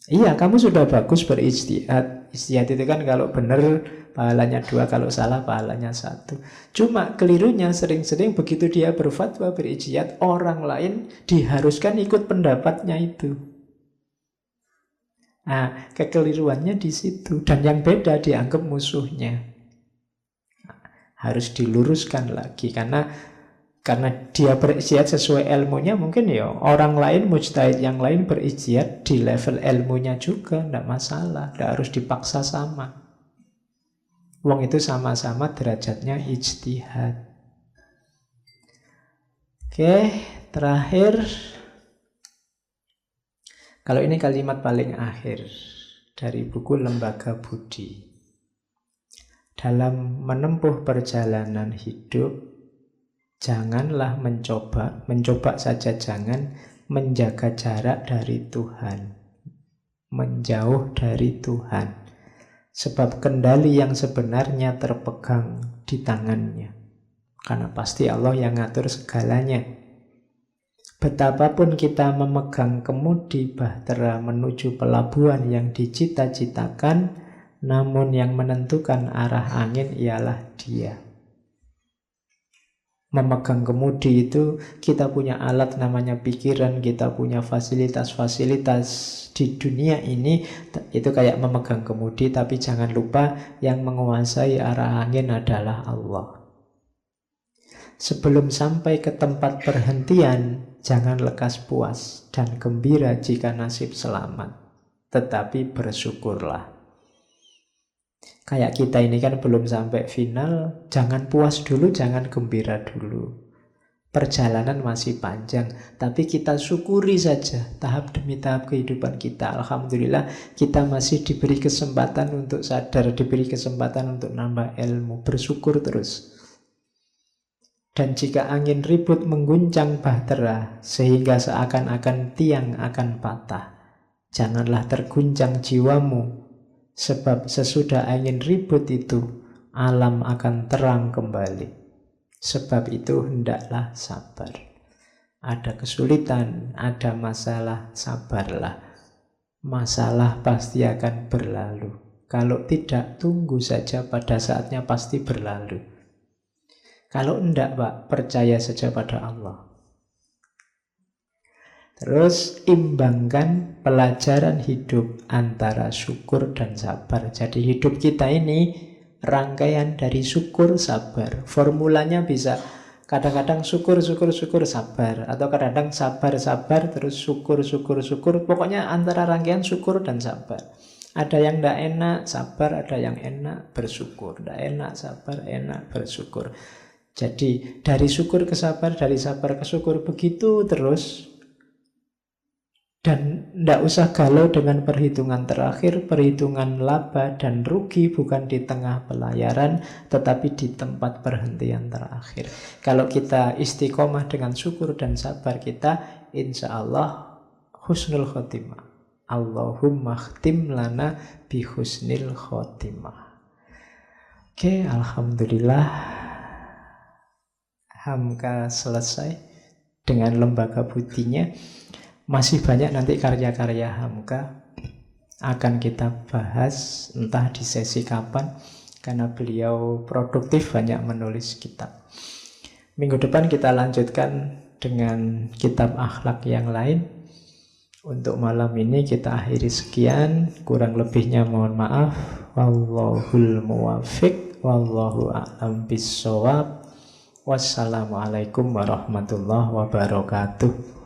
Iya, kamu sudah bagus berijtihad. Ijtihad itu kan kalau benar pahalanya 2, kalau salah pahalanya 1. Cuma kelirunya sering-sering begitu dia berfatwa berijtihad, orang lain diharuskan ikut pendapatnya itu. Nah, kekeliruannya di situ. Dan yang beda dianggap musuhnya. Harus diluruskan lagi. Karena dia berijtihad sesuai ilmunya, mungkin ya orang lain, mujtahid yang lain berijtihad di level ilmunya juga, tidak masalah, tidak harus dipaksa sama. Wong itu sama-sama derajatnya ijtihad. Oke, terakhir. Kalau ini kalimat paling akhir dari buku Lembaga Budi. Dalam menempuh perjalanan hidup, janganlah mencoba saja jangan, menjaga jarak dari Tuhan, menjauh dari Tuhan. Sebab kendali yang sebenarnya terpegang di tangannya. Karena pasti Allah yang ngatur segalanya. Betapapun kita memegang kemudi bahtera menuju pelabuhan yang dicita-citakan, namun yang menentukan arah angin ialah Dia. Memegang kemudi itu kita punya alat namanya pikiran, kita punya fasilitas-fasilitas di dunia ini, itu kayak memegang kemudi, tapi jangan lupa yang menguasai arah angin adalah Allah. Sebelum sampai ke tempat perhentian, jangan lekas puas dan gembira jika nasib selamat, tetapi bersyukurlah. Kayak kita ini kan belum sampai final, jangan puas dulu, jangan gembira dulu. Perjalanan masih panjang, tapi kita syukuri saja tahap demi tahap kehidupan kita. Alhamdulillah kita masih diberi kesempatan untuk sadar, diberi kesempatan untuk nambah ilmu, bersyukur terus. Dan jika angin ribut mengguncang bahtera sehingga seakan-akan tiang akan patah, janganlah terguncang jiwamu, sebab sesudah angin ribut itu alam akan terang kembali. Sebab itu hendaklah sabar. Ada kesulitan, ada masalah, sabarlah. Masalah pasti akan berlalu. Kalau tidak, tunggu saja, pada saatnya pasti berlalu. Kalau enggak, Pak, percaya saja pada Allah. Terus imbangkan pelajaran hidup antara syukur dan sabar. Jadi hidup kita ini rangkaian dari syukur, sabar. Formulanya bisa kadang-kadang syukur, sabar. Atau kadang-kadang sabar, terus syukur. Pokoknya antara rangkaian syukur dan sabar. Ada yang tidak enak, sabar. Ada yang enak, bersyukur. Tidak enak, sabar, enak, bersyukur. Jadi dari syukur ke sabar, dari sabar ke syukur, begitu terus. Dan tidak usah galau dengan perhitungan terakhir, perhitungan laba dan rugi bukan di tengah pelayaran, tetapi di tempat perhentian terakhir. Kalau kita istiqomah dengan syukur dan sabar kita, insya Allah husnul khotimah. Allahumma khtim lana bi husnil khotimah. Oke, alhamdulillah. Hamka selesai dengan lembaga budinya. Masih banyak nanti karya-karya Hamka akan kita bahas, entah di sesi kapan, karena beliau produktif banyak menulis kitab. Minggu depan kita lanjutkan dengan kitab akhlak yang lain. Untuk malam ini kita akhiri sekian, kurang lebihnya mohon maaf. Wallahul muwaffiq, wallahu a'lam bissawab. Wassalamualaikum warahmatullahi wabarakatuh.